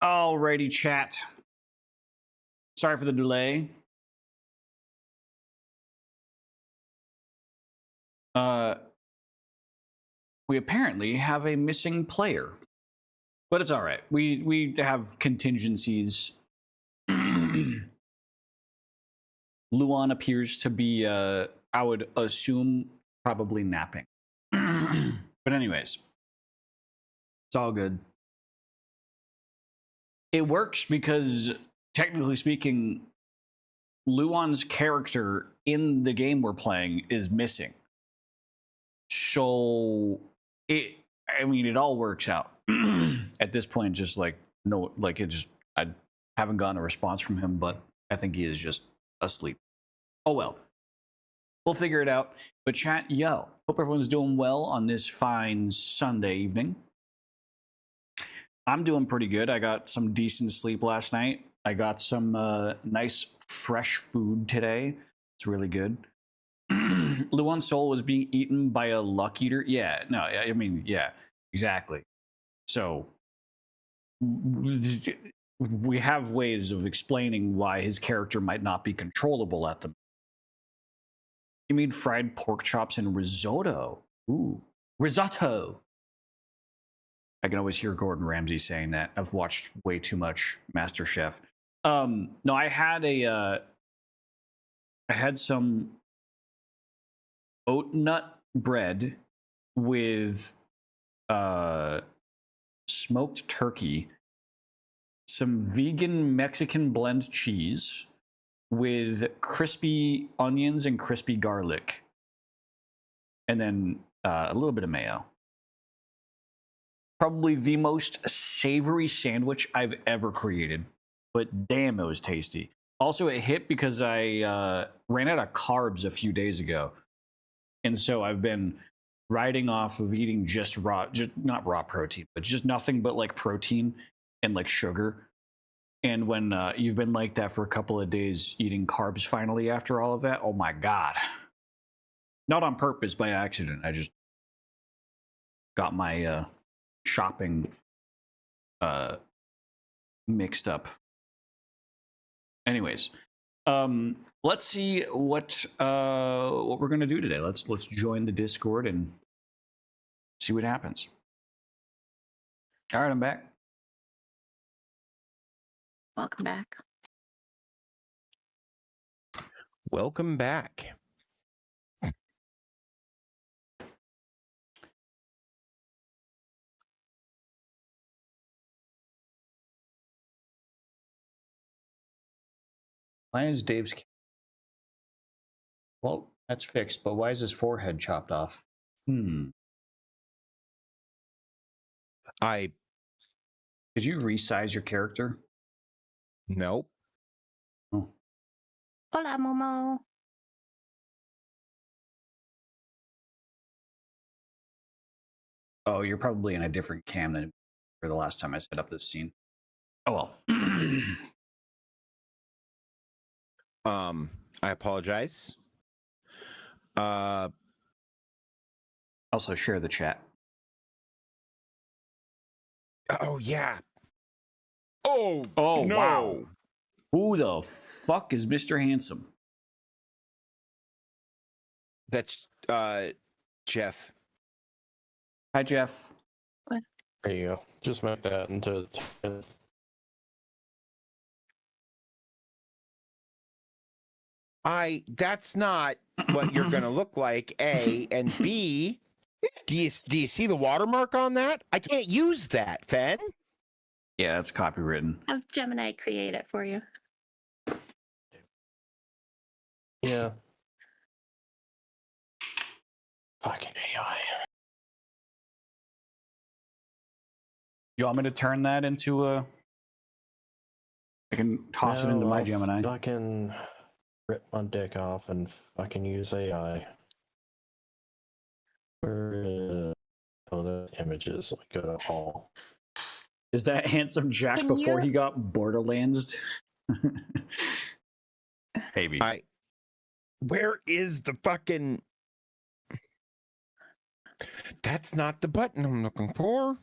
Alrighty, chat. Sorry for the delay. We apparently have a missing player, but it's all right. We have contingencies. Luan appears to be, I would assume, probably napping. But anyways, it's all good. It works because, technically speaking, Luan's character in the game we're playing is missing. So, it all works out. At this point, just like, no, like, I haven't gotten a response from him, but I think he is just asleep. Oh well. We'll figure it out. But chat, yo, hope everyone's doing well on this fine Sunday evening. I'm doing pretty good. I got some decent sleep last night. I got some nice fresh food today. It's really good. Luan's soul was being eaten by a luck eater. Yeah, no, I mean, yeah, exactly. So we have ways of explaining why his character might not be controllable at the moment. You mean fried pork chops and risotto? Ooh, risotto. I can always hear Gordon Ramsay saying that. I've watched way too much MasterChef. No, I had some oat nut bread with smoked turkey, some vegan Mexican blend cheese with crispy onions and crispy garlic, and then a little bit of mayo. Probably the most savory sandwich I've ever created, but damn, it was tasty. Also, it hit because I ran out of carbs a few days ago, and so I've been riding off of eating just not raw protein, but just nothing but like protein and like sugar. And when you've been like that for a couple of days, eating carbs finally after all of that, oh my God. Not on purpose, by accident. I just got my shopping mixed up. Anyways, let's see what we're gonna do today. Let's join the Discord and see what happens. All right, I'm back. Welcome back. Welcome back. Why is Dave's... Well, that's fixed, but why is his forehead chopped off? Did you resize your character? Nope. Oh. Hola, Momo. Oh, you're probably in a different cam than for the last time I set up this scene. Oh well. I apologize. Also share the chat. Oh yeah. Oh no. Wow. Who the fuck is Mr. Handsome? That's Jeff. Hi, Jeff. What? There you go. Just make that into 10. That's not what you're gonna look like, A, and B, do you see the watermark on that? I can't use that, Fen. Yeah, that's copywritten. Have Gemini create it for you. Yeah. Fucking AI. You want me to turn that into a... I can toss it into my Gemini. I can rip my dick off and fucking use AI. Where the images like go to all. Is that Handsome Jack Can before you- he got Borderlands? Maybe. Where is the fucking... That's not the button I'm looking for.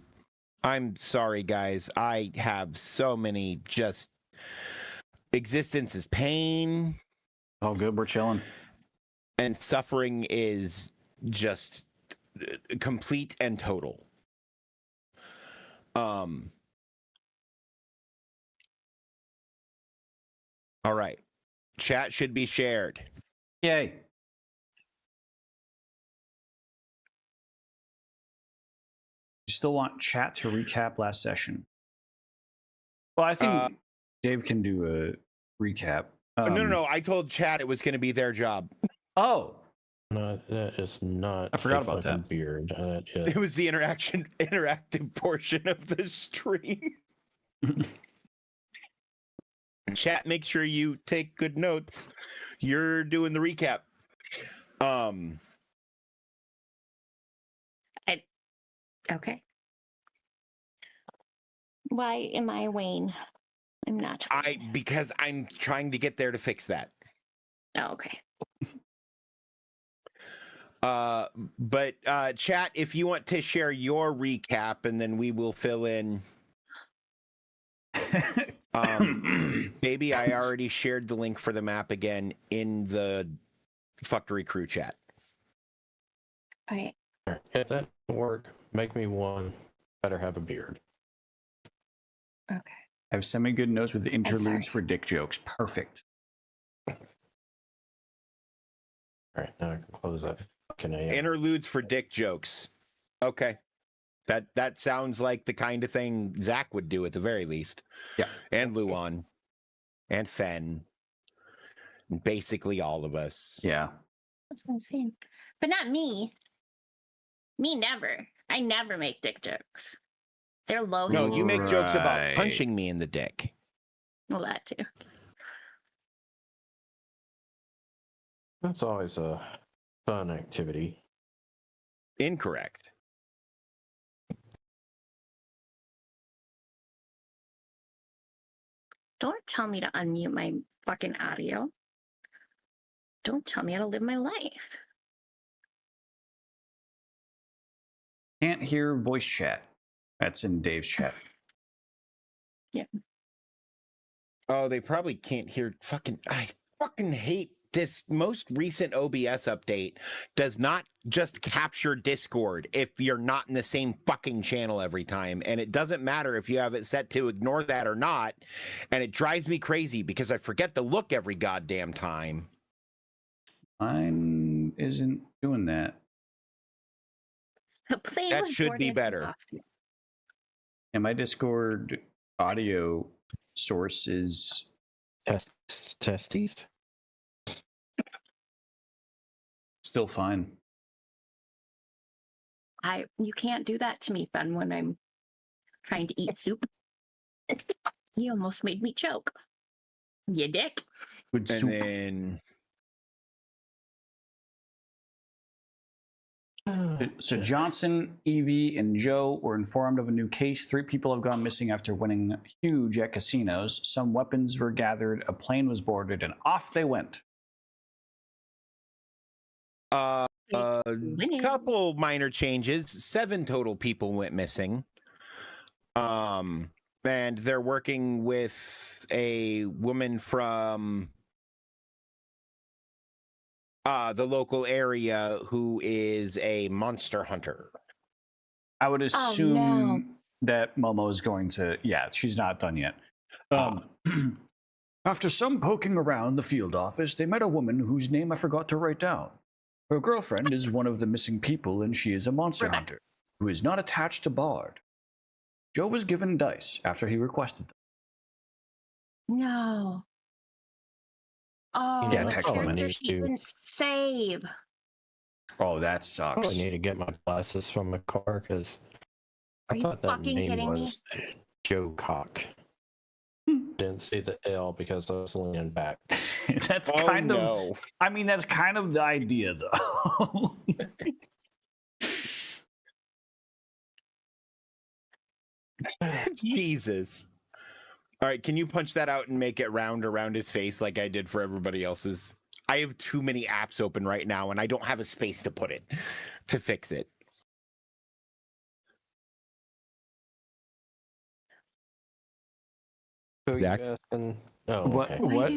I'm sorry, guys. I have so many just existence is pain All good. We're chilling. and suffering is just complete and total. All right. Chat should be shared. Yay. You still want chat to recap last session? Well, I think Dave can do a recap. No. I told chat it was going to be their job. Oh, No, that is not. I forgot a about fucking that. Beard. It was the interactive portion of the stream. Chat, make sure you take good notes. You're doing the recap. Okay. Why am I Wayne? I'm not. Because I'm trying to get there to fix that. Oh, okay. But chat, if you want to share your recap, and then we will fill in. Baby, I already shared the link for the map again in the Fuctery crew chat. All right. If that doesn't work, make me one. Better have a beard. Okay. I have semi-good notes with the interludes sorry. for dick jokes. Perfect. All right, now I can close that fucking AM. Interludes for dick jokes. Okay. That sounds like the kind of thing Zach would do at the very least. Yeah. And Luan. And Fen. And basically all of us. Yeah. I was gonna say, but not me. Me never. I never make dick jokes. They're low. No, you make jokes about Right. punching me in the dick. Well, that too. That's always a fun activity. Incorrect. Don't tell me to unmute my fucking audio. Don't tell me how to live my life. Can't hear voice chat. That's in Dave's chat. Yeah. Oh, they probably can't hear I fucking hate this most recent OBS update does not just capture Discord if you're not in the same fucking channel every time. And it doesn't matter if you have it set to ignore that or not. And it drives me crazy because I forget to look every goddamn time. Mine isn't doing that. Play That with should be Jordan better. off. And my Discord audio source is Testes? still fine. You can't do that to me, Fun, when I'm trying to eat soup. You almost made me choke. You dick. Good And soup. then So Johnson, Evie, and Joe were informed of a new case. 3 people have gone missing after winning huge at casinos. Some weapons were gathered, a plane was boarded, and off they went. Winning. couple minor changes. 7 total people went missing. And they're working with a woman from the local area who is a monster hunter. I would assume no. that Momo is going to... Yeah, she's not done yet. After some poking around the field office, they met a woman whose name I forgot to write down. Her girlfriend is one of the missing people, and she is a monster hunter who is not attached to Bard. Joe was given dice after he requested them. No. Oh, Yeah, the text them. character she didn't save. Oh, that I sucks. probably need to get my glasses from the car because Are I you thought that fucking name kidding me? was Joe Cock. Didn't see the L because I was leaning back. That's Oh, kind of... no. I mean, that's kind of the idea, though. Jesus. All right, can you punch that out and make it round around his face like I did for everybody else's? I have too many apps open right now and I don't have a space to put it to fix it. Who are Zach? you asking? Oh, What- okay. what?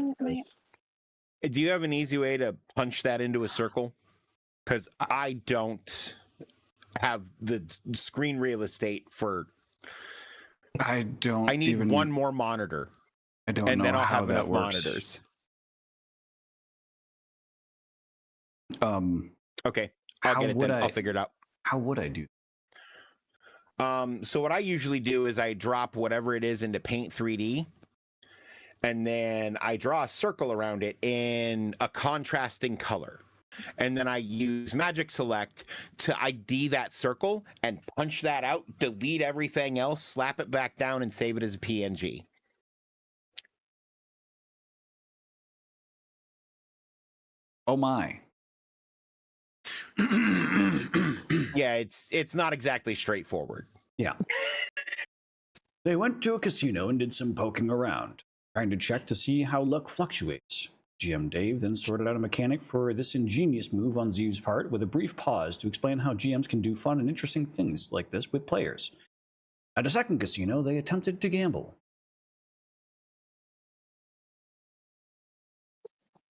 Do you have an easy way to punch that into a circle? Because I don't have the screen real estate for. I don't. I need even, one more monitor, I don't and know then I'll how have that enough works. monitors. Okay, I'll How get it would then. I? I'll figure it out. How would I do? So what I usually do is I drop whatever it is into Paint 3D, and then I draw a circle around it in a contrasting color. And then I use Magic Select to ID that circle and punch that out, delete everything else, slap it back down, and save it as a PNG. Oh my. Yeah, it's not exactly straightforward. Yeah. They went to a casino and did some poking around, trying to check to see how luck fluctuates. GM Dave then sorted out a mechanic for this ingenious move on Zeev's part with a brief pause to explain how GMs can do fun and interesting things like this with players. At a second casino, they attempted to gamble.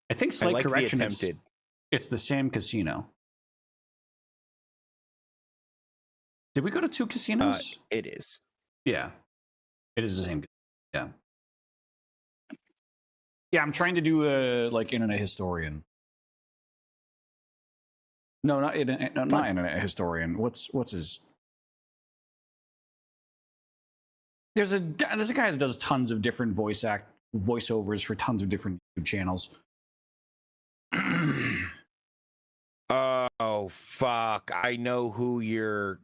I think I slight like the correction, attempted. it's the same casino. Did we go to two casinos? It is. Yeah. It is the same. Yeah. Yeah, I'm trying to do a like internet historian. No, not internet historian. What's his? There's a guy that does tons of different voiceovers for tons of different YouTube channels. Oh fuck! I know who you're.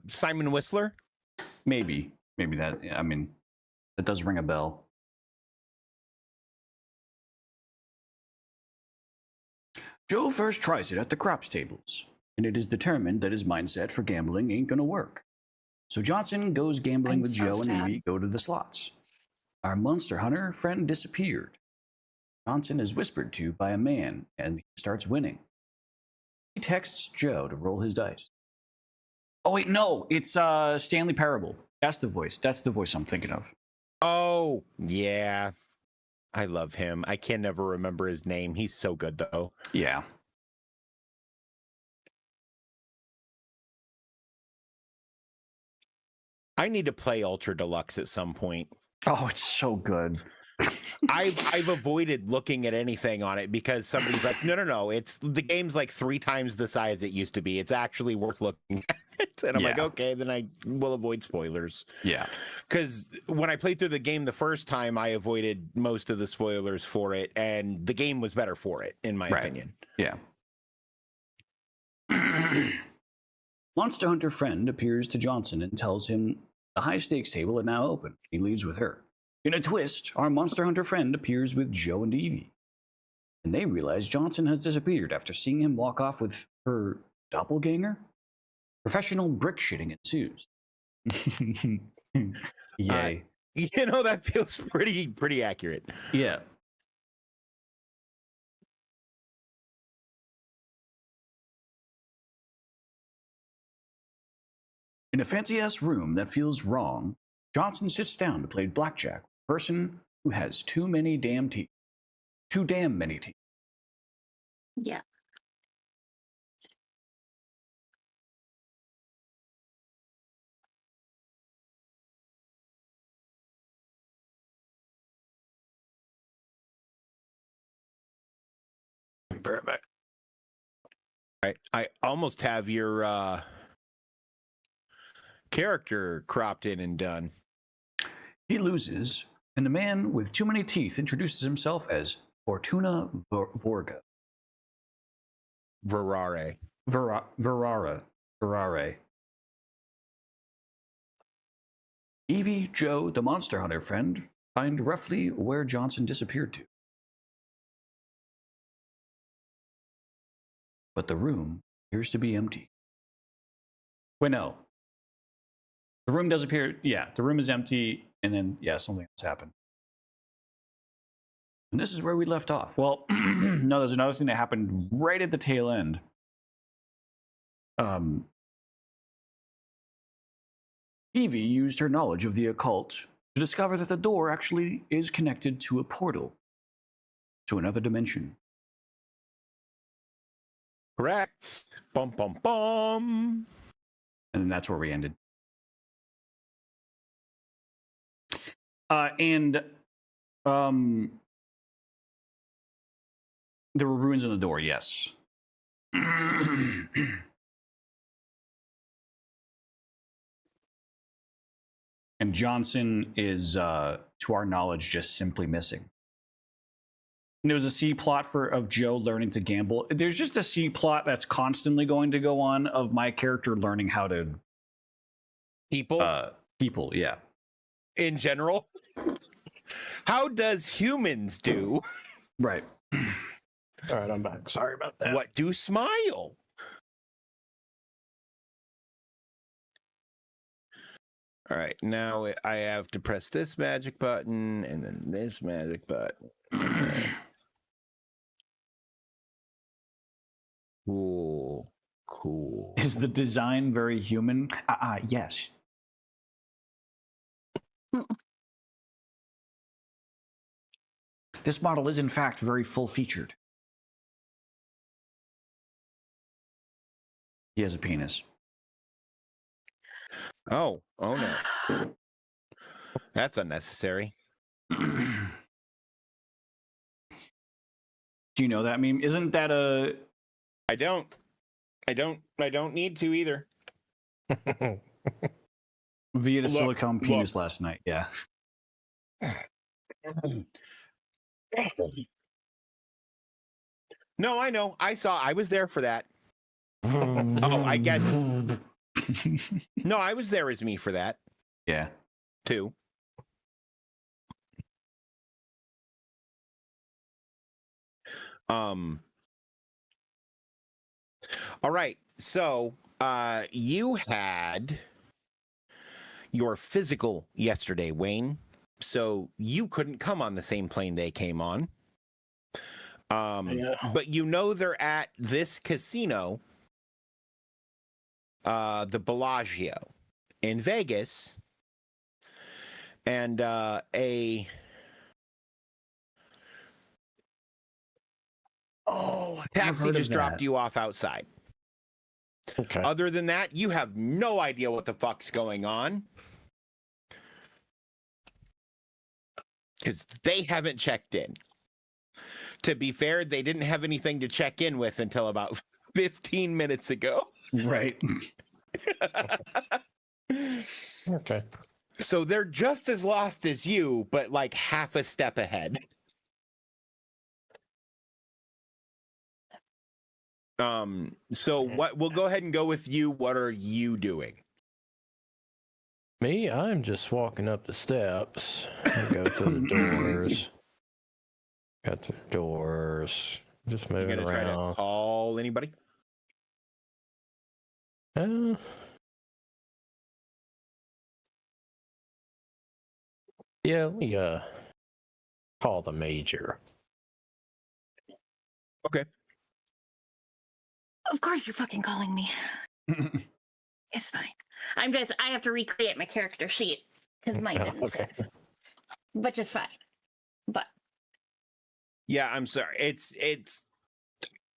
Simon Whistler. Maybe that. I mean, that does ring a bell. Joe first tries it at the craps tables, and it is determined that his mindset for gambling ain't gonna work. So Johnson goes gambling I'm with so Joe, and sad. Evie go to the slots. Our monster hunter friend disappeared. Johnson is whispered to by a man, and he starts winning. He texts Joe to roll his dice. Oh wait, no, it's Stanley Parable. That's the voice. That's the voice I'm thinking of. Oh yeah, I love him. I can never remember his name. He's so good though. Yeah. I need to play Ultra Deluxe at some point. Oh, it's so good. I've avoided looking at anything on it because somebody's like, no, it's the game's like 3 times the size it used to be. It's actually worth looking at. And I'm like, Yeah. okay, then I will avoid spoilers. Yeah. Because when I played through the game the first time, I avoided most of the spoilers for it, and the game was better for it, in my Right. opinion. Yeah. Monster Hunter friend appears to Johnson and tells him the high stakes table is now open. He leaves with her. In a twist, our Monster Hunter friend appears with Joe and Evie. And they realize Johnson has disappeared after seeing him walk off with her doppelganger. Professional brick shitting ensues. Yay. You know, that feels pretty accurate. Yeah. In a fancy-ass room that feels wrong, Johnson sits down to play blackjack with a person who has too many damn teeth. Too damn many teeth. Yeah. Perfect. I almost have your character cropped in and done. He loses, and the man with too many teeth introduces himself as Fortuna Vorga. Verare. Verare. Evie, Joe, the Monster Hunter friend, find roughly where Johnson disappeared to. But the room appears to be empty. Wait, no. The room does appear, yeah, the room is empty, and then, yeah, something else happened. And this is where we left off. Well, no, there's another thing that happened right at the tail end. Evie used her knowledge of the occult to discover that the door actually is connected to a portal to another dimension. Correct. Bum bum bum. And then that's where we ended. And there were ruins on the door, yes. And Johnson is, to our knowledge, just simply missing. And there was a C plot of Joe learning to gamble. There's just a C plot that's constantly going to go on of my character learning how to People yeah. in general. How does humans do? Right. All right, I'm back. Sorry about that. What do smile? All right, now I have to press this magic button and then this magic button. Cool. Cool. Is the design very human? Yes. This model is in fact very full-featured. He has a penis. Oh no. That's unnecessary. Do you know that meme? Isn't that a... I don't need to either. Via the Look, silicone penis last night, yeah. No, I know. I was there for that. Oh, I guess. No, I was there as me for that Yeah. too. All right. So, you had your physical yesterday, Wayne. So you couldn't come on the same plane they came on. Yeah. But you know they're at this casino, the Bellagio in Vegas, and a taxi just dropped you off outside. Okay. Other than that, you have no idea what the fuck's going on. Because they haven't checked in. To be fair, they didn't have anything to check in with until about 15 minutes ago. Right. Okay. So they're just as lost as you, but like half a step ahead. So what we'll go ahead and go with you. What are you doing? Me, I'm just walking up the steps. I go to the doors. Got the doors. Just You moving gonna try to around. call anybody? Yeah, let me call the major. Okay. Of course you're fucking calling me. It's fine. I have to recreate my character sheet because mine didn't Okay. save. But just fine. But Yeah, I'm sorry. It's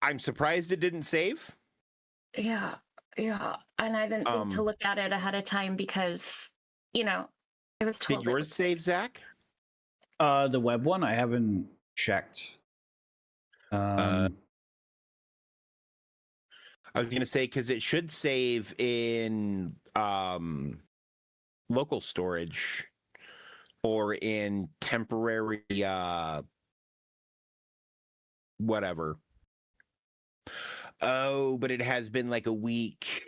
I'm surprised it didn't save. yeah. And I didn't think to look at it ahead of time because, it was Did 12. yours save, Zach? The web one, I haven't checked. I was gonna say because it should save in local storage or in temporary whatever. Oh, but it has been like a week.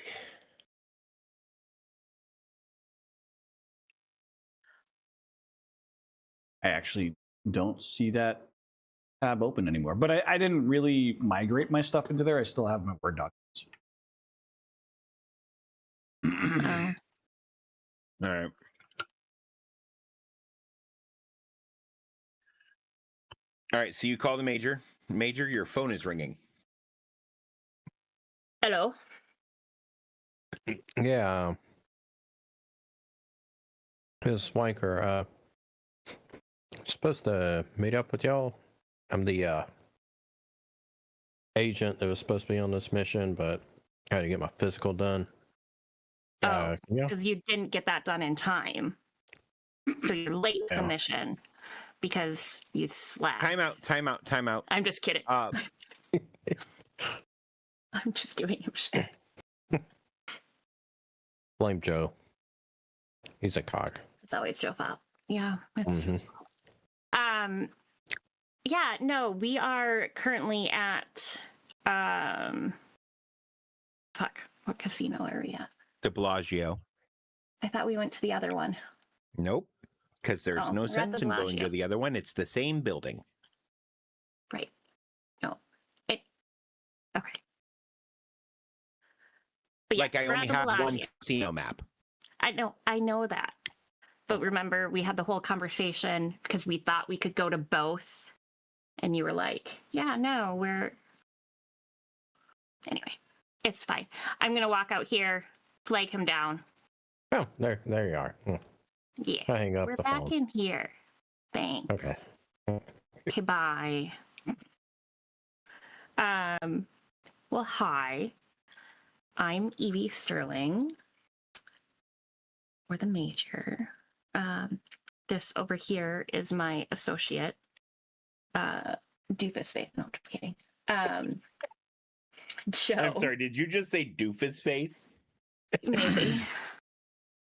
I actually don't see that tab open anymore. But I didn't really migrate my stuff into there. I still have my Word documents. All right. All right, so you call the major. Major, your phone is ringing. Hello. Yeah. This wanker, supposed to meet up with y'all. I'm the agent that was supposed to be on this mission, but I had to get my physical done. Oh, Yeah. because you didn't get that done in time. So you're late to the Yeah. mission because you slacked. Time out. I'm just kidding. Uh, I'm just giving him shit. Blame Joe. He's a cock. It's always Joe fault. Yeah, that's true. Mhm. Yeah, no, we are currently at fuck, what casino are we at? De Bellagio. I thought we went to the other one. Nope. Because there's Oh, no we're at sense the in going to Bellagio. the other one. It's the same building. Right. No. Okay. But yeah, Like I we're at only the have one Bellagio. casino map. I know that. But remember, we had the whole conversation because we thought we could go to both. And you were like, yeah, no, we're... Anyway, it's fine. I'm going to walk out here, flag him down. Oh, there you are. Yeah, I hang up we're the back phone. in here. Thanks. Okay. Okay, bye. Well, hi. I'm Evie Sterling. Or the Major. This over here is my associate, Doofus Face. No, I'm just kidding. Joe. I'm sorry, did you just say doofus face? Maybe.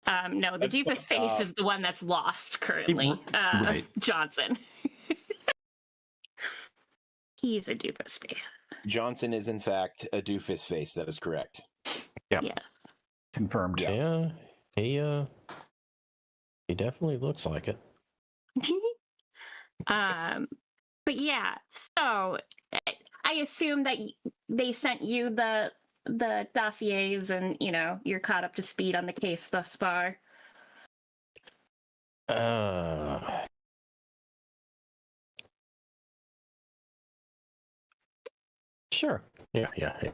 No, the That's Doofus fucked Face up. is the one that's lost currently. Right. Johnson. He's a Doofus Face. Johnson is in fact a doofus face. That is correct. Yep. Yeah. Confirmed. Yeah. Yeah, he definitely looks like it. But yeah, so I assume that they sent you the dossiers and, you know, you're caught up to speed on the case thus far. Sure. Yeah. Okay.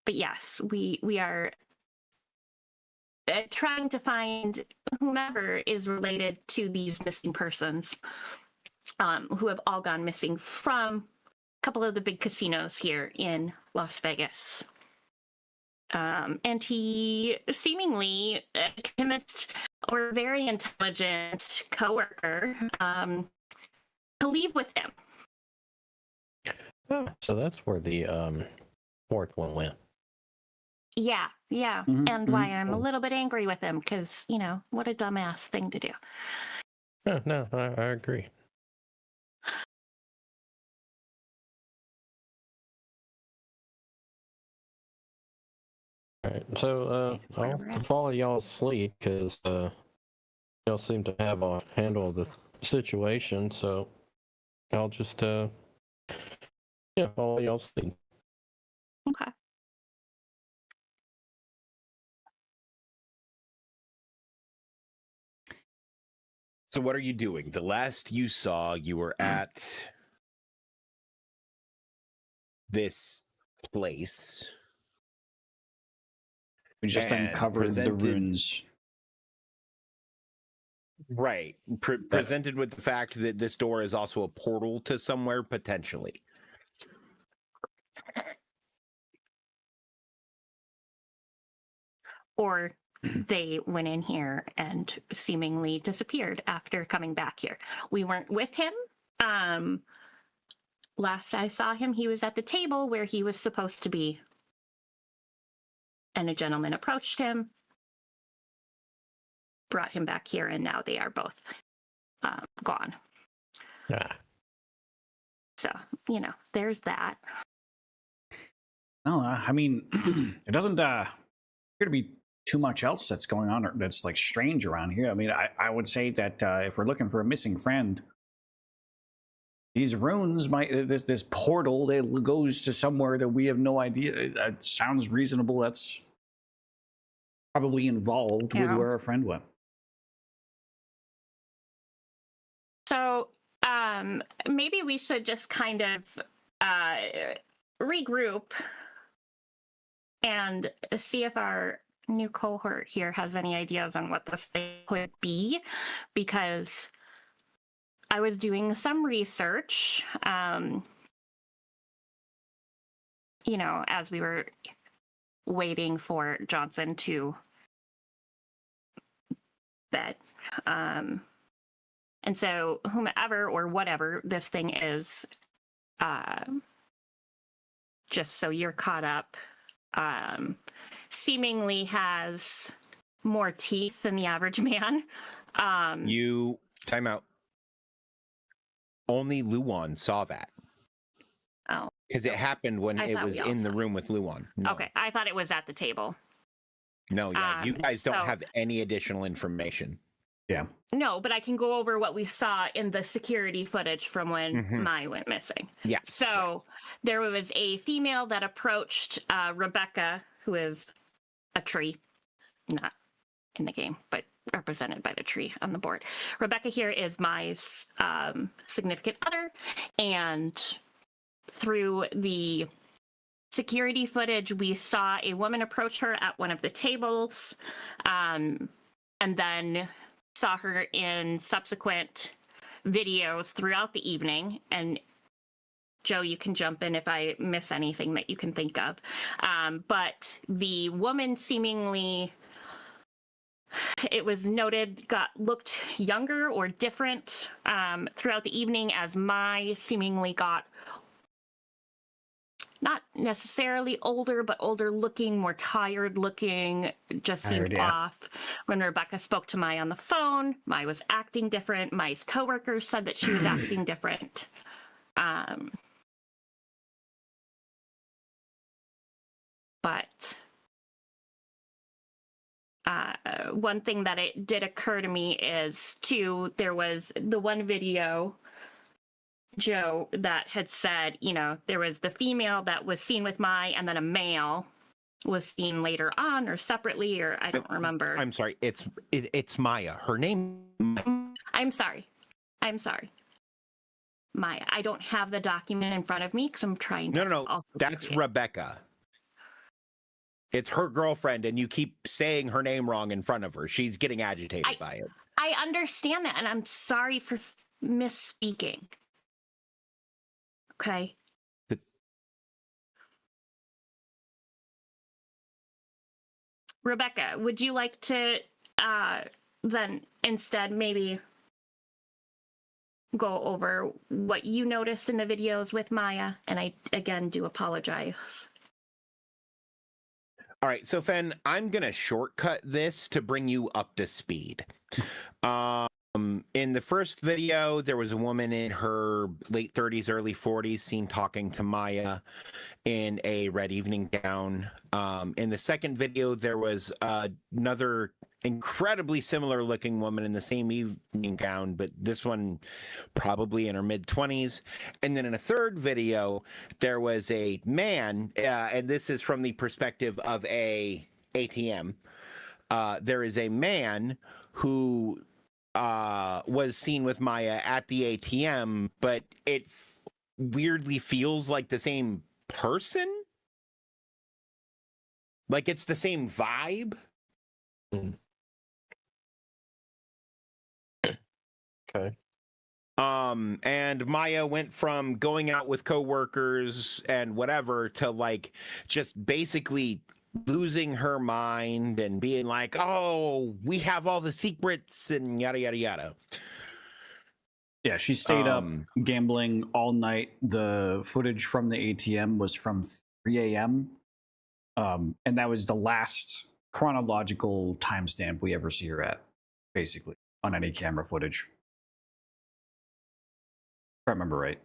But yes, we are trying to find whomever is related to these missing persons, who have all gone missing from a couple of the big casinos here in Las Vegas. And he seemingly convinced or very intelligent coworker to leave with him. Oh, so that's where the fourth one went. Yeah. Mhm, And why I'm a little bit angry with him because, you know, what a dumbass thing to do. Oh, no, I agree. All right, so I'll follow y'all sleep because y'all seem to have a handle of the situation. So I'll just follow y'all sleep. Okay. So what are you doing? The last you saw, you were at this place. We just And uncovered the presented- runes. Right. Presented with the fact that this door is also a portal to somewhere potentially. Or they went in here and seemingly disappeared after coming back here. We weren't with him. Last I saw him, he was at the table where he was supposed to be. And a gentleman approached him, brought him back here, and now they are both gone. Yeah. So, you know, there's that. No, I mean, it doesn't appear to be too much else that's going on that's like strange around here. I mean, I would say that if we're looking for a missing friend, these runes might this portal that goes to somewhere that we have no idea. It sounds reasonable. That's probably involved with Yeah. where our friend went. So maybe we should just kind of regroup and see if our new cohort here has any ideas on what this thing could be, because I was doing some research, you know, as we were waiting for Johnson to bed. And so whomever or whatever this thing is, just so you're caught up, seemingly has more teeth than the average man. You time out. Only Luan saw that. Oh. Because it happened when I it thought was we all in the saw room with Luan. No. Okay, I thought it was at the table. No, yeah. You guys don't so- have any additional information. Yeah. No, but I can go over what we saw in the security footage from when Mhm. Mai went missing. Yeah. So there was a female that approached Rebecca, who is a tree, not in the game, but represented by the tree on the board. Rebecca here is Mai's significant other, and through the security footage, we saw a woman approach her at one of the tables, and then saw her in subsequent videos throughout the evening. And Joe, you can jump in if I miss anything that you can think of. But the woman seemingly, it was noted, looked younger or different throughout the evening, as Mai seemingly got not necessarily older, but older looking, more tired looking, just seemed off. When Rebecca spoke to Mai on the phone, Mai was acting different. Mai's coworkers said that she was acting different. But one thing that it did occur to me is, too, there was the one video, Joe, that had said, you know, there was the female that was seen with Mai, and then a male was seen later on or separately, or I don't remember. I'm sorry. It's Maya. Her name. I'm sorry. Maya. I don't have the document in front of me because I'm trying to. No. That's Rebecca. It's her girlfriend, and you keep saying her name wrong in front of her. She's getting agitated by it. I understand that, and I'm sorry for misspeaking. Okay. Rebecca, would you like to then instead maybe go over what you noticed in the videos with Maya? And I, again, do apologize. All right, so Fen, I'm gonna shortcut this to bring you up to speed. In the first video, there was a woman in her late 30s, early 40s seen talking to Maya in a red evening gown. In the second video, there was another incredibly similar looking woman in the same evening gown, but this one probably in her mid-20s. And then in a third video, there was a man, and this is from the perspective of a ATM. There is a man who was seen with Maya at the ATM, but it weirdly feels like the same person. Like it's the same vibe. Okay. And Maya went from going out with coworkers and whatever to like just basically losing her mind and being like, oh, we have all the secrets and yada yada yada. Yeah, she stayed up gambling all night. The footage from the ATM was from 3 a.m. And that was the last chronological timestamp we ever see her at, basically, on any camera footage. If I remember right.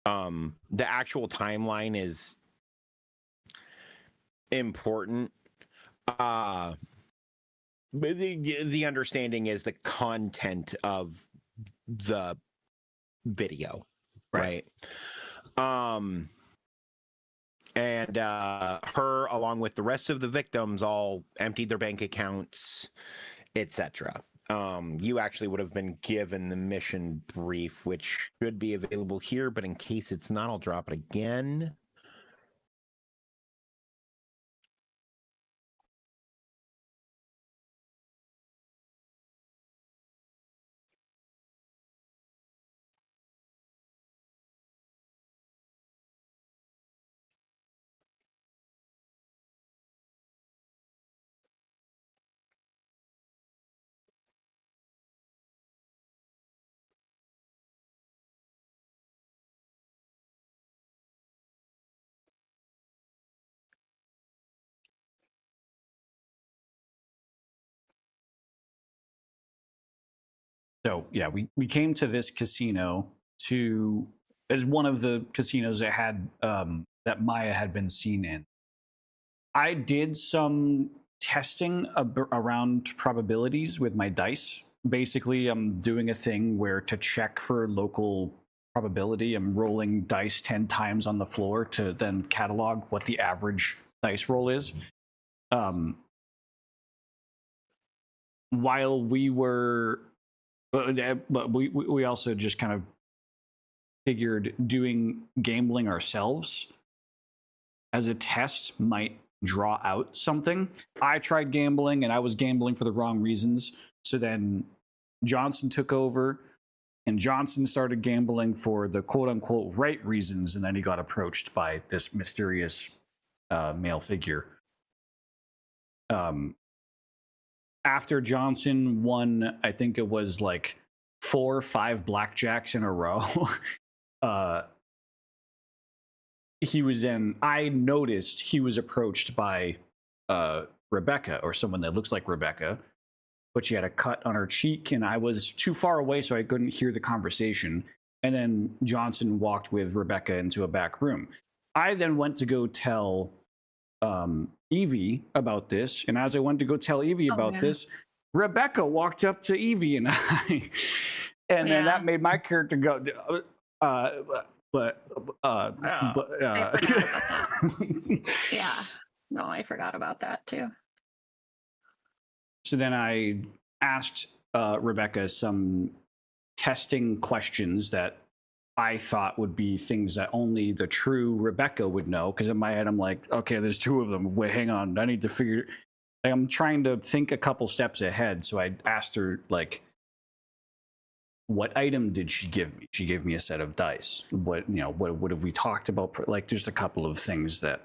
The actual timeline is important. But the understanding is the content of the video, right? And her, along with the rest of the victims, all emptied their bank accounts, etc. you actually would have been given the mission brief, which should be available here, but in case it's not, I'll drop it again. So yeah, we came to this casino to as one of the casinos that had that Maya had been seen in. I did some testing around probabilities with my dice. Basically, I'm doing a thing where to check for local probability, I'm rolling dice 10 times on the floor to then catalog what the average dice roll is. While we were, but we also just kind of figured doing gambling ourselves as a test might draw out something. I tried gambling and I was gambling for the wrong reasons. So then Johnson took over and Johnson started gambling for the quote unquote right reasons. And then he got approached by this mysterious male figure. After Johnson won, I think it was like 4 or 5 blackjacks in a row. I noticed he was approached by Rebecca, or someone that looks like Rebecca, but she had a cut on her cheek and I was too far away so I couldn't hear the conversation. And then Johnson walked with Rebecca into a back room. I then went to go tell Evie about this, and as I went to go tell Evie about this, Rebecca walked up to Evie and I, and then that made my character go, I forgot about that. Yeah. No, I forgot about that too. So then I asked Rebecca some testing questions that I thought would be things that only the true Rebecca would know. Because in my head, I'm like, okay, there's 2 of them. Wait, hang on. I need to figure. Like, I'm trying to think a couple steps ahead. So I asked her, like, what item did she give me? She gave me a set of dice. What have we talked about? Like, just a couple of things that.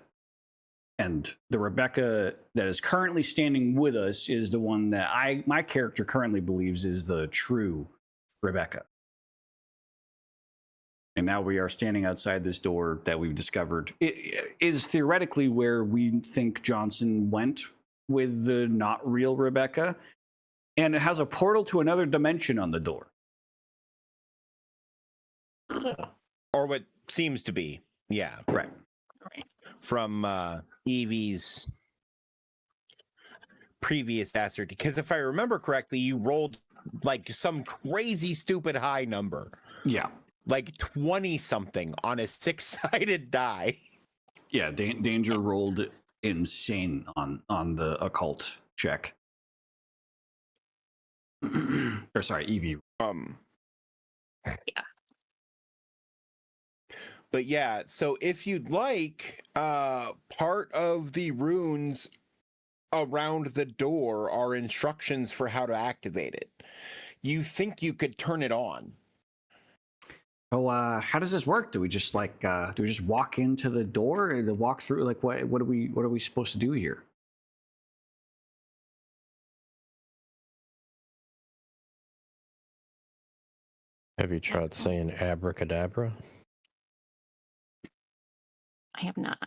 And the Rebecca that is currently standing with us is the one that my character currently believes is the true Rebecca. And now we are standing outside this door that we've discovered. It is theoretically where we think Johnson went with the not real Rebecca. And it has a portal to another dimension on the door. Or what seems to be. Yeah. Right. From Evie's previous dastard. Because if I remember correctly, you rolled like some crazy stupid high number. Yeah. Like 20 something on a 6-sided die. Yeah, Danger rolled insane on the occult check. Or sorry, Evie. Yeah. But yeah, so if you'd like, part of the runes around the door are instructions for how to activate it. You think you could turn it on. So how does this work? Do we just walk into the door or walk through? Like what are we supposed to do here? Have you tried saying abracadabra? I have not.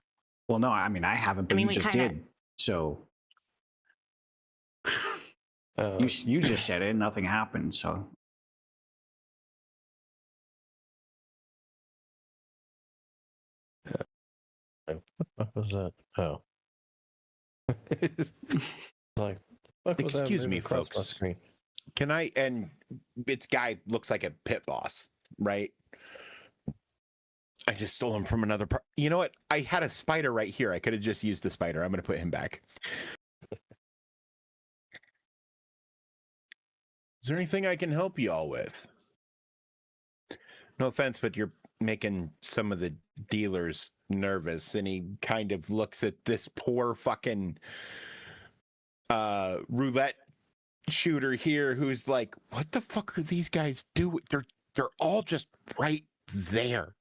Well, no, I mean I haven't, but you just did. So you just said it, nothing happened. So what was that? Oh. Like, excuse me, folks. Can I? And its guy looks like a pit boss, right? I just stole him from another part. You know what? I had a spider right here. I could have just used the spider. I'm going to put him back. Is there anything I can help you all with? No offense, but you're making some of the dealers nervous. And he kind of looks at this poor fucking roulette shooter here who's like, what the fuck are these guys doing? They're all just right there.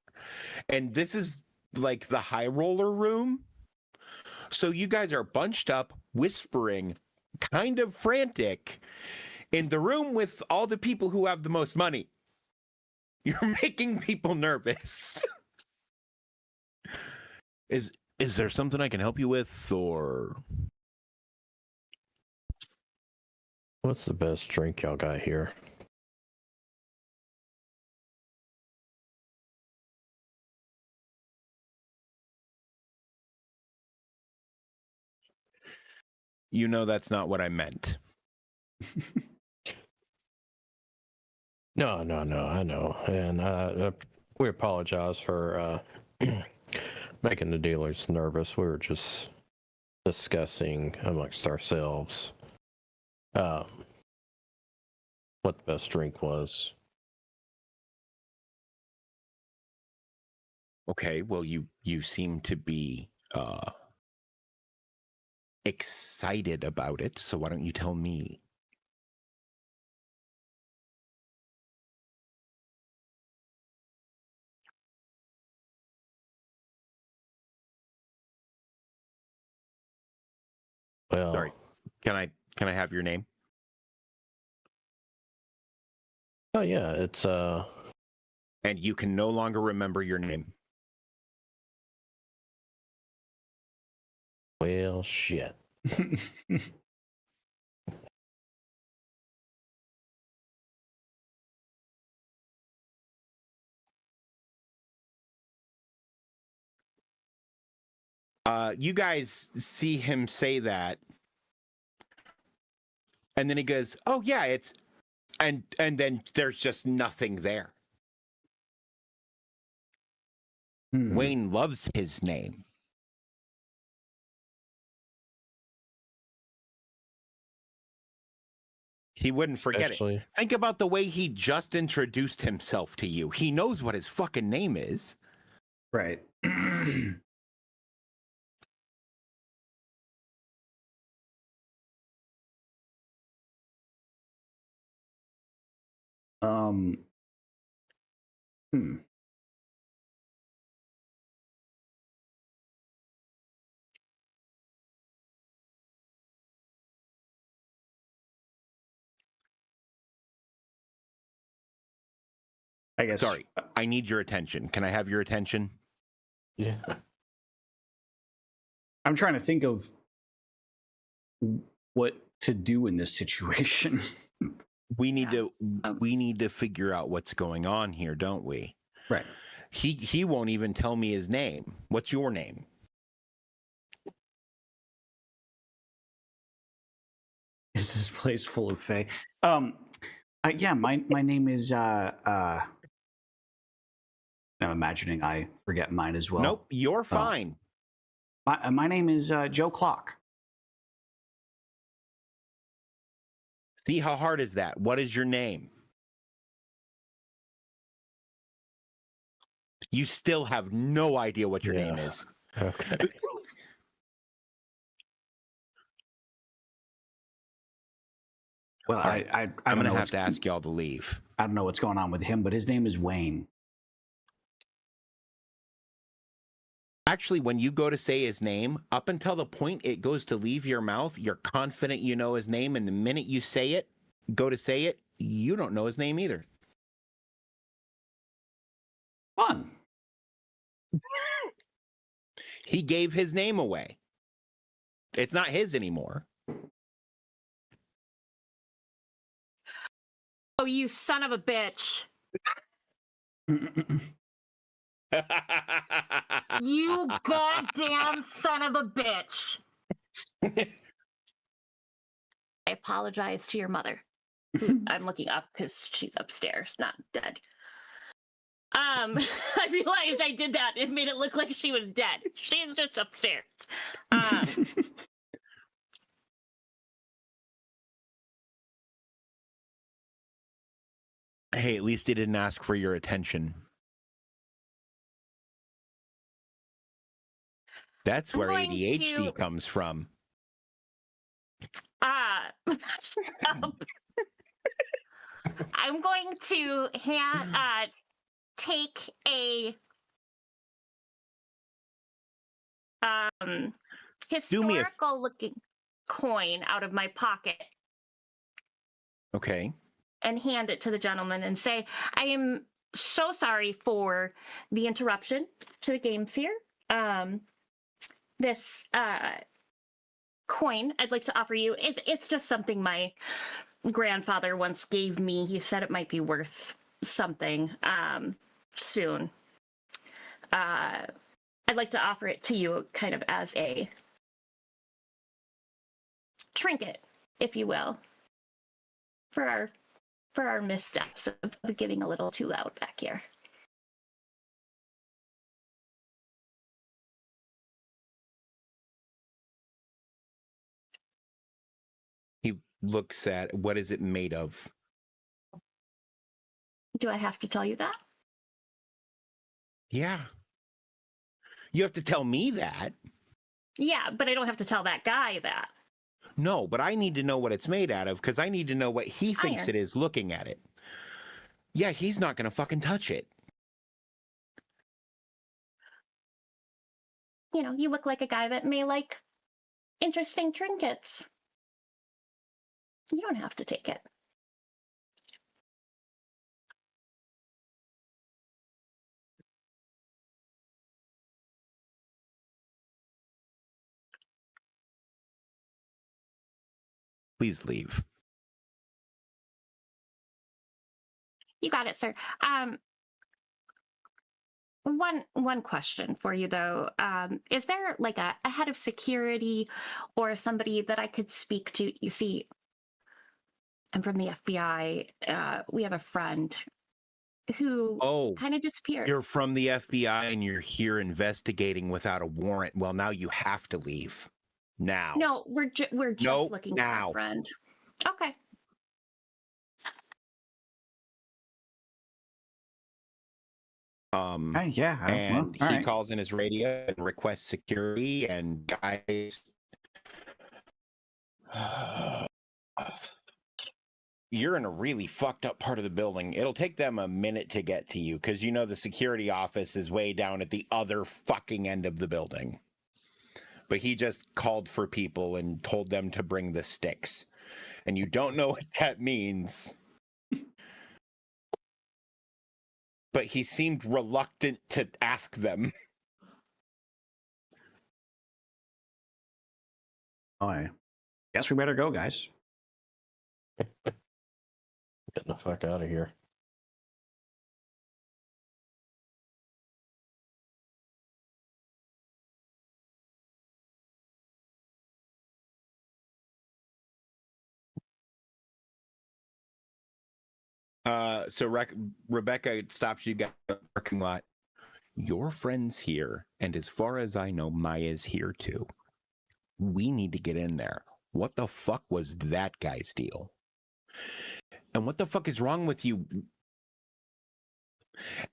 And this is like the high roller room. So you guys are bunched up, whispering, kind of frantic, in the room with all the people who have the most money. You're making people nervous. Is there something I can help you with, or What's the best drink y'all got here? you know that's not what I meant? No, I know. And we apologize for making the dealers nervous. We were just discussing amongst ourselves what the best drink was. Okay, well you seem to be excited about it, so why don't you tell me? Well, Sorry. Can I have your name? oh yeah, it's And you can no longer remember your name. well shit. You guys see him say that, and then he goes, "Oh yeah, it's," and then there's just nothing there. Wayne loves his name. He wouldn't forget Actually, it. Think about the way he just introduced himself to you. He knows what his fucking name is. Right. um. Hmm. I guess. Sorry, I need your attention. Can I have your attention? yeah. I'm trying to think of what to do in this situation. We need Yeah. to figure out what's going on here, don't we? Right. He won't even tell me his name. What's your name? Is this place full of fae? Yeah, my name is I'm imagining I forget mine as well. Nope, you're fine. My name is Joe Clock. See, how hard is that? What is your name? You still have no idea what your name Yeah. is. Okay. Well, All right, I I'm don't going know to have what's, to ask y'all to leave. I don't know what's going on with him, but his name is Wayne. Actually, when you go to say his name, up until the point it goes to leave your mouth, you're confident you know his name. And the minute you say it, go to say it, you don't know his name either. Fun. He gave his name away. It's not his anymore. Oh, you son of a bitch. You goddamn son of a bitch. I apologize to your mother. I'm looking up because she's upstairs, not dead. I realized I did that. It made it look like she was dead. She's just upstairs. Hey, at least he didn't ask for your attention. That's I'm where going ADHD to- comes from. I'm going to take a historical looking coin out of my pocket Okay. and hand it to the gentleman and say, I am so sorry for the interruption to the games here. This coin I'd like to offer you. It's just something my grandfather once gave me. He said it might be worth something soon. I'd like to offer it to you kind of as a trinket, if you will, for our missteps of getting a little too loud back here. He looks at what is it made of? Do I have to tell you that? Yeah. You have to tell me that. Yeah, but I don't have to tell that guy that. No, but I need to know what it's made out of because I need to know what he thinks Iron. it is looking at it. Yeah, he's not going to fucking touch it. You know, you look like a guy that may like interesting trinkets. You don't have to take it. Please leave. You got it, sir. One question for you though. Is there like a head of security or somebody that I could speak to? You see, I'm from the FBI. We have a friend who kind of disappeared. You're from the FBI and you're here investigating without a warrant. Well, now you have to leave. Now. No, we're just looking for a friend. Okay. Yeah. And well, he right. calls in his radio and requests security and guys. You're in a really fucked up part of the building. It'll take them a minute to get to you because you know the security office is way down at the other fucking end of the building. But he just called for people and told them to bring the sticks. And you don't know what that means. But he seemed reluctant to ask them. I guess we better go, guys. Getting the fuck out of here. So Rebecca stops you guys in the parking lot. Your friend's here, and as far as I know, Maya's here too. We need to get in there. What the fuck was that guy's deal? And what the fuck is wrong with you?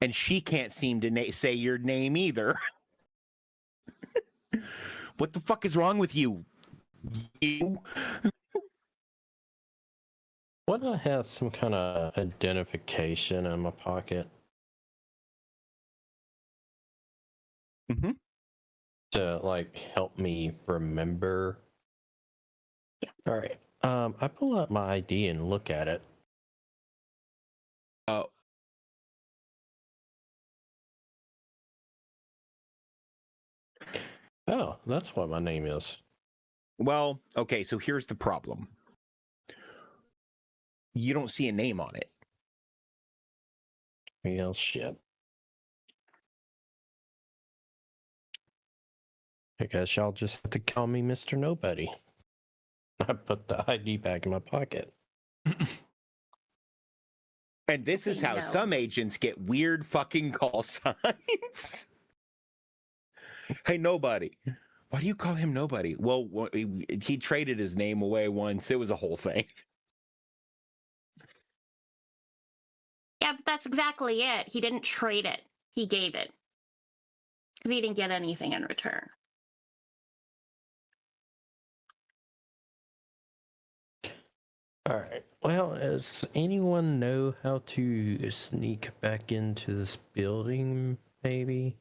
And she can't seem to say your name either. What the fuck is wrong with you? You? Would I have some kind of identification in my pocket? Mm-hmm. To like help me remember. Yeah. All right. I pull out my ID and look at it. Oh, that's what my name is. Well, okay, so here's the problem. You don't see a name on it. Real shit. I guess y'all just have to call me Mr. Nobody. I put the ID back in my pocket. And this is how some agents get weird fucking call signs. Hey, nobody. Why do you call him nobody? Well, he traded his name away once. It was a whole thing. Yeah, but that's exactly it. He didn't trade it. He gave it. Because he didn't get anything in return. All right. Well, does anyone know how to sneak back into this building, maybe?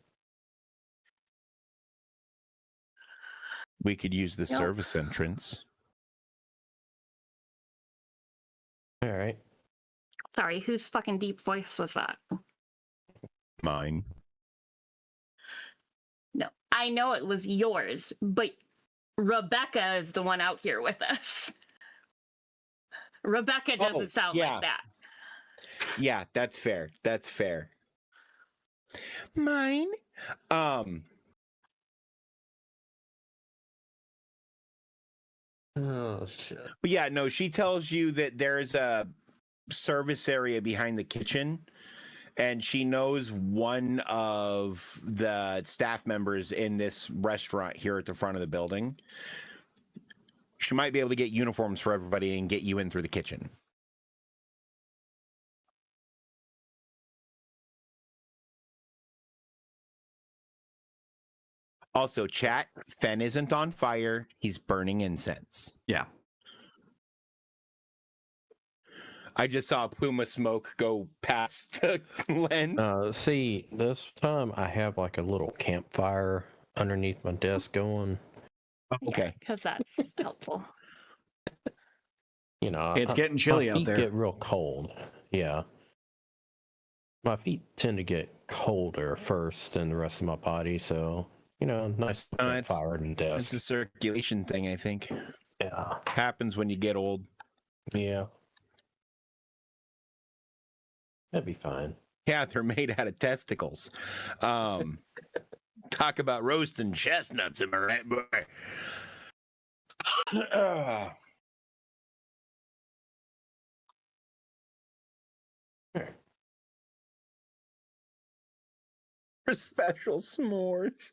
We could use the Nope. service entrance. All right. Sorry, whose fucking deep voice was that? Mine. No, I know it was yours, but Rebecca is the one out here with us. Rebecca doesn't sound yeah. like that. Yeah, that's fair. That's fair. Mine. Oh shit. But yeah, no, she tells you that there's a service area behind the kitchen, and she knows one of the staff members in this restaurant here at the front of the building. She might be able to get uniforms for everybody and get you in through the kitchen. Also, chat, Fen isn't on fire. He's burning incense. Yeah. I just saw a plume of smoke go past the lens. See, this time I have like a little campfire underneath my desk going. Okay. Because that's helpful. You know, It's getting chilly my out feet there. get real cold. Yeah. My feet tend to get colder first than the rest of my body, so you know, nice it's- campfire and desk. It's a circulation thing, I think. Yeah. Happens when you get old. Yeah. That'd be fine. Yeah, they're made out of testicles. Talk about roasting chestnuts, am I right, boy? For special s'mores.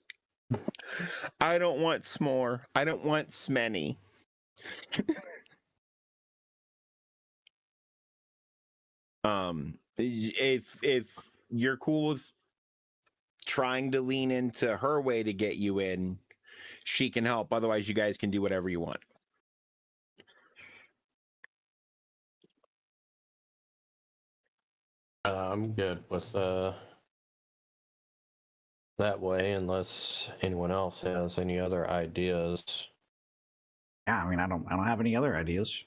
I don't want s'more. I don't want smenny. If you're cool with trying to lean into her way to get you in, she can help. Otherwise, you guys can do whatever you want. I'm good with that way, unless anyone else has any other ideas. Yeah, I mean, I don't have any other ideas.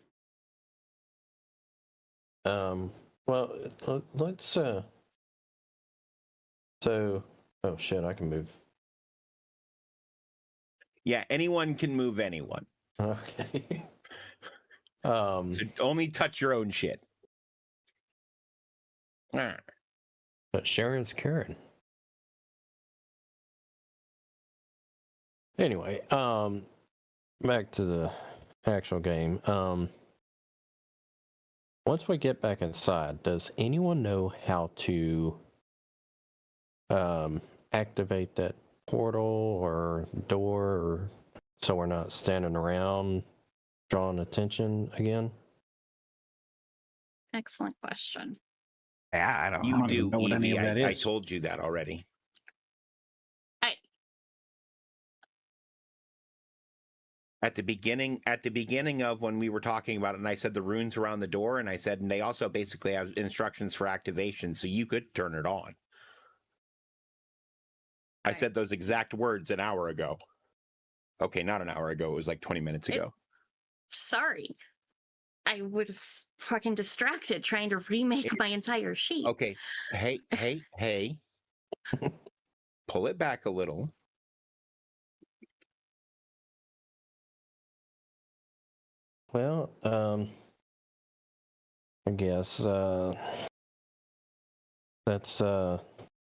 Well, let's so oh shit, I can move. Yeah, anyone can move anyone. Okay. So only touch your own shit. But Sharon's Karen. Anyway, back to the actual game. Once we get back inside, does anyone know how to activate that portal or door, or so we're not standing around drawing attention again? Excellent question. Yeah, I don't You even do, know what any Evie. of that I is. told you that already. At the beginning of when we were talking about it, and I said the runes around the door, and I said, and they also basically have instructions for activation, so you could turn it on. I said those exact words an hour ago. Okay, not an hour ago. It was like 20 minutes ago. Sorry. I was fucking distracted trying to remake my entire sheet. Okay. Hey. Pull it back a little. Well, I guess that's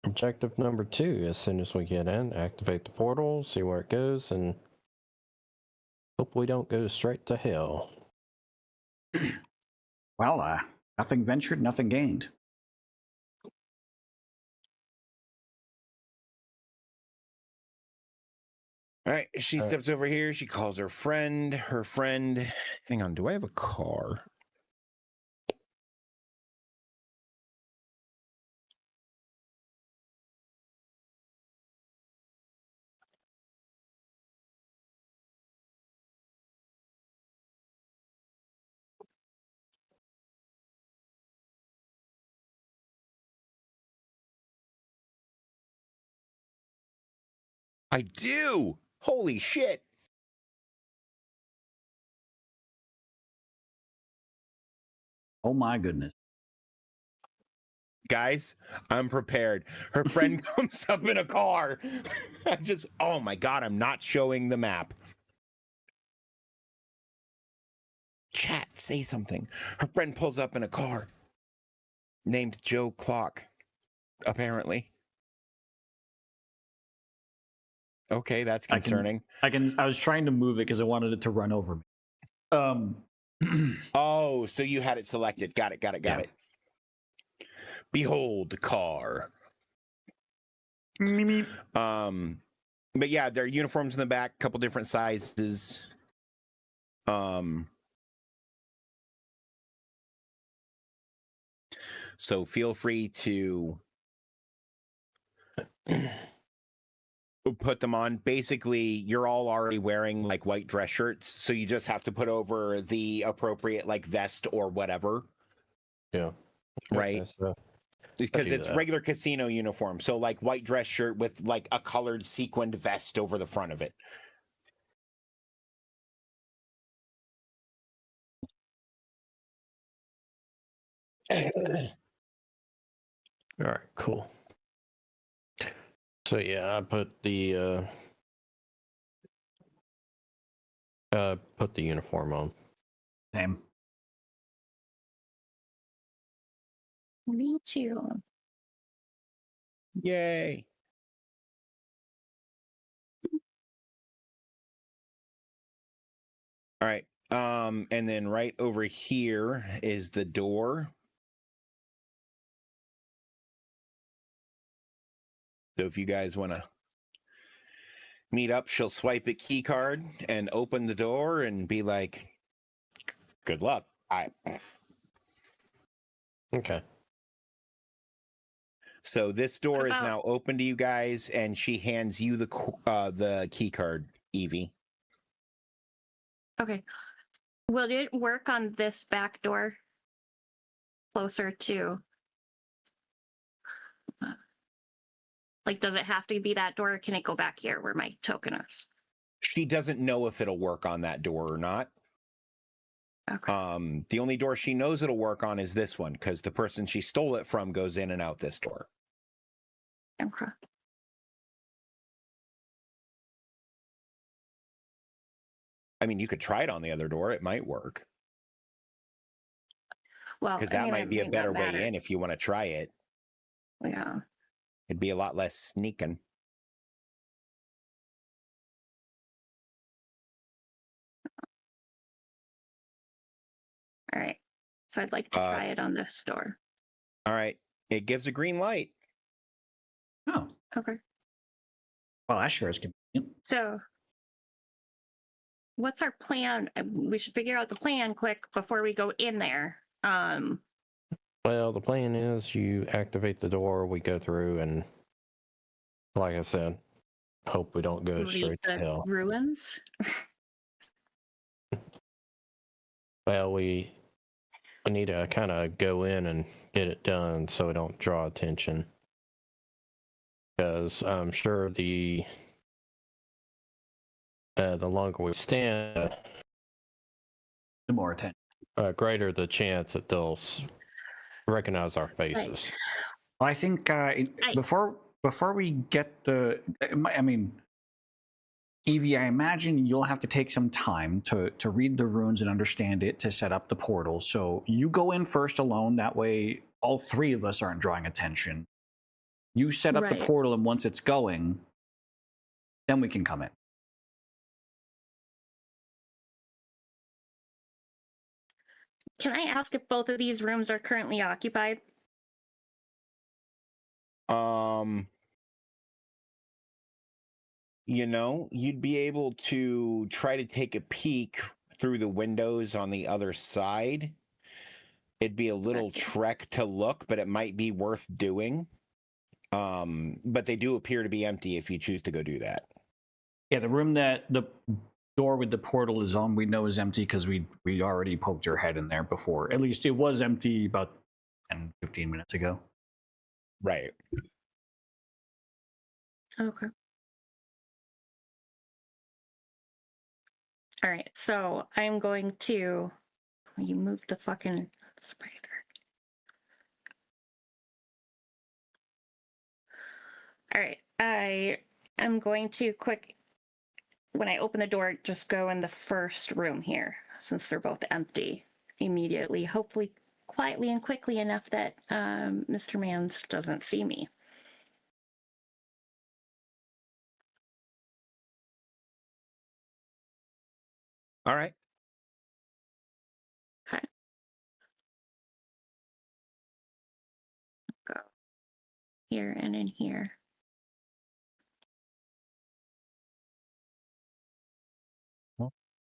objective number 2. As soon as we get in, activate the portal, see where it goes, and hope we don't go straight to hell. Well, nothing ventured, nothing gained. All right, she steps over here. She calls her friend. Hang on, do I have a car? I do. Holy shit. Oh my goodness. Guys, I'm prepared. Her friend comes up in a car. Oh my God, I'm not showing the map. Chat, say something. Her friend pulls up in a car named Joe Clock, apparently. Okay, that's concerning. I was trying to move it because I wanted it to run over me. Oh, so you had it selected. Got it. Yeah. Behold the car. Meep. But yeah, there are uniforms in the back, couple different sizes. So feel free to put them on. Basically, you're all already wearing like white dress shirts, so you just have to put over the appropriate like vest or whatever. Yeah. Right. Okay, so Because do it's that. regular casino uniform. So like white dress shirt with like a colored sequined vest over the front of it. All right, cool. So yeah, I put the uniform on. Same. Me too. Yay. All right. And then right over here is the door. So if you guys want to meet up, she'll swipe a key card and open the door and be like, good luck. Okay. So this door is about- now open to you guys, and she hands you the key card, Evie. Okay. Will it work on this back door? Closer to. Like, does it have to be that door, or can it go back here where my token is? She doesn't know if it'll work on that door or not. Okay. The only door she knows it'll work on is this one, because the person she stole it from goes in and out this door. Okay. I mean, you could try it on the other door. It might work. Well, Because that might be a not better matter. way in if you want to try it. Yeah. It'd be a lot less sneaking. All right. So I'd like to try it on this door. All right. It gives a green light. Oh. Okay. Well, that sure is convenient. So, what's our plan? We should figure out the plan quick before we go in there. Well, the plan is you activate the door, we go through, and like I said, hope we don't go Read straight to the hell. ruins. Well, we need to kind of go in and get it done so we don't draw attention. Because I'm sure the longer we stand, The more attention. greater the chance that they'll recognize our faces. Well, I think before we get I mean, Evie, I imagine you'll have to take some time to read the runes and understand it to set up the portal. So you go in first alone. That way, all three of us aren't drawing attention. You set up the Right. portal, and once it's going, then we can come in. Can I ask if both of these rooms are currently occupied? You'd be able to try to take a peek through the windows on the other side. It'd be a little Gotcha. trek to look, but it might be worth doing. But they do appear to be empty if you choose to go do that. Yeah, the room that the door with the portal is on, we know is empty because we already poked your head in there before. At least it was empty about 10, 15 minutes ago. Right. Okay. All right, so I'm going to. You move the fucking spider. All right, I am going to when I open the door, just go in the first room here, since they're both empty immediately, hopefully quietly and quickly enough that Mr. Mans doesn't see me. All right. Okay. Go here and in here.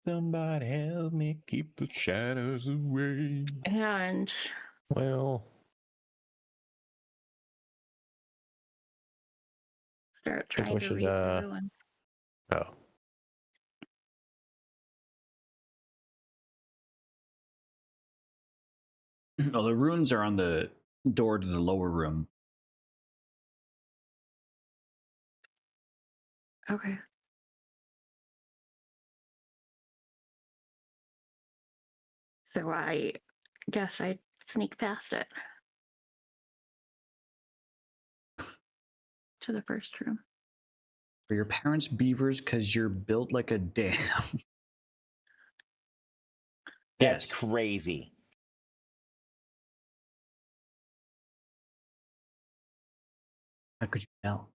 Somebody help me keep the shadows away. And Well, start I think trying we to should, read the ruins. oh. Oh, the runes are on the door to the lower room. Okay. So I guess I sneak past it to the first room. For your parents' beavers, because you're built like a dam. That's Yes. crazy. How could you tell?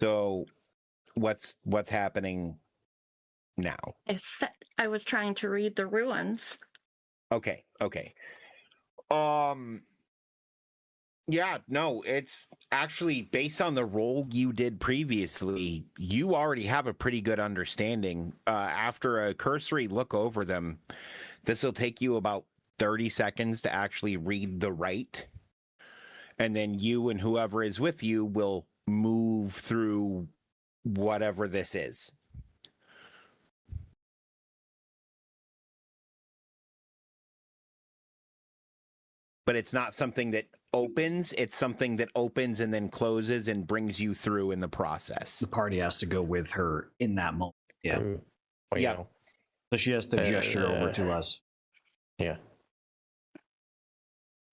So what's happening now? I was trying to read the ruins. Okay. Yeah, no, it's actually based on the role you did previously, you already have a pretty good understanding. After a cursory look over them, this will take you about 30 seconds to actually read the rite. And then you and whoever is with you will move through whatever this is. But it's not something that opens, it's something that opens and then closes and brings you through in the process. The party has to go with her in that moment. Yeah. Well, Yeah. So she has to gesture over to us. Yeah.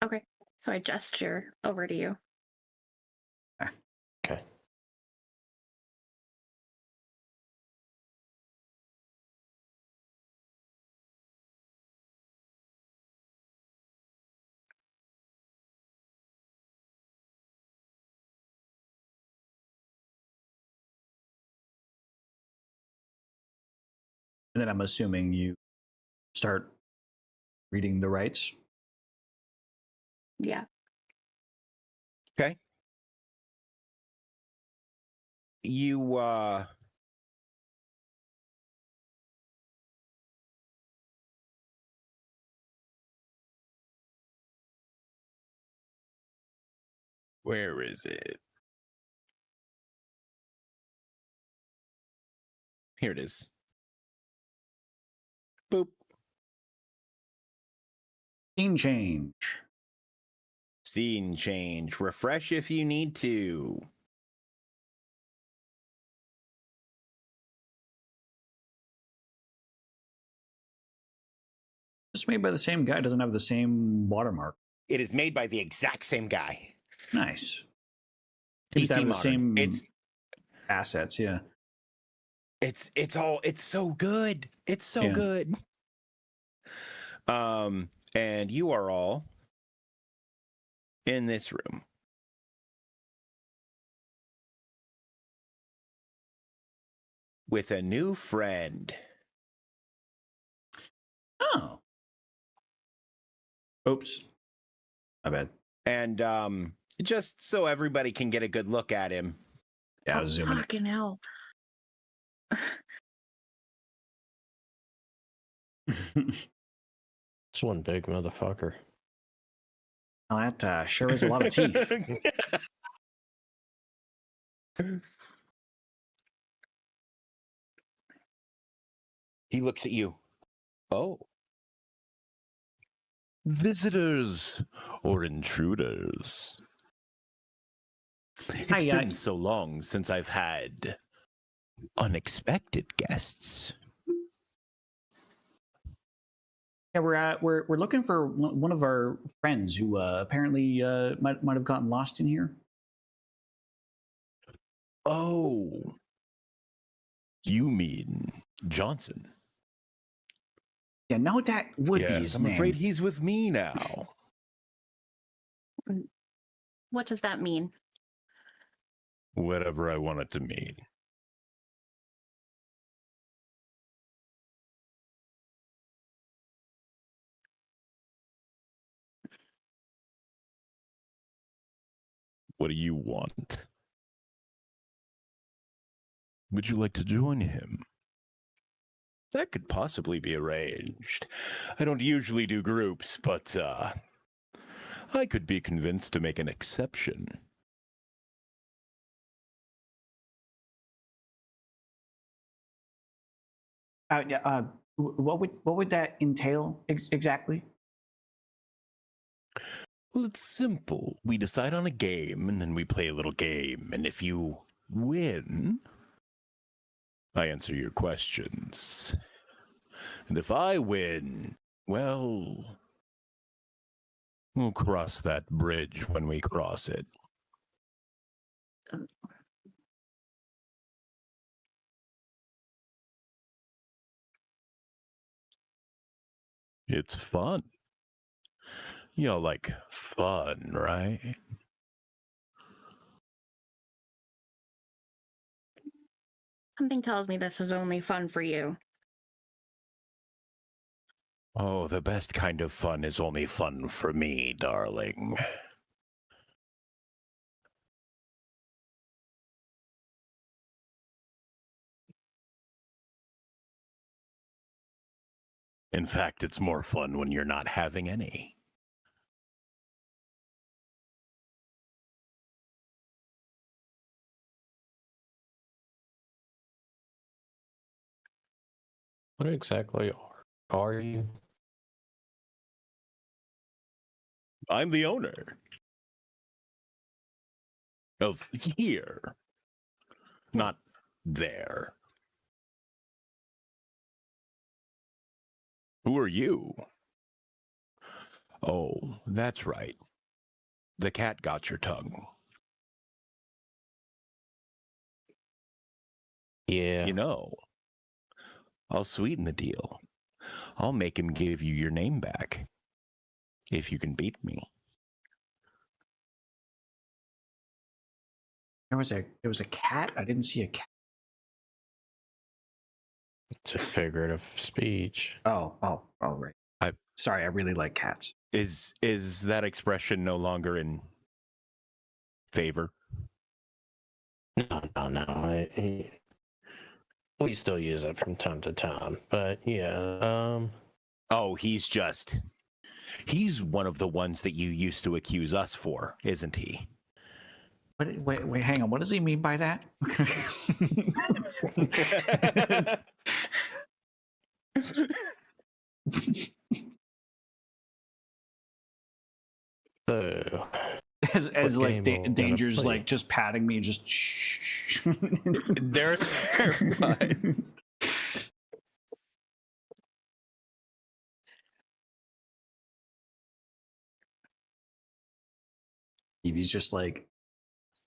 Okay. So I gesture over to you. Okay. And then I'm assuming you start reading the rites. Yeah. Okay. You where is it? Here it is. Boop. Scene change. Scene change. Refresh if you need to. It's made by the same guy. Doesn't have the same watermark. It is made by the exact same guy. Nice. Seems to PC have the Modern. same It's assets. Yeah. it's so good. It's so Yeah. good. And you are all in this room. With a new friend. Oh. Oops. My bad. And just so everybody can get a good look at him. Yeah, I Oh, was zooming. fucking hell. It's one big motherfucker. Well, that sure is a lot of teeth. He looks at you. Oh. Visitors or intruders? It's Hi, been so long since I've had unexpected guests. Yeah, we're looking for one of our friends who apparently might have gotten lost in here. Oh. You mean Johnson? Yeah, no, that would be his I'm name. afraid he's with me now. What does that mean? Whatever I want it to mean. What do you want? Would you like to join him? That could possibly be arranged. I don't usually do groups, but I could be convinced to make an exception. What would that entail exactly? Well, it's simple. We decide on a game, and then we play a little game. And if you win, I answer your questions. And if I win, well, we'll cross that bridge when we cross it. It's fun. You like fun, right? Something tells me this is only fun for you. Oh, the best kind of fun is only fun for me, darling. In fact, it's more fun when you're not having any. What exactly are you? I'm the owner of here, not there. Who are you? Oh, that's right. The cat got your tongue. Yeah. You know, I'll sweeten the deal. I'll make him give you your name back. If you can beat me. There was a cat. I didn't see a cat. It's a figurative speech. Oh, right. Sorry, I really like cats. Is that expression no longer in favor? No. We still use it from time to time, but yeah. Oh, he's one of the ones that you used to accuse us for, isn't he? Wait, hang on. What does he mean by that? So, as like game are we gonna Danger's play? like just patting me, just shh. They're fine. He's just like,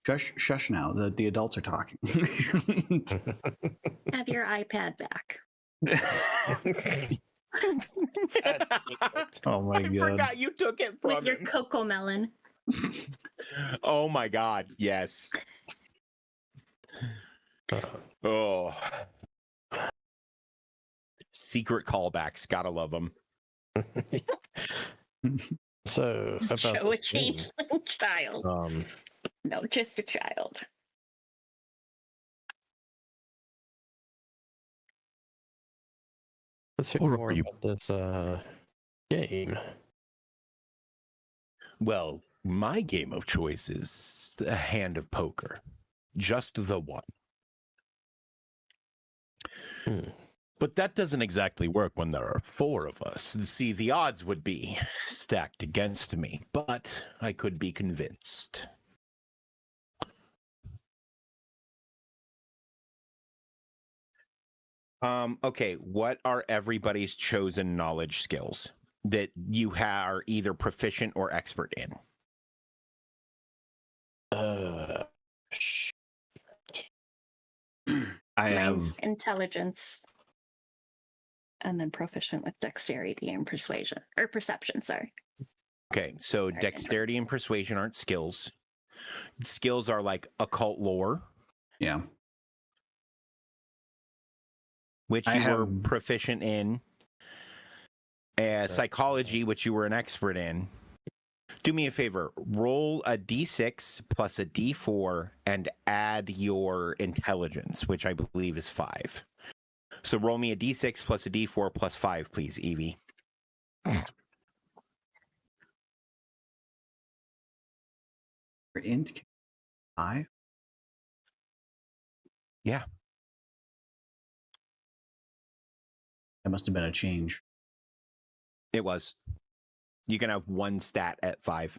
shush now. The adults are talking. Have your iPad back. Oh my I god! forgot you took it from With your him. cocoa melon. Oh my god, yes. Oh. Secret callbacks, gotta love them. So about Show a this game, changeling child. No, just a child. let's hear Or more are you- about this game. Well, my game of choice is a hand of poker. Just the one. But that doesn't exactly work when there are 4 of us. See, the odds would be stacked against me, but I could be convinced. Okay, what are everybody's chosen knowledge skills that you are either proficient or expert in? Sh- I Mine's have intelligence, and then proficient with dexterity and persuasion or perception. Sorry. Okay, so Sorry, dexterity and persuasion aren't skills. Skills are like occult lore, yeah. which I you were have- proficient in. Psychology, which you were an expert in. Do me a favor, roll a d6 plus a d4 and add your intelligence, which I believe is 5. So roll me a d6 plus a d4 plus 5, please, Evie. int 5. Yeah. That must have been a change. It was. You can have 1 stat at 5.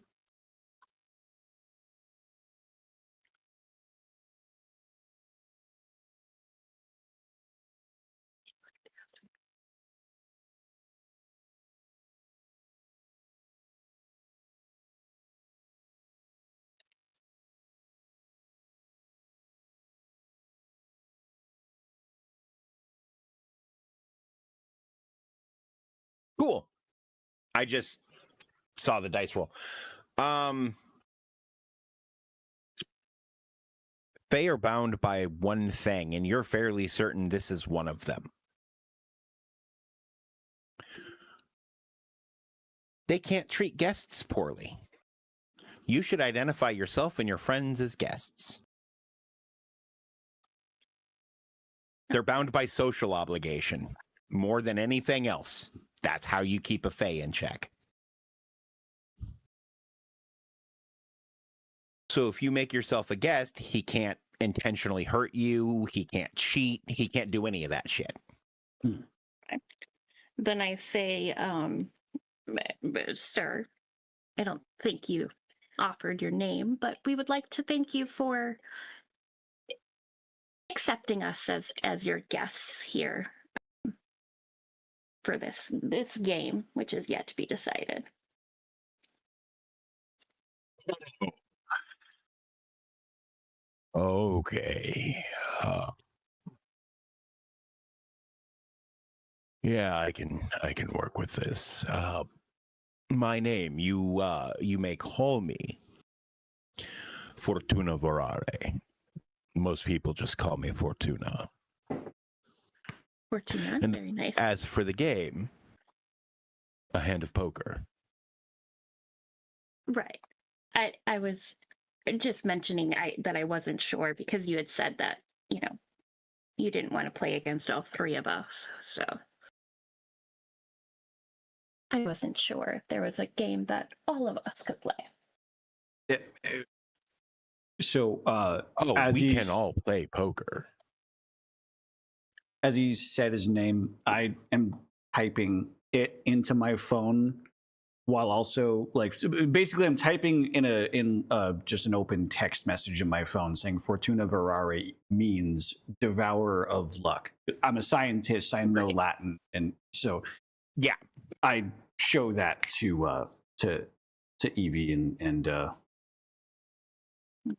Cool. I just saw the dice roll. They are bound by one thing, and you're fairly certain this is one of them. They can't treat guests poorly. You should identify yourself and your friends as guests. They're bound by social obligation more than anything else. That's how you keep a fae in check. So if you make yourself a guest, he can't intentionally hurt you. He can't cheat. He can't do any of that shit. Then I say, sir, I don't think you offered your name, but we would like to thank you for accepting us as your guests here for this game, which is yet to be decided. Okay. Yeah, I can work with this. My name, you may call me Fortuna Vorare. Most people just call me Fortuna. Fortuna, And very nice. as for the game, a hand of poker. Right. I was just mentioning that I wasn't sure because you had said that, you didn't want to play against all 3 of us. So I wasn't sure if there was a game that all of us could play. So, Oh, we he's- can all play poker. as he said his name, I am typing it into my phone while also basically I'm typing in just an open text message in my phone saying Fortuna Verare means devourer of luck. I'm a scientist, I know Latin, and so yeah, I show that to Evie and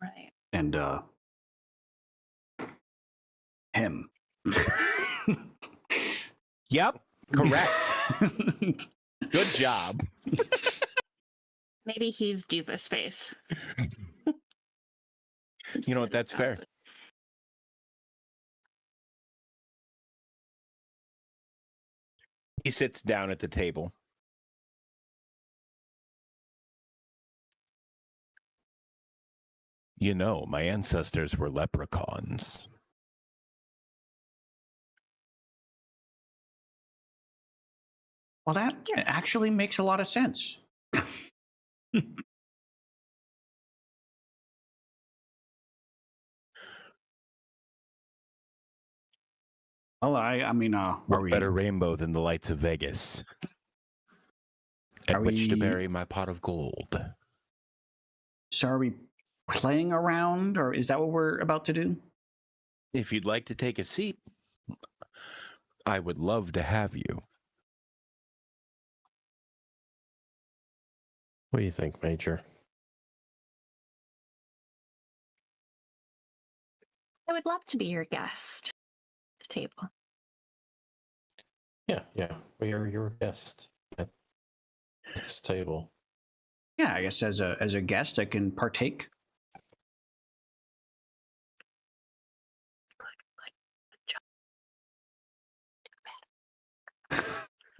Right. and him. Yep, correct. Good job. Maybe he's Doofus Face. You know what? That's fair. He sits down at the table. You know, my ancestors were leprechauns. Well, that actually makes a lot of sense. Oh, I mean, are What we better rainbow than the lights of Vegas? At Are which to we- bury my pot of gold. so are we playing around, or is that what we're about to do? If you'd like to take a seat, I would love to have you. What do you think, Major? I would love to be your guest at the table. Yeah. We are your guest at this table. Yeah, I guess as a guest, I can partake.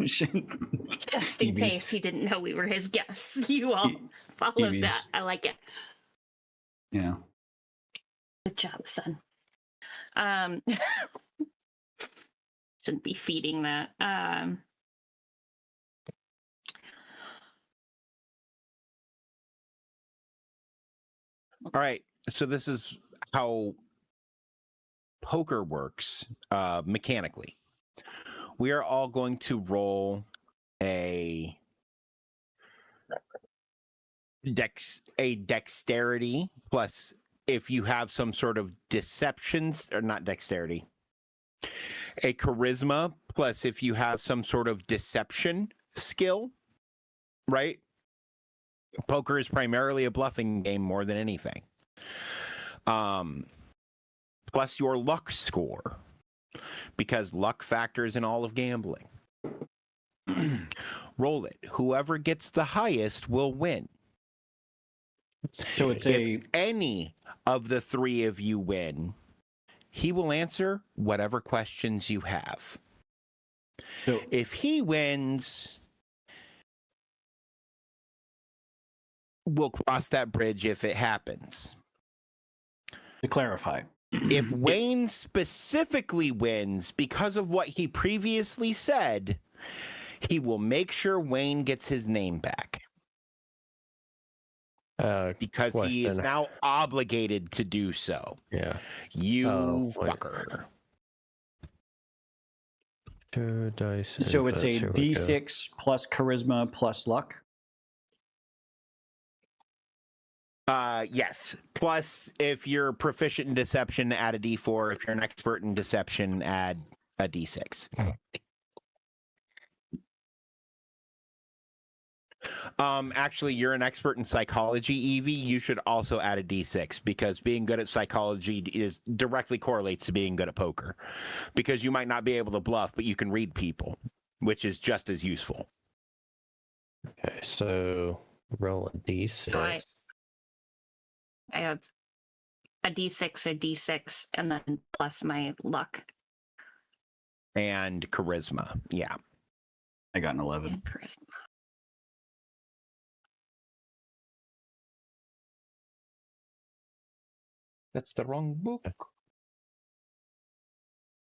Just in Evie's- case he didn't know we were his guests. You all followed Evie's- that. I like it. Yeah. Good job, son. Shouldn't be feeding that. All right. So this is how poker works mechanically. We are all going to roll a dexterity plus if you have some sort of deceptions or not dexterity. A charisma plus if you have some sort of deception skill, right? Poker is primarily a bluffing game more than anything. Plus your luck score, because luck factors in all of gambling. Roll it. Whoever gets the highest will win. So it's If any of the three of you win, he will answer whatever questions you have. so If he wins, we'll cross that bridge if it happens. to clarify. If Wayne specifically wins because of what he previously said, he will make sure Wayne gets his name back because he is question. now obligated to do so. Yeah. You Oh, wait. fucker. 2 dice. So it's a inputs, here we go. D6 plus charisma plus luck. Yes. Plus, if you're proficient in deception, add a D4. If you're an expert in deception, add a D6. Actually, you're an expert in psychology, Evie. You should also add a D6 because being good at psychology is directly correlates to being good at poker. Because you might not be able to bluff, but you can read people, which is just as useful. Okay, so roll a d6. So I have a D6, a D6, and then plus my luck And charisma. Yeah. I got an 11. and charisma. That's the wrong book.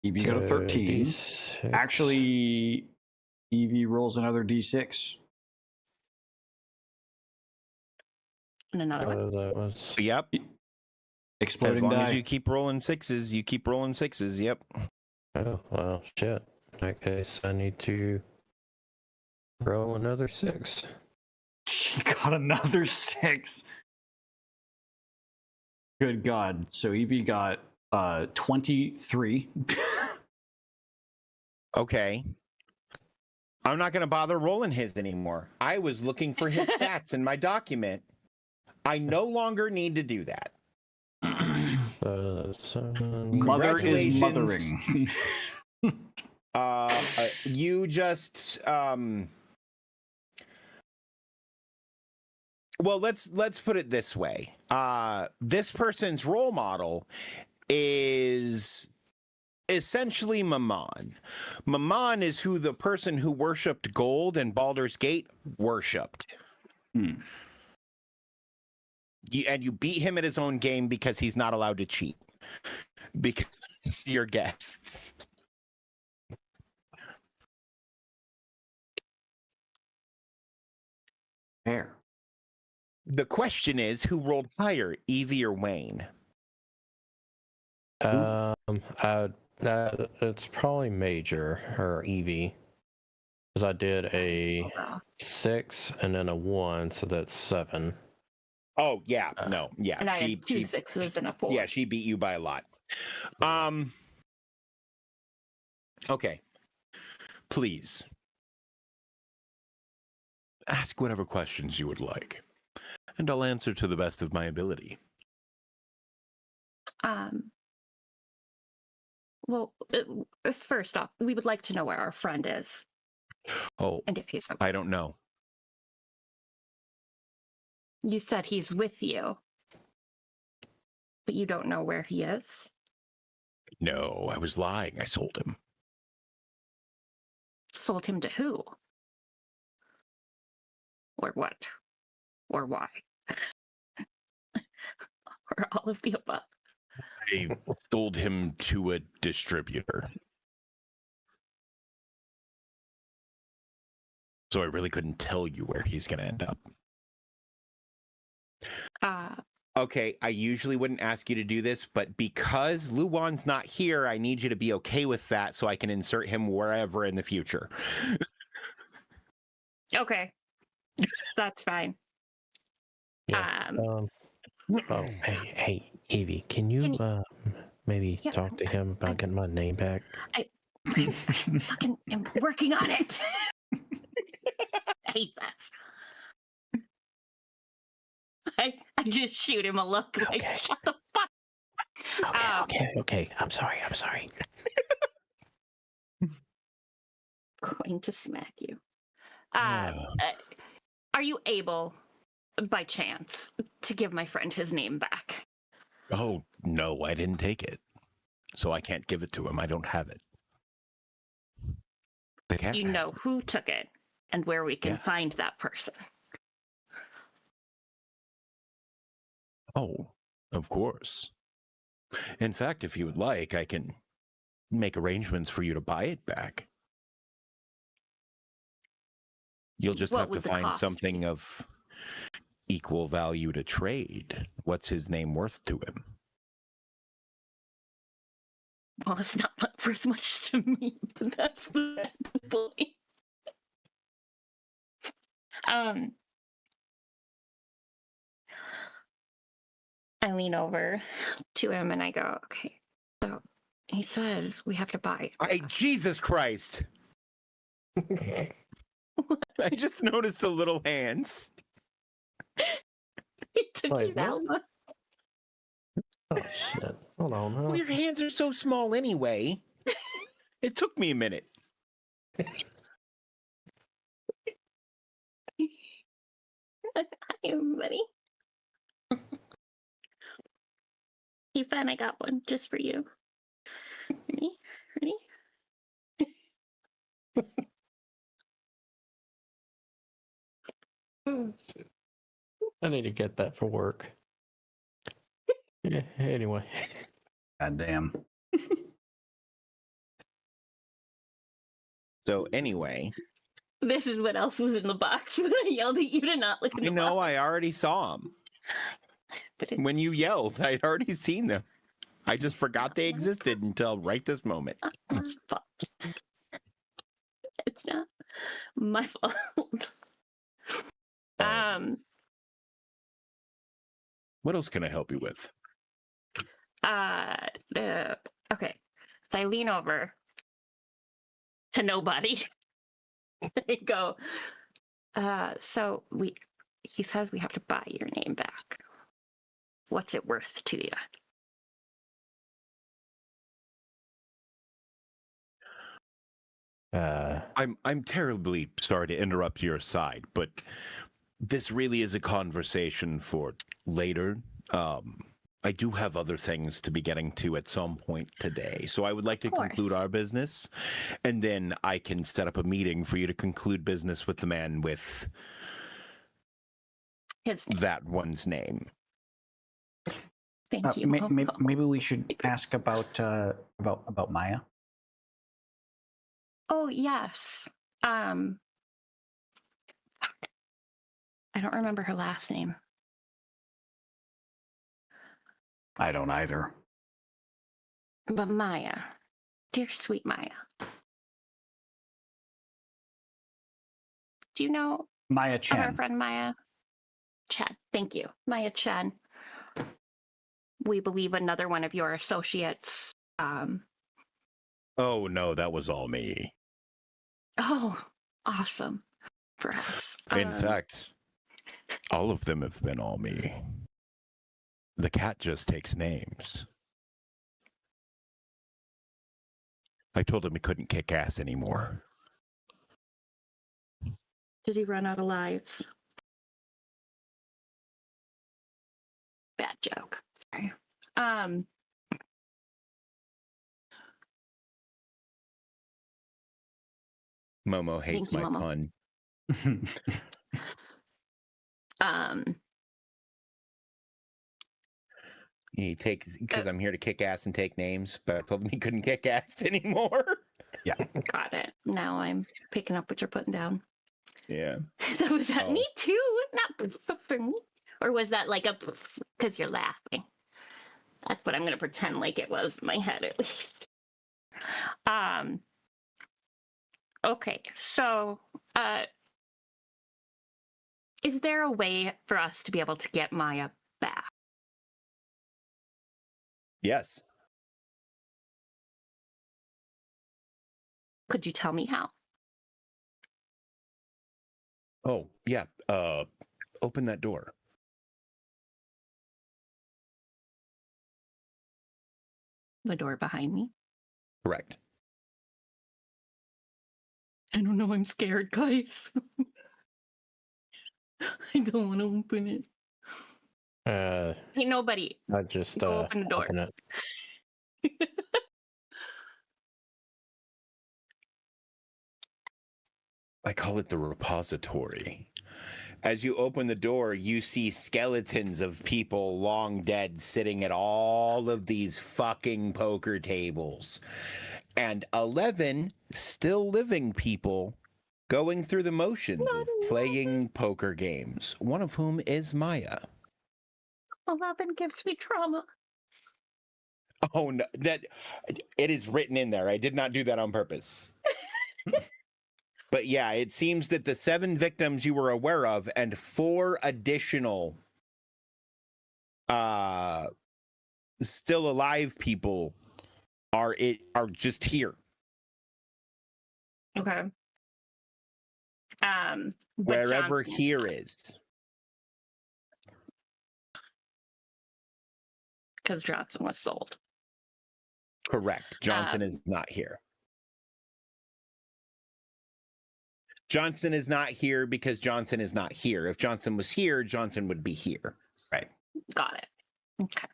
Evie got a 13. D6. Actually, Evie rolls another D6. And another one. That was Yep. As Exploding long die. as you keep rolling sixes, you keep rolling sixes. Yep. oh well shit. In that case, I need to roll another 6. She got another 6. Good God. So Evie got 23. Okay. I'm not going to bother rolling his anymore. I was looking for his stats in my document. I no longer need to do that. 7. Mother is Congratulations. mothering. You just well, let's put it this way. This person's role model is essentially Mammon. Mammon is who the person who worshipped gold in Baldur's Gate worshipped. Hmm. And you beat him at his own game because he's not allowed to cheat. Because you're guests. Fair. The question is, who rolled higher, Evie or Wayne? I'd It's probably major or EV. Because I did a 6 and then a 1, so that's 7. Oh yeah, no, yeah. And I had two sixes and a 4. Yeah, she beat you by a lot. Okay. Please ask whatever questions you would like, and I'll answer to the best of my ability. Well, first off, we would like to know where our friend is. Oh, and if he's okay. I don't know. You said he's with you, but you don't know where he is? No, I was lying. I sold him. Sold him to who? Or what? Or why? Or all of the above? I sold him to a distributor. So I really couldn't tell you where he's going to end up. Okay, I usually wouldn't ask you to do this, but because Luwan's not here, I need you to be okay with that so I can insert him wherever in the future. Okay. That's fine. Yeah. Hey, Evie, can you maybe talk to him about getting my name back? I fucking am working on it. I hate this. I just shoot him a look like, shut the fuck. Okay. I'm sorry. Going to smack you. Are you able, by chance, to give my friend his name back? Oh, no, I didn't take it. So I can't give it to him. I don't have it. You know who took it and where we can find that person. Oh, of course. In fact, if you would like, I can make arrangements for you to buy it back. You'll just have to find something of equal value to trade. What's his name worth to him? Well, it's not worth much to me, but that's the point. I lean over to him and I go, okay, so he says we have to buy. Jesus Christ. I just noticed the little hands. It took you that long. Oh, shit. Hold on. Well, your hands are so small anyway. It took me a minute. Hi, everybody. You found I got one just for you. Ready? I need to get that for work. Yeah, anyway. God damn. So anyway. This is what else was in the box when I yelled at you to not look in the box. I already saw them. When you yelled, I'd already seen them. I just forgot they existed until right this moment. It's not my fault. What else can I help you with? Okay. So I lean over to nobody and go, so he says we have to buy your name back. What's it worth to you? I'm terribly sorry to interrupt your side, but this really is a conversation for later. I do have other things to be getting to at some point today, so I would like to conclude our business, and then I can set up a meeting for you to conclude business with the man with that one's name. Thank you. Maybe we should ask about Maya. Oh yes. I don't remember her last name. I don't either. But Maya. Dear sweet Maya. Do you know Maya our Chen. friend Maya Chen? Thank you. Maya Chen. We believe another one of your associates. Oh, no, that was all me. Oh, awesome for us. In fact, all of them have been all me. The cat just takes names. I told him he couldn't kick ass anymore. Did he run out of lives? Bad joke. Sorry. Momo hates Thank you, my Momo. pun. He takes because I'm here to kick ass and take names, but I told him he couldn't kick ass anymore. Yeah. Got it. Now I'm picking up what you're putting down. Yeah. That was that Oh. me too, not for me. Or was that like a because you're laughing? That's what I'm gonna pretend like it was in my head at least. Okay, so is there a way for us to be able to get Maya back? Yes. Could you tell me how? Oh, yeah. Open that door. The door behind me. Correct. I don't know. I'm scared, guys. I don't want to open it. Hey, nobody. I just Go open the door. open it. I call it the repository. As you open the door, you see skeletons of people long dead sitting at all of these fucking poker tables. And 11 still living people going through the motions of playing poker games, one of whom is Maya. 11 gives me trauma. Oh, no, that it is written in there. I did not do that on purpose. But yeah, it seems that the 7 victims you were aware of and 4 additional still alive people are just here. Okay. Wherever here is. Because Johnson was sold. Correct. Johnson is not here. Johnson is not here because Johnson is not here. If Johnson was here, Johnson would be here. Right. Got it. Okay.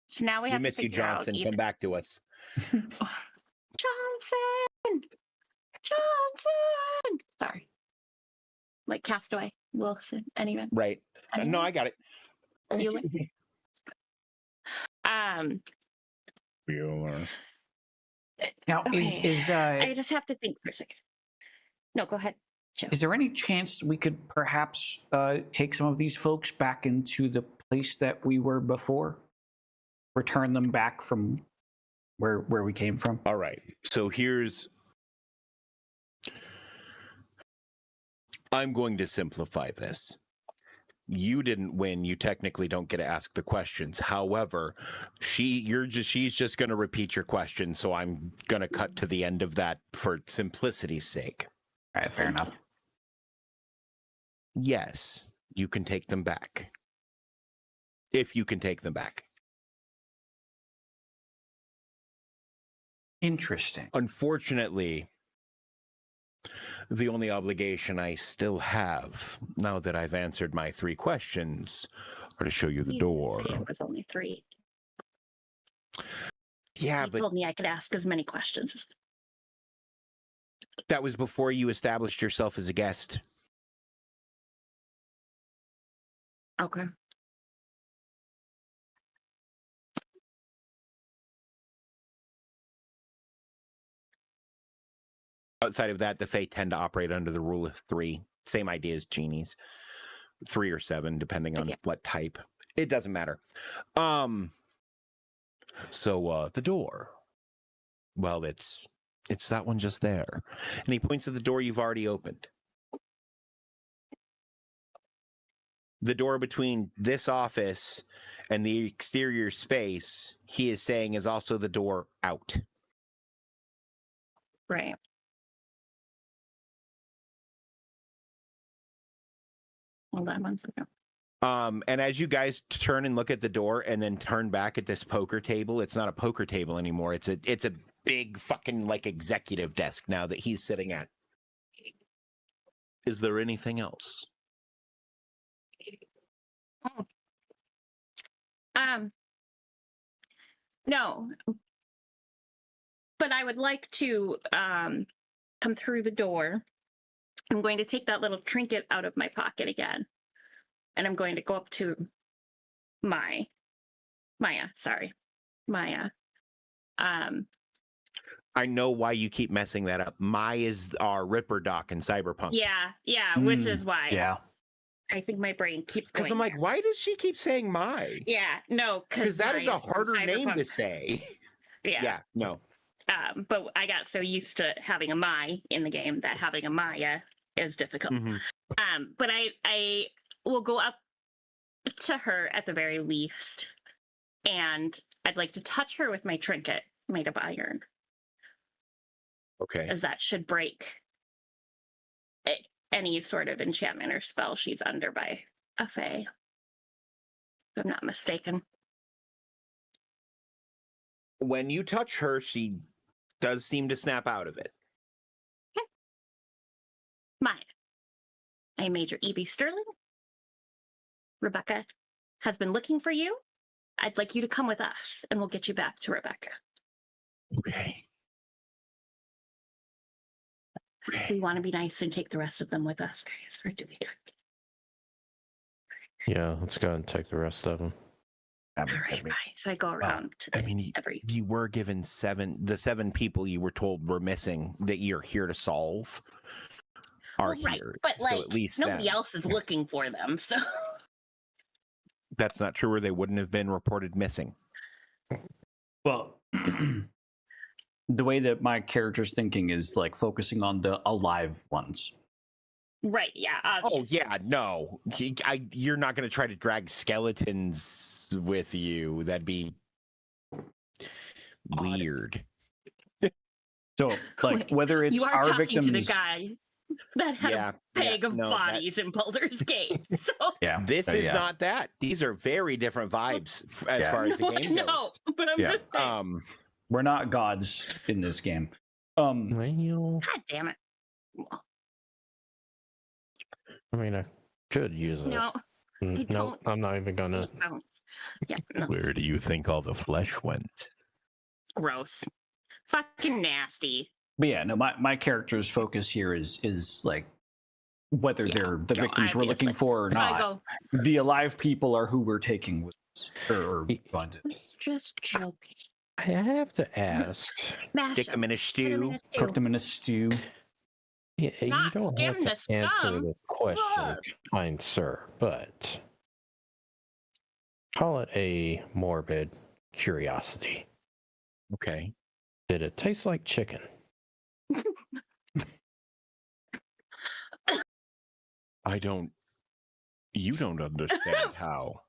So now we have to miss you, figure out Johnson. either... Come back to us. Johnson! Sorry. Like Castaway, Wilson, anyone? Right. Anyone? No, I got it. Bueller? Bueller. Now, Okay. is I just have to think for a second. No, go ahead, Joe. is there any chance we could perhaps take some of these folks back into the place that we were before? Return them back from where we came from? All right. So I'm going to simplify this. You didn't win. You technically don't get to ask the questions. However, she's just going to repeat your question. So I'm going to cut to the end of that for simplicity's sake. All right, fair enough. Yes, you can take them back. If you can take them back. Interesting. Unfortunately, the only obligation I still have, now that I've answered my 3 questions, are to show you the door. Say it was only 3. Yeah, You but told me I could ask as many questions as... that was before you established yourself as a guest. Okay. Outside of that, the Fae tend to operate under the rule of 3. Same idea as genies. 3 or 7, depending on what type. It doesn't matter. So the door. Well, it's that one just there. And he points at the door you've already opened. The door between this office and the exterior space, he is saying, is also the door out. Right. Hold on 1 second. And as you guys turn and look at the door and then turn back at this poker table, it's not a poker table anymore. It's a big fucking like executive desk now that he's sitting at. Is there anything else? Oh. No. But I would like to come through the door. I'm going to take that little trinket out of my pocket again. And I'm going to go up to Maya. I know why you keep messing that up. Mai is our Ripper Doc in Cyberpunk. Yeah, which is why. Yeah. I think my brain keeps going. Because I'm like, there. why does she keep saying Mai? Yeah, no, Because that is a Maya's from harder name to Cyberpunk. say. Yeah. No. But I got so used to having a Mai in the game that having a Maya is difficult. Mhm. But I will go up to her at the very least, and I'd like to touch her with my trinket made of iron, Okay. as that should break any sort of enchantment or spell she's under by a fae. If I'm not mistaken. When you touch her, she does seem to snap out of it. Maya, I Major E.B. Sterling. Rebecca has been looking for you. I'd like you to come with us, and we'll get you back to Rebecca. Okay. We want to be nice and take the rest of them with us, guys. Or do we? Yeah, let's go ahead and take the rest of them. All right, bye. So I go around to I mean, every. you were given the seven people you were told were missing that you're here to solve are Well, right, here. but So like at least nobody then. else is looking for them, so. That's not true, or they wouldn't have been reported missing. Well, the way that my character's thinking is like focusing on the alive ones. Right, yeah. Oh obviously. yeah, no, you're not going to try to drag skeletons with you. That'd be weird. So, like, Wait, whether it's you are our talking victims, to the guy that had Yeah, a bag of no, bodies in Baldur's Gate. So yeah, This is yeah. not that. These are very different vibes as Yeah. far as the no, I game know, goes. but I'm Yeah. just saying, We're not gods in this game. Well, God damn it. I mean, I could use it. No, Nope, don't. I'm not even gonna. eat bones. Yeah, no, Where do you think all the flesh went? gross. Fucking nasty. But yeah, no, my character's focus here is like whether Yeah, they're the no, victims we're looking obviously. for or So I not. go, The alive people are who we're taking with us. Or going to. he's just joking. I have to ask. Mash Stick them in a Put 'em stew. in a stew. Cook them in a stew. You Not don't have skim to the answer scum. this question, Ugh. kind sir, but call it a morbid curiosity. Okay. Did it taste like chicken? You don't understand how.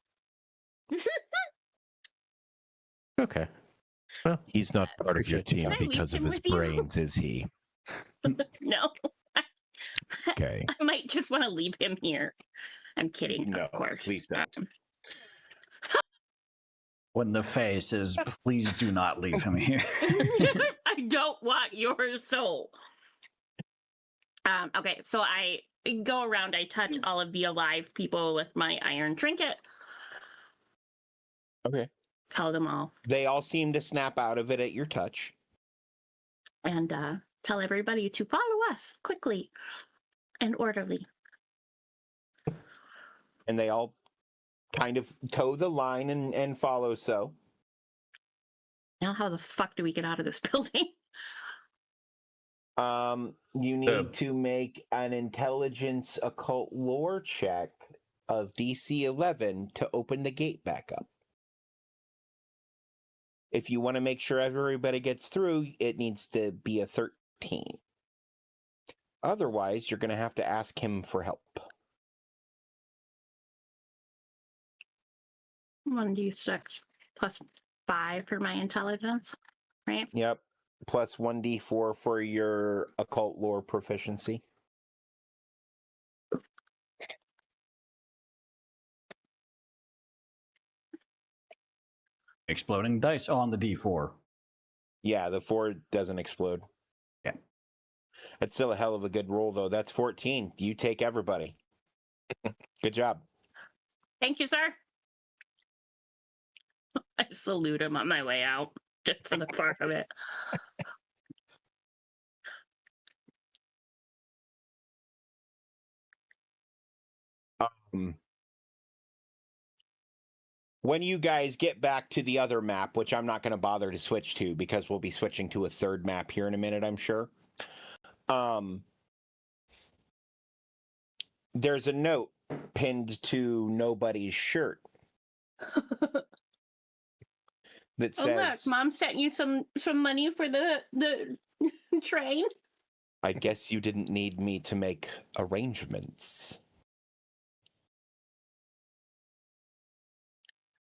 Okay. Well, He's not part of your Appreciate team Can I leave because of him his with you? brains, is he? No, Okay. I might just want to leave him here. I'm kidding, No, of course. please don't. When the Fae says, please do not leave him here. I don't want your soul. Okay, so I go around, I touch all of the alive people with my iron trinket. Okay. Tell them all. They all seem to snap out of it at your touch. And tell everybody to follow us quickly and orderly. And they all kind of toe the line and follow so. Now how the fuck do we get out of this building? You need to make an intelligence occult lore check of DC 11 to open the gate back up. If you want to make sure everybody gets through, it needs to be a 13. Otherwise, you're going to have to ask him for help. 1d6 plus 5 for my intelligence, right? Yep. Plus 1d4 for your occult lore proficiency. Exploding dice on the D4. Yeah, the 4 doesn't explode. Yeah. That's still a hell of a good roll, though. That's 14. You take everybody. Good job. Thank you, sir. I salute him on my way out, just for the fun of it. When you guys get back to the other map, which I'm not going to bother to switch to because we'll be switching to a third map here in a minute, I'm sure. There's a note pinned to nobody's shirt that Oh says, look, Mom sent you some money for the train. I guess you didn't need me to make arrangements.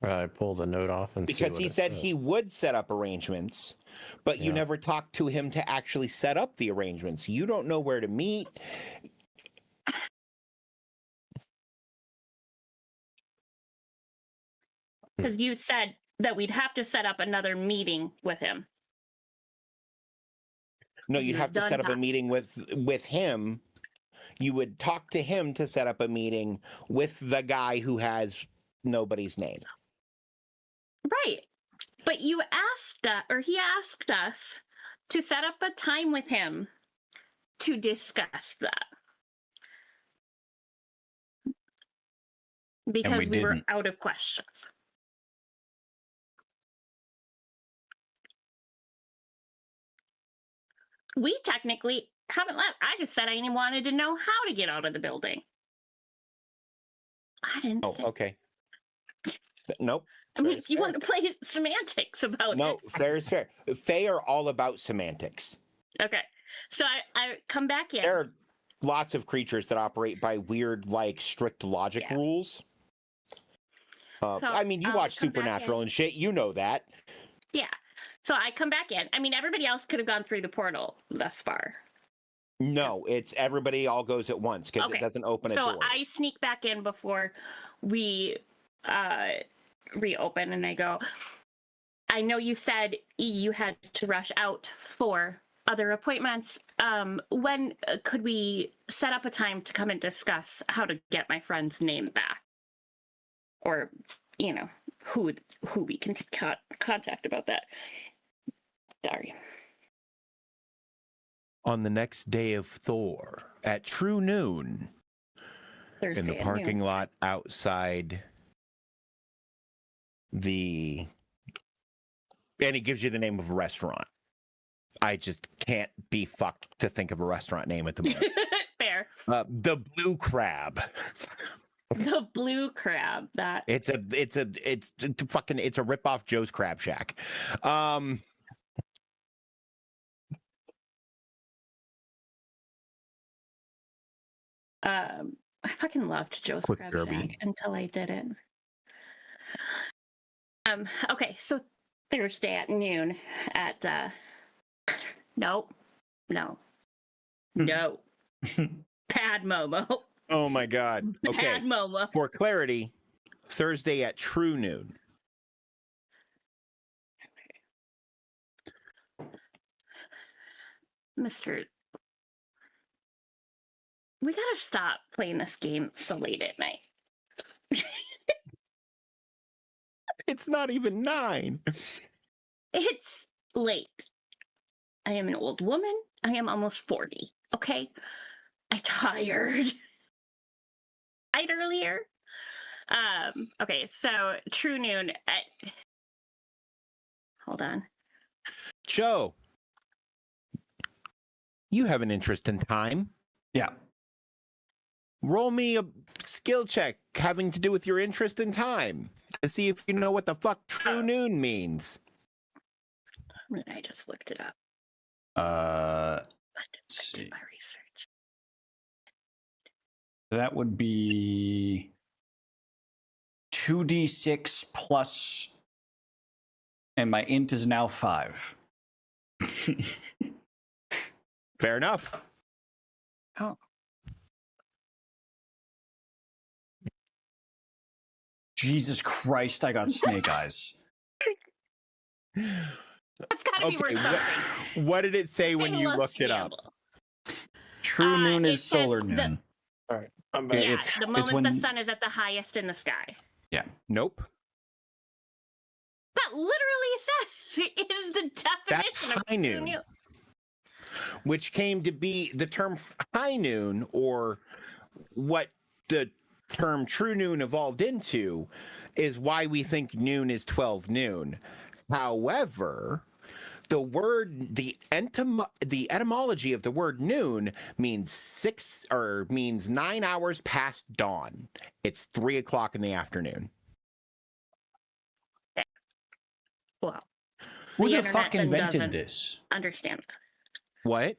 I pull the note off and see Because what he it said says. he would set up arrangements, but you Yeah. never talked to him to actually set up the arrangements. You don't know where to meet. Because you said that we'd have to set up another meeting with him. No, you'd You've have to done set up a that. meeting with him. You would talk to him to set up a meeting with the guy who has nobody's name. Right. But you asked or he asked us to set up a time with him to discuss that. Because we were didn't. out of questions. We technically haven't left. I just said I wanted to know how to get out of the building. I didn't Oh, say. okay. Nope. I mean, fair is if you fair. want to play semantics about No, it. fair is fair. Fae are all about semantics. Okay. So I come back in. There are lots of creatures that operate by weird, like, strict logic Yeah. rules. I mean, you I'll watch come back Supernatural in. and shit. You know that. Yeah. So I come back in. I mean, everybody else could have gone through the portal thus far. No, it's everybody all goes at once because Okay. it doesn't open a So door. I sneak back in before we reopen, and I go, I know you said you had to rush out for other appointments. When could we set up a time to come and discuss how to get my friend's name back? Or, you know, who we can contact about that. Sorry. On the next day of Thor, at true noon, Thursday in the at parking noon. lot outside the... And he gives you the name of a restaurant. I just can't be fucked to think of a restaurant name at the moment. Fair. The Blue Crab. The Blue Crab. That It's a rip-off Joe's Crab Shack. I fucking loved Joe's Quick Crab derby. Shack until I didn't. Okay, so Thursday at noon at nope. No. Pad Momo. Oh my God. Okay. Pad Momo. For clarity, Thursday at true noon. Mr. We gotta stop playing this game so late at night. It's not even 9. It's late. I am an old woman. I am almost 40. Okay? I'm tired. Night earlier. Okay, so true noon at hold on. Joe, you have an interest in time. Yeah. Roll me a skill check having to do with your interest in time to see if you know what the fuck true noon means. And I just looked it up. Let's I did see. my research. That would be 2d6 plus, and my int is now 5. Fair enough. Oh. Jesus Christ, I got snake eyes. That's got to be worth something. What did it say when you Painless looked it up? gamble. True noon it is says solar the- noon. All right, I'm back. Yeah, It's- the it's moment when- the sun is at the highest in the sky. Nope. That literally says it is the definition of high true noon. Which came to be the term high noon, or what the term true noon evolved into, is why we think noon is 12 noon. However, the etymology of the word noon means 9 hours past dawn. It's 3 o'clock in the afternoon. Well, Who the internet fuck then invented doesn't this? understand that. What?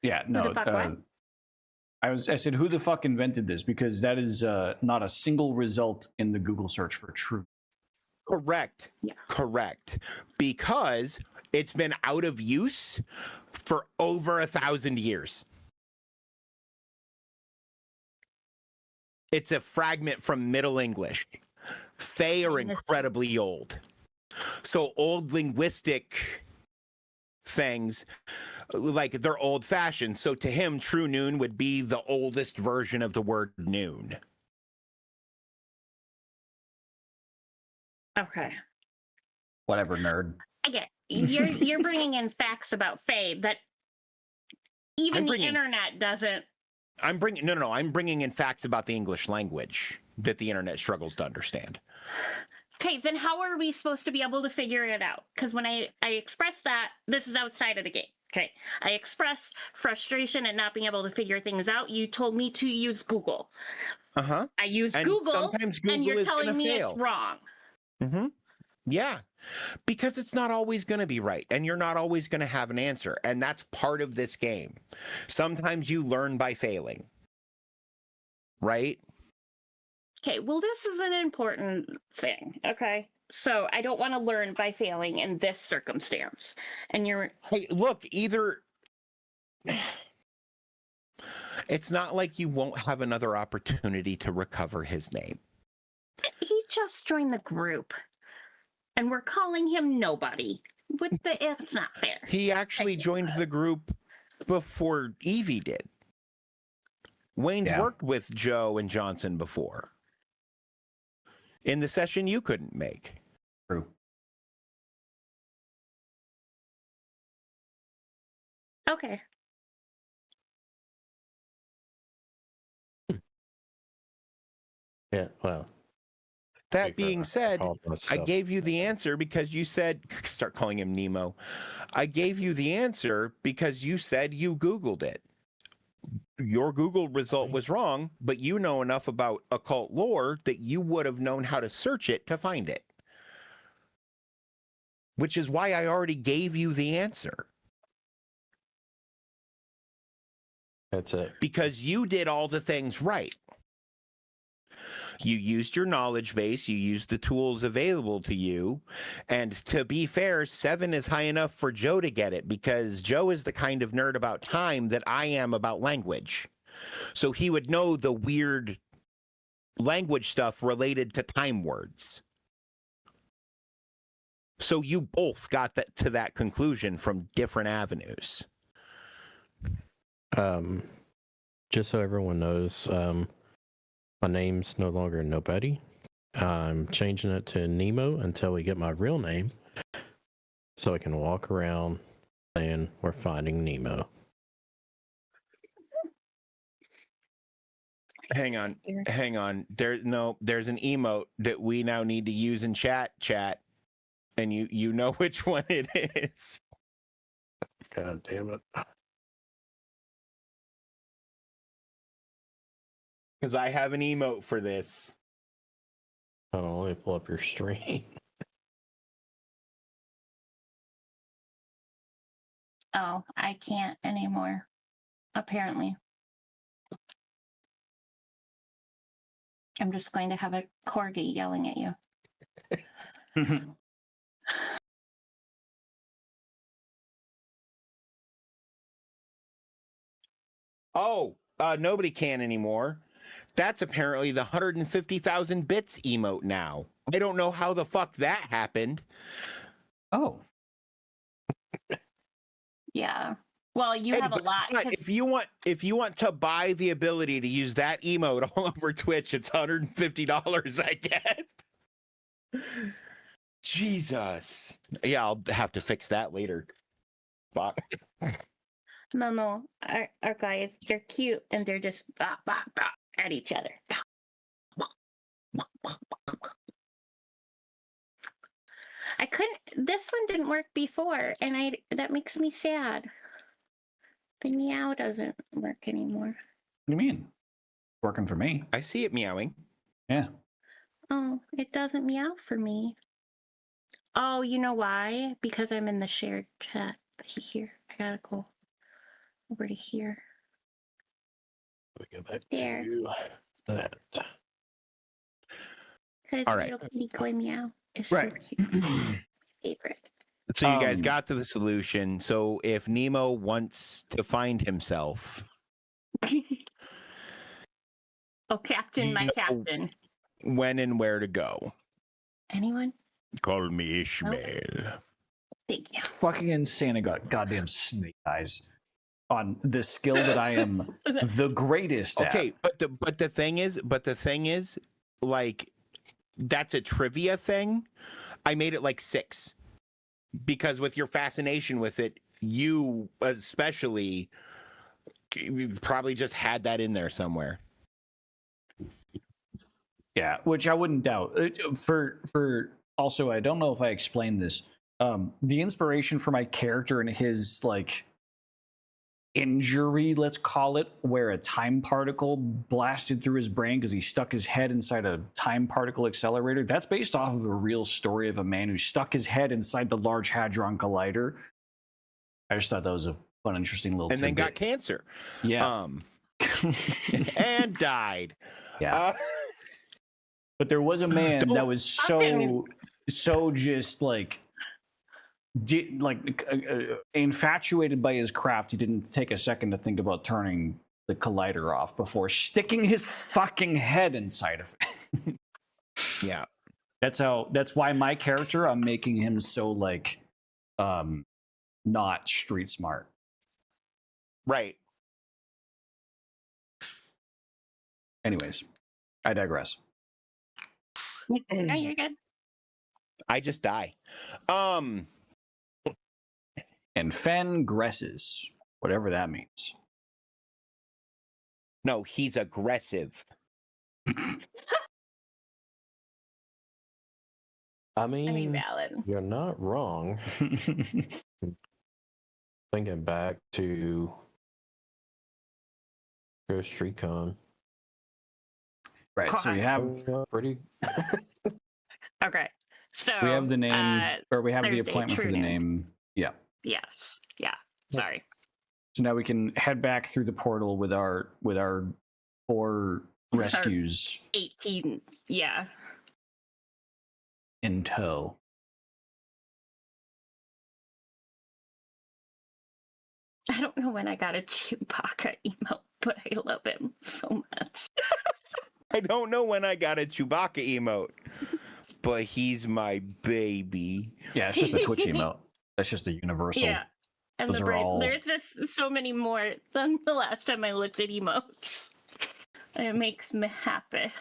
Yeah, no. the fuck what? I said, who the fuck invented this? Because that is not a single result in the Google search for true. Correct. Yeah. Correct. Because it's been out of use for over 1,000 years. It's a fragment from Middle English. Fae are incredibly old. So old linguistic things, like they're old fashioned. So to him, true noon would be the oldest version of the word noon. Okay. Whatever, nerd. Again, you're bringing in facts about Faye that even the internet doesn't. I'm bringing in facts about the English language that the internet struggles to understand. Okay, then how are we supposed to be able to figure it out? Because when I express that, this is outside of the game. Okay, I expressed frustration at not being able to figure things out. You told me to use Google. Uh-huh. I used And Google, sometimes Google and you're is telling gonna me fail. it's wrong. Mm-hmm. Yeah, because it's not always going to be right, and you're not always going to have an answer, and that's part of this game. Sometimes you learn by failing, right? Okay, well, this is an important thing, okay? So I don't want to learn by failing in this circumstance. And you're... Hey, look, either... It's not like you won't have another opportunity to recover his name. He just joined the group. And we're calling him nobody. It's not fair. He actually joined the group before Evie did. Wayne's worked with Joe and Johnson before. In the session you couldn't make. True. Okay. Yeah, well. That being said, I myself. gave you the answer because you said, start calling him Nemo. I gave you the answer because you said you Googled it. Your Google result was wrong, but you know enough about occult lore that you would have known how to search it to find it. Which is why I already gave you the answer. That's it. Because you did all the things right. You used your knowledge base, you used the tools available to you, and to be fair, 7 is high enough for Joe to get it, because Joe is the kind of nerd about time that I am about language. So he would know the weird language stuff related to time words. So you both got to that conclusion from different avenues. Just so everyone knows, my name's no longer Nobody. I'm changing it to Nemo until we get my real name, so I can walk around saying we're finding Nemo. Hang on. There's an emote that we now need to use in chat, and you know which one it is. God damn it. Because I have an emote for this. Hold on, let me pull up your stream. Oh, I can't anymore. Apparently. I'm just going to have a corgi yelling at you. Oh, nobody can anymore. That's apparently the 150,000 bits emote now. I don't know how the fuck that happened. Oh, Yeah. Well, you Hey, have a but lot. 'cause- if you want to buy the ability to use that emote all over Twitch, it's $150, I guess. Jesus. Yeah, I'll have to fix that later. Fuck. No, our guys, they're cute and they're just at each other. I couldn't. This one didn't work before, and that makes me sad. The meow doesn't work anymore. what do you mean? Working for me. I see it meowing. Yeah. Oh, it doesn't meow for me. Oh, you know why? Because I'm in the shared chat here. I gotta go over to here. We go back There. to that. Because All right. little kitty koi meow is Right. so cute. My favorite. So you guys Um, got to the solution. So if Nemo wants to find himself, Oh, Captain, You my know- captain. when and where to go. Anyone? Call me Ishmael. Thank you. It's fucking insane. I got goddamn snake eyes on the skill that I am the greatest at. Okay, but the thing is, like, that's a trivia thing. I made it like 6 because with your fascination with it, you especially you probably just had that in there somewhere. Yeah, which I wouldn't doubt. For also, I don't know if I explained this. The inspiration for my character and his like injury, let's call it, where a time particle blasted through his brain because he stuck his head inside a time particle accelerator. That's based off of a real story of a man who stuck his head inside the Large Hadron Collider. I just thought that was a fun, interesting little. And then got tidbit. cancer. Yeah, And died. yeah. But there was a man that was Fucking- so just like infatuated by his craft, he didn't take a second to think about turning the collider off before sticking his fucking head inside of it. Yeah. That's why my character, I'm making him so like not street smart. Right. Anyways, I digress. No, you're good. I just die. And Fengresses, whatever that means. No, he's aggressive. I I mean, mean, valid. you're not wrong. Thinking back to Ghost Recon. Right, so you have pretty. Okay. So we have the name, or we have the Thursday, appointment for true the name. name. Yeah. Yes. Yeah. Sorry. So now we can head back through the portal with our 4 rescues 18. Yeah. in tow. I don't know when I got a Chewbacca emote, but I love him so much. I don't know when I got a Chewbacca emote, but he's my baby. Yeah, it's just a Twitch emote. That's just a universal. Yeah. And Those the are all- there's just so many more than the last time I looked at emotes. And it makes me happy.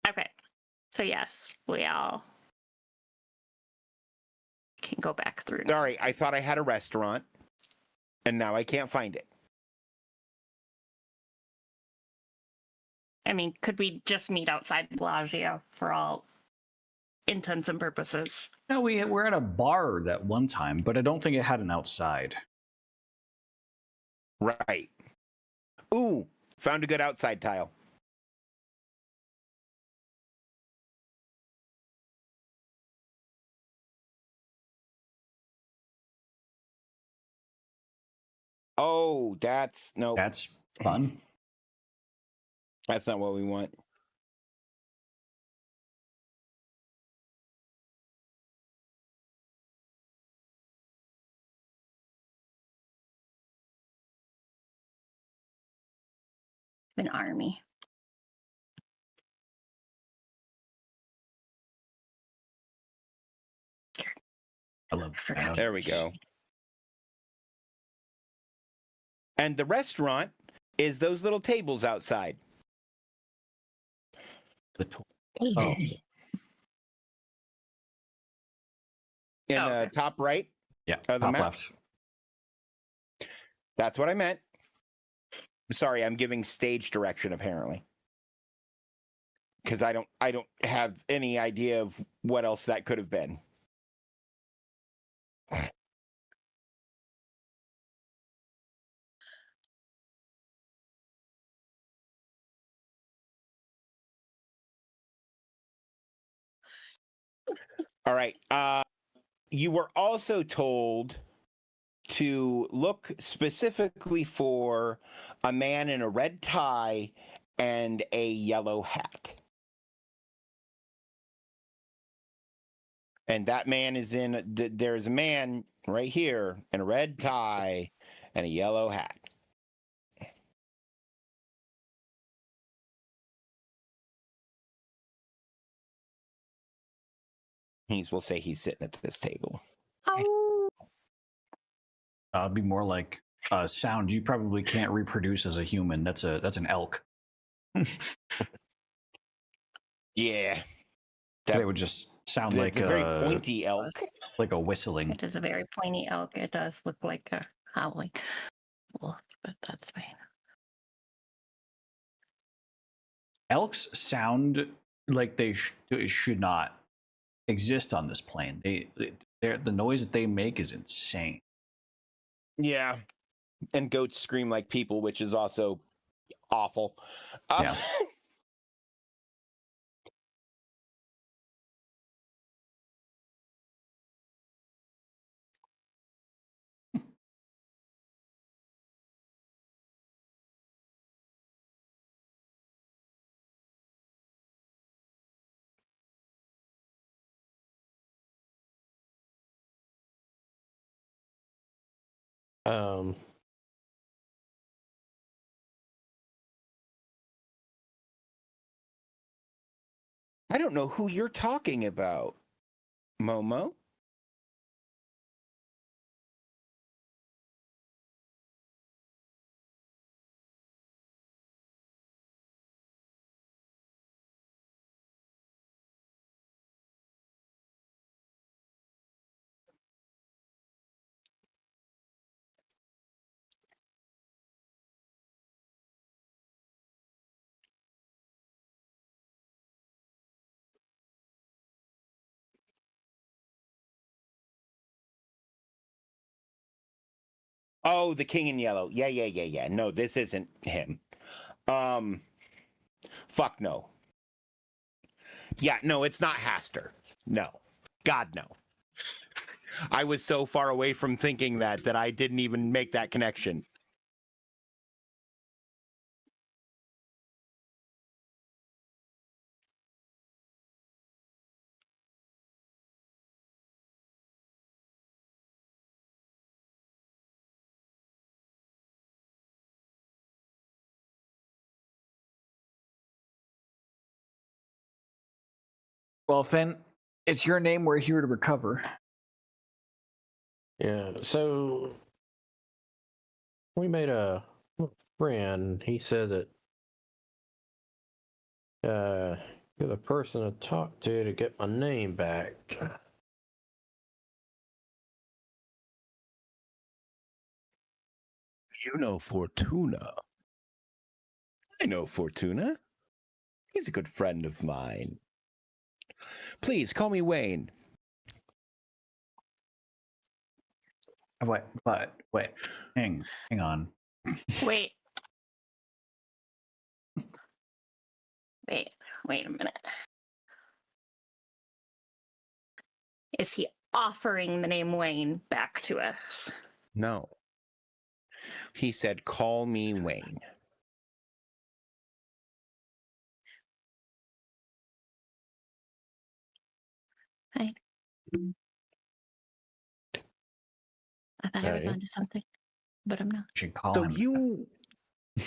Okay. So yes, we all can go back through. Sorry, I thought I had a restaurant, and now I can't find it. I mean, could we just meet outside Bellagio for all intents and purposes? No, we were at a bar that one time, but I don't think it had an outside. Right. Ooh, found a good outside tile. Oh, that's no. That's fun. That's not what we want. An army. I love Forgot. There we go. And the restaurant is those little tables outside. Oh, In Oh, the okay. top right yeah. of the Top map. left. That's what I meant. Sorry, I'm giving stage direction apparently. Because I don't have any idea of what else that could have been. All right. You were also told to look specifically for a man in a red tie and a yellow hat. And that man is there's a man right here in a red tie and a yellow hat. We'll say he's sitting at this table. Oh, It'd be more like a sound you probably can't reproduce as a human. That's an elk. Yeah. They would just sound like the very pointy elk. like a whistling. it is a very pointy elk. It does look like a howling wolf, but that's fine. Elks sound like they should not exist on this plane. The noise that they make is insane. Yeah. And goats scream like people, which is also awful. Yeah. Um, I don't know who you're talking about, Momo. Oh, the king in yellow. Yeah. No, this isn't him. Fuck no. Yeah, no, it's not Haster. No. God, no. I was so far away from thinking that I didn't even make that connection. Well, Finn, it's your name. We're here to recover. yeah, so we made a friend. He said that you're the person to talk to get my name back. You know Fortuna. I know Fortuna. He's a good friend of mine. Please call me Wayne. Wait, hang on. Wait. Wait a minute. Is he offering the name Wayne back to us? No. He said, "Call me Wayne." Fine. I thought I was Okay. onto something, but I'm not. You should call So him.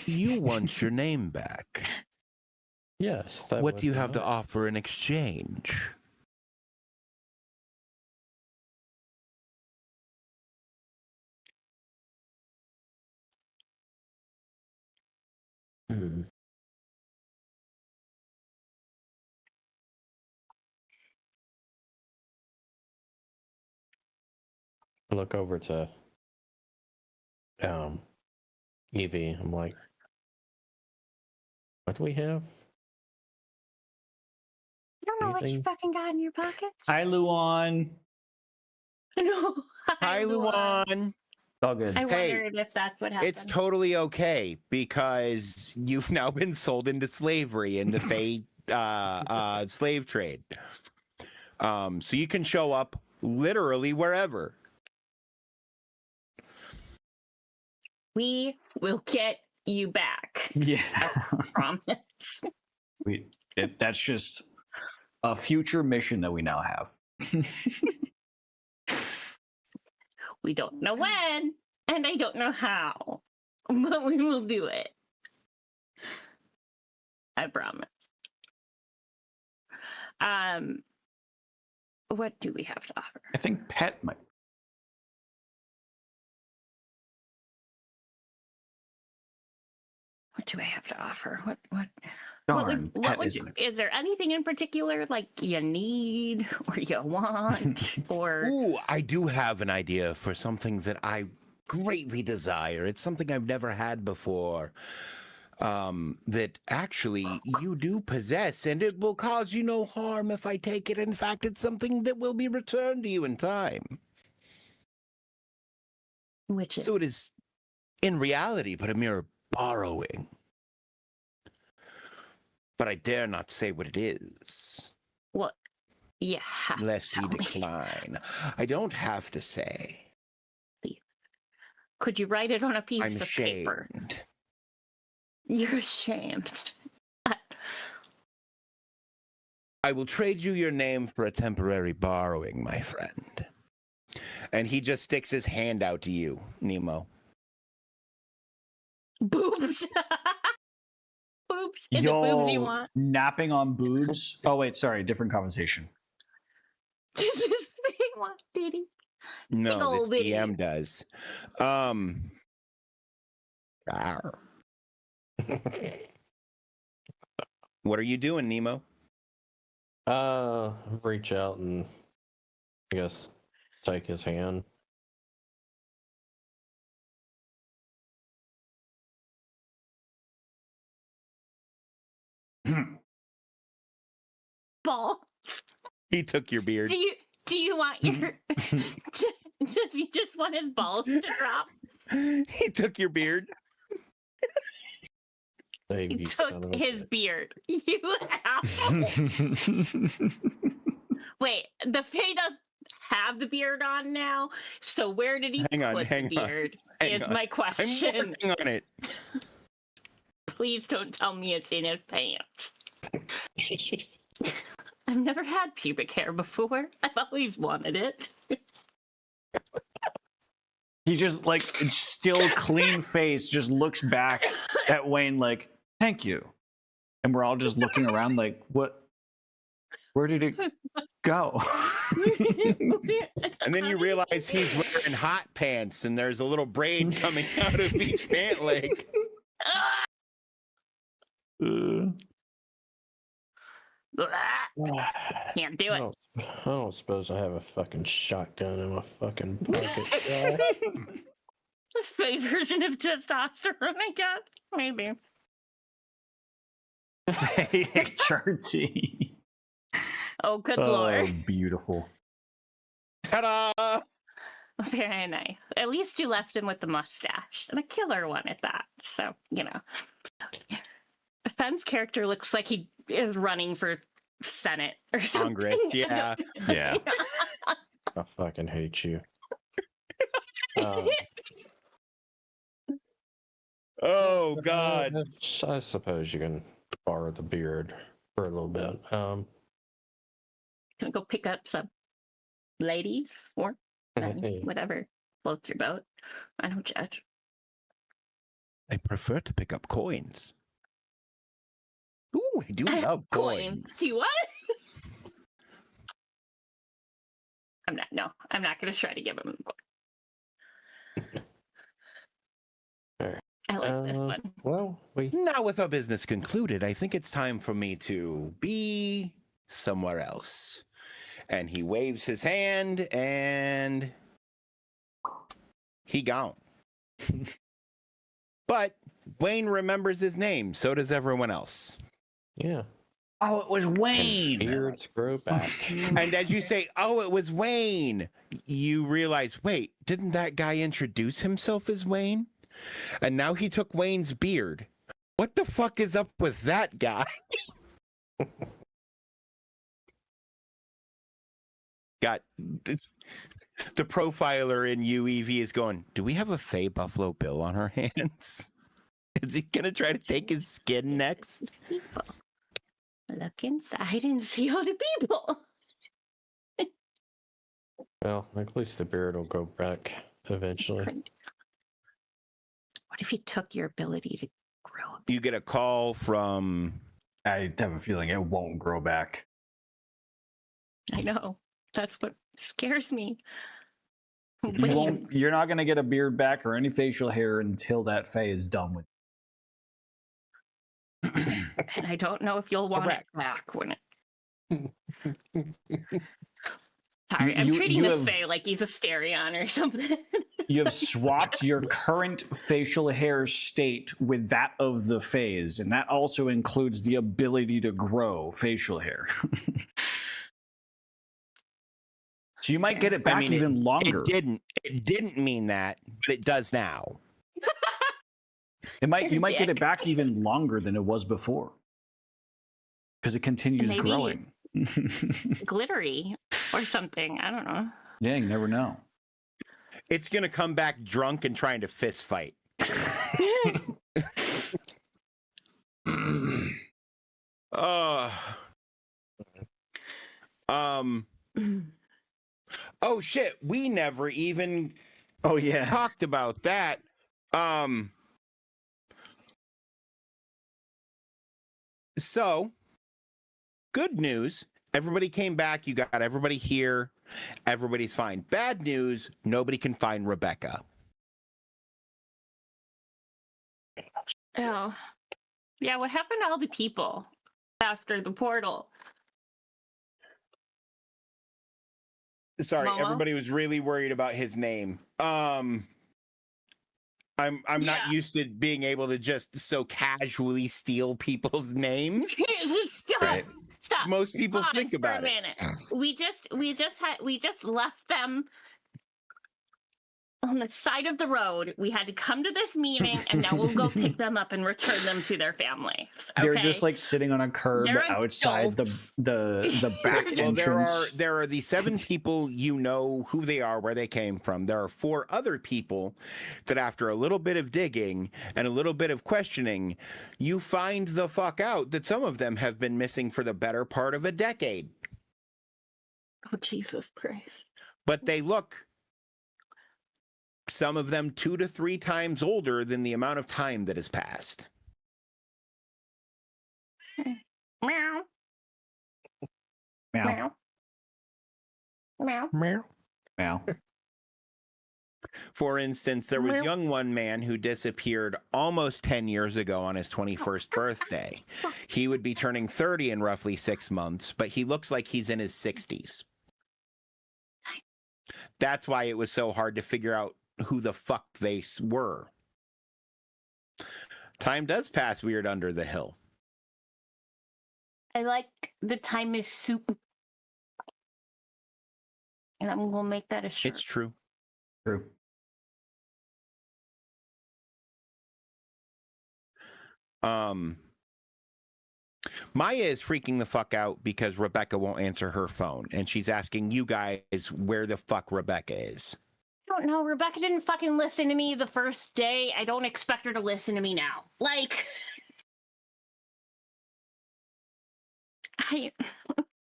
you want your name back? Yes. That What would do you be have to nice. offer in exchange? Hmm. I look over to Evie. I'm like, what do we have? You don't know what you Anything? fucking got in your pockets? Hi, Luan. No. Hi, Luan. It's all good. I Hey, wondered if that's what happened. It's totally okay because you've now been sold into slavery in the Fey slave trade. So you can show up literally wherever. We will get you back. Yeah. Promise. That's just a future mission that we now have. We don't know when, and I don't know how, but we will do it. I promise. What do we have to offer? I think Pet might. What do I have to offer? What Darn, what Pet would isn't. is there anything in particular like you need or you want or Ooh, I do have an idea for something that I greatly desire. It's something I've never had before. That actually you do possess, and it will cause you no harm if I take it. In fact, it's something that will be returned to you in time. which is So it is, in reality, but a mere borrowing. But I dare not say what it is, what you have lest to you tell me. decline. I don't have to say. Could you write it on a piece I'm of ashamed. paper? You're ashamed. I will trade you your name for a temporary borrowing, my friend. And he just sticks his hand out to you, Nemo. Boobs. Boobs. Is it boobs you want? Napping on boobs. Oh wait, sorry, different conversation. Does this thing want titty? No, this old bitty. DM does. Arr. What are you doing, Nemo? Reach out and I guess take his hand. Ball. He took your beard. Do you want your does he just want his balls to drop? He took your beard. Dave, He you son took of a his bitch. beard. You asshole. Wait, the Fae does have the beard on now. So where did he Hang on, put hang the on, beard? hang Is on. my I'm question. working on it. Please don't tell me it's in his pants. I've never had pubic hair before. I've always wanted it. He just like it's still clean face, just looks back at Wayne like, "Thank you," and we're all just looking around like, "What? Where did it go?" And then you realize he's wearing hot pants and there's a little braid coming out of each pant leg. Can't do it. I don't suppose I have a fucking shotgun in my fucking pocket. Fae version of testosterone, I guess. Maybe. HRT. Oh, good Oh, lord. beautiful. Ta-da! Very nice. At least you left him with the mustache, and a killer one at that. So, you know. Fenn's character looks like he is running for Senate or something. Congress, yeah. Yeah. I fucking hate you. Oh God. I suppose you can borrow the beard for a little bit. Gonna go pick up some ladies or whatever floats your boat. I don't judge. I prefer to pick up coins. Ooh, I do love coins. See what? I'm not gonna try to give him a book. I like this one. Well, Now with our business concluded, I think it's time for me to be somewhere else. And he waves his hand and he gone. But Wayne remembers his name, so does everyone else. yeah. Oh, it was Wayne. And beards grow back. And as you say, oh, it was Wayne, you realize, wait, didn't that guy introduce himself as Wayne? And now he took Wayne's beard. What the fuck is up with that guy? Got the profiler in UEV is going, do we have a Fey Buffalo Bill on our hands? Is he going to try to take his skin next? People. Look inside and see all the people. Well, at least the beard will go back eventually. What if he took your ability to grow? You get a call from... I have a feeling it won't grow back. I know. That's what scares me. You're not going to get a beard back or any facial hair until that Fae is done with. And I don't know if you'll want Correct. it back when it. Sorry, I'm treating this Fae like he's a Stereon or something. You have swapped your current facial hair state with that of the phase, and that also includes the ability to grow facial hair. So you might get it back even longer. It didn't mean that, but it does now. You might get it back even longer than it was before. Because it continues growing. Glittery or something. I don't know. Yeah, you never know. It's going to come back drunk and trying to fist fight. Oh shit, we never even talked about that. So good news, everybody came back, you got everybody here, everybody's fine. Bad news, nobody can find Rebecca. Oh. Yeah, what happened to all the people after the portal? Sorry, Momo? everybody was really worried about his name. I'm not used to being able to just so casually steal people's names. Stop. Right. Stop. Most people Pause think for about a it. minute. We just left them on the side of the road. We had to come to this meeting, and now we'll go pick them up and return them to their families. Okay? They're just like sitting on a curb They're outside adults. the back Well, entrance. there are the 7 people, you know who they are, where they came from. There are 4 other people that after a little bit of digging and a little bit of questioning, you find the fuck out that some of them have been missing for the better part of a decade. Oh, Jesus Christ. But they look, some of them 2 to 3 times older than the amount of time that has passed. Meow. Meow. Meow. Meow. Meow. For instance, there was one man who disappeared almost 10 years ago on his 21st birthday. He would be turning 30 in roughly 6 months, but he looks like he's in his 60s. That's why it was so hard to figure out who the fuck they were. Time does pass weird under the hill. I like the time is soup. And I'm going to make that a shirt. It's true. True. Maya is freaking the fuck out because Rebecca won't answer her phone, and she's asking you guys where the fuck Rebecca is. Oh, don't know. Rebecca didn't fucking listen to me the first day. I don't expect her to listen to me now. Like,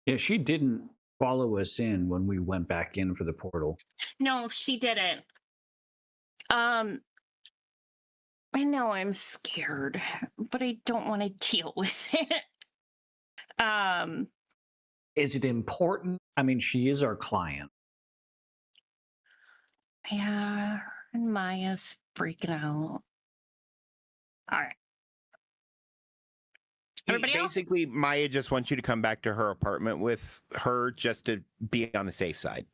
Yeah, she didn't follow us in when we went back in for the portal. no, she didn't. I know I'm scared, but I don't want to deal with it. Is it important? I mean, she is our client. Yeah, and Maya's freaking out. All right. Everybody else? Basically, Maya just wants you to come back to her apartment with her just to be on the safe side.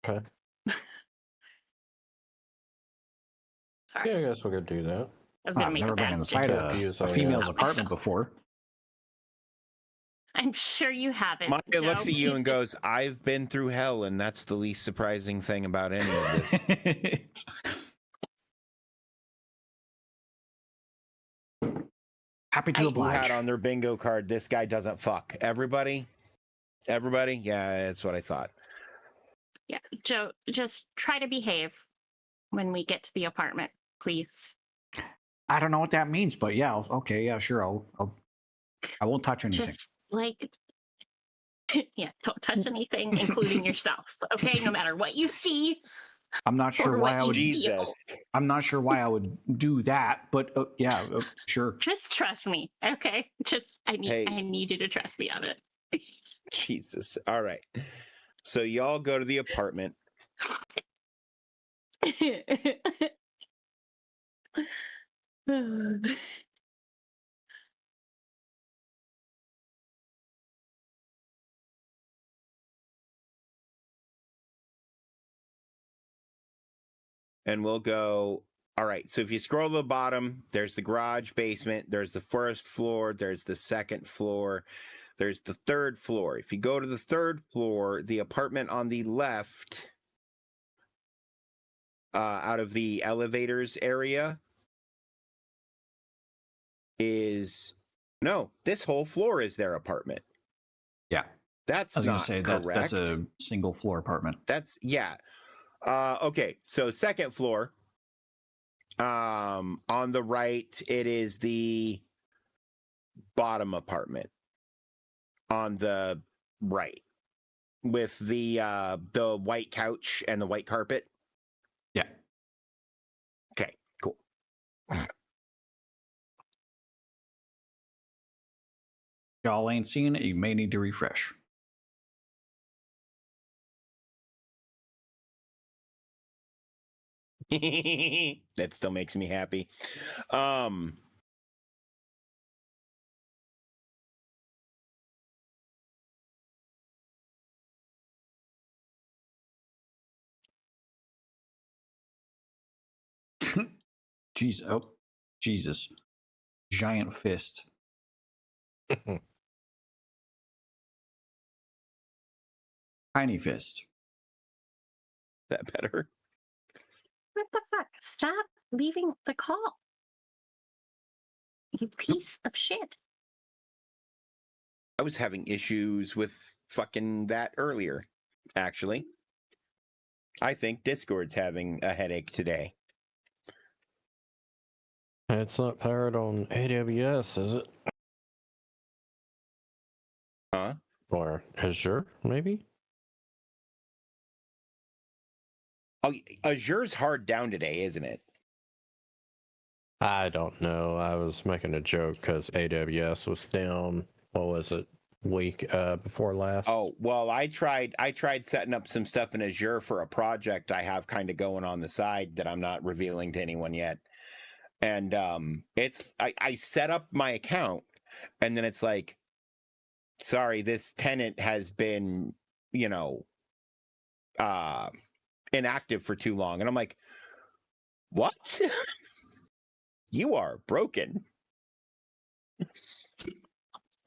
Okay. Sorry. Yeah, I guess we could do that. I was gonna I've make never a been bad inside joke. a female's Stop apartment myself. before. I'm sure you haven't. Maya Joe, looks at you please and goes, "I've been through hell, and that's the least surprising thing about any of this." Happy to Who oblige. had on their bingo card, "This guy doesn't fuck." Everybody? Yeah, that's what I thought. Yeah, Joe, just try to behave when we get to the apartment, please. I don't know what that means, but yeah, okay, yeah, sure. I won't touch anything. Just like, yeah, don't touch anything, including yourself. Okay, no matter what you see. I'm not sure or why what I would. you Jesus. feel. I'm not sure why I would do that, but yeah, sure. Just trust me, okay? Just I Hey. need you to trust me on it. Jesus. All right. So y'all go to the apartment. And we'll go. All right. So if you scroll to the bottom, there's the garage basement. There's the first floor. There's the second floor. There's the third floor. If you go to the third floor, the apartment on the left, out of the elevators area, is no. This whole floor is their apartment. Yeah, That's I was not gonna say correct. that's a single floor apartment. That's yeah. Okay, so second floor. On the right, it is the bottom apartment. On the right, with the white couch and the white carpet. Yeah. Okay, cool. Y'all ain't seen it. You may need to refresh. That still makes me happy. Jeez, oh, Jesus, giant fist. Tiny fist. That better? What the fuck? Stop leaving the call. You piece of shit. I was having issues with fucking that earlier, actually. I think Discord's having a headache today. It's not powered on AWS, is it? Huh? Or Azure, maybe? Oh, Azure's hard down today, isn't it? I don't know. I was making a joke because AWS was down. What was it? Week before last. Oh, well, I tried setting up some stuff in Azure for a project I have kind of going on the side that I'm not revealing to anyone yet. And I set up my account and then it's like, sorry, this tenant has been, inactive for too long. And I'm like, what? You are broken.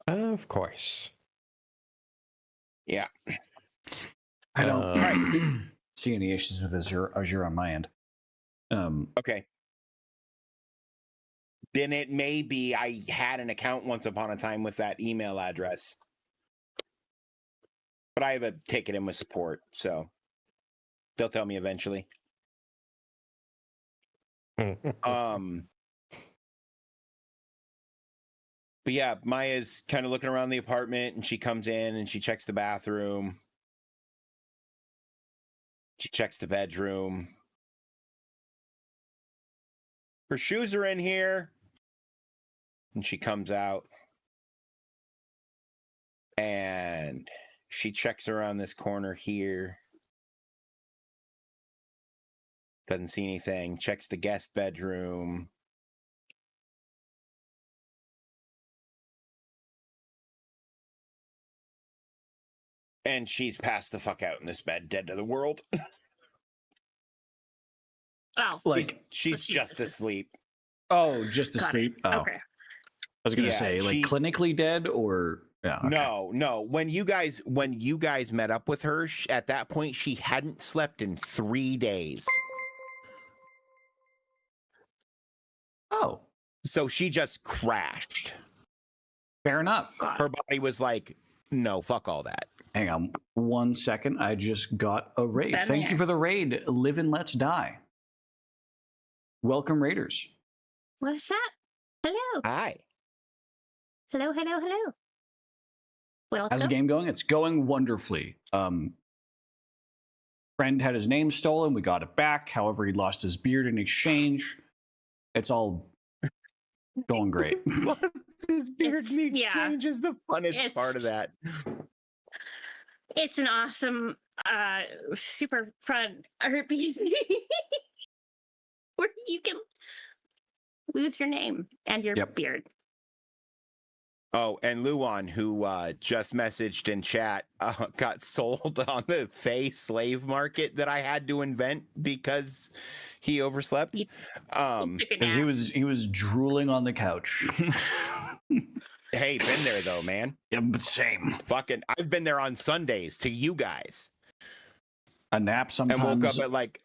Of course. Yeah. I don't see any issues with Azure on my end. Okay. Then it may be I had an account once upon a time with that email address. but I have a ticket in with support, so they'll tell me eventually. But yeah, Maya's kind of looking around the apartment, and she comes in and she checks the bathroom. She checks the bedroom. Her shoes are in here. And she comes out. And she checks around this corner here. Doesn't see anything. Checks the guest bedroom. And she's passed the fuck out in this bed, dead to the world. Oh, Like, she's just asleep. oh, just got it. asleep. Oh, Okay. I was gonna Yeah, say, like, she- clinically dead, or yeah, okay. No. When you guys met up with her, at that point she hadn't slept in 3 days. Oh, So she just crashed. fair enough. Got Her it. body was like, no, fuck all that. Hang on 1 second. I just got a raid. Been Thank there. you for the raid. Live and let's die. Welcome, raiders. What's that? Hello. Hi. Hello. Welcome. How's the game going? It's going wonderfully. Friend had his name stolen. We got it back. However, he lost his beard in exchange. It's all going great. This beard It's- in yeah. exchange is the funnest part of that. It's an awesome, super fun RPG where you can lose your name and your Yep. beard. Oh, and Luan, who just messaged in chat, got sold on the Fey slave market that I had to invent because he overslept. He- Um, Took a Because nap. he was drooling on the couch. hey, been there though, man. Yeah, but same. Fucking, I've been there on Sundays to you guys, A nap and sometimes woke up at like,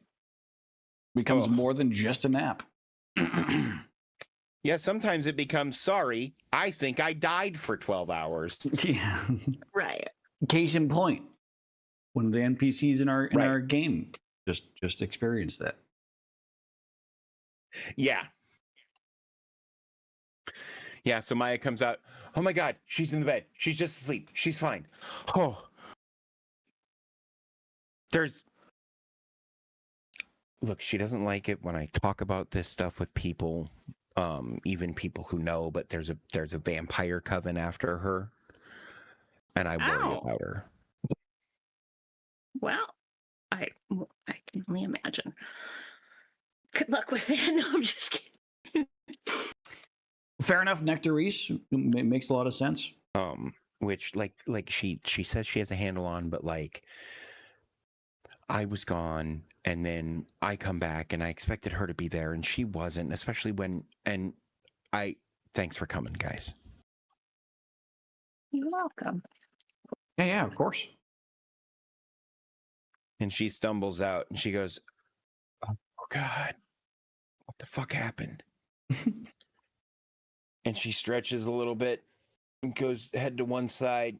becomes oh. more than just a nap. yeah. Sometimes it becomes sorry. I think I died for 12 hours. Yeah. Right. Case in point, one of the NPCs in our Right. our game just experienced that. Yeah. Yeah, so Maya comes out. Oh my God, she's in the bed. She's just asleep. She's fine. Oh. Look, she doesn't like it when I talk about this stuff with people, even people who know, but there's a vampire coven after her. And I worry Ow. about her. Well, I can only imagine. Good luck with it. No, I'm just kidding. Fair enough, Nectarise. Makes a lot of sense. Which like she says she has a handle on, but like I was gone and then I come back and I expected her to be there and she wasn't, especially when thanks for coming, guys. You're welcome. Yeah, of course. And she stumbles out and she goes, oh God, what the fuck happened? And she stretches a little bit and goes head to one side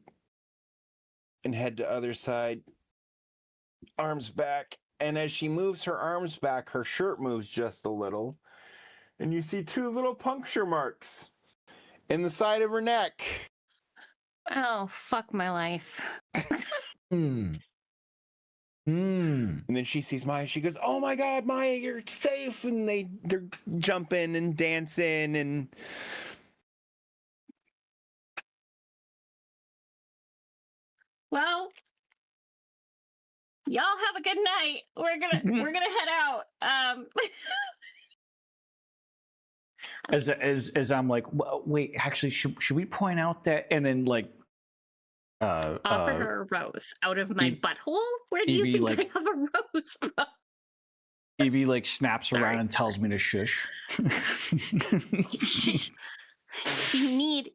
and head to other side, arms back. And as she moves her arms back, her shirt moves just a little. And you see two little puncture marks in the side of her neck. Oh, fuck my life. Hmm. Hmm. And then she sees Maya. She goes, oh my God, Maya, you're safe. And they're jumping and dancing and... Well, y'all have a good night. We're gonna head out. As I'm like, wait, actually, should we point out that? And then like, Offer her a rose out of my Ev- butthole. Where do you Evie, think like- I have a rose from? Evie like snaps Sorry. around and tells me to shush. You need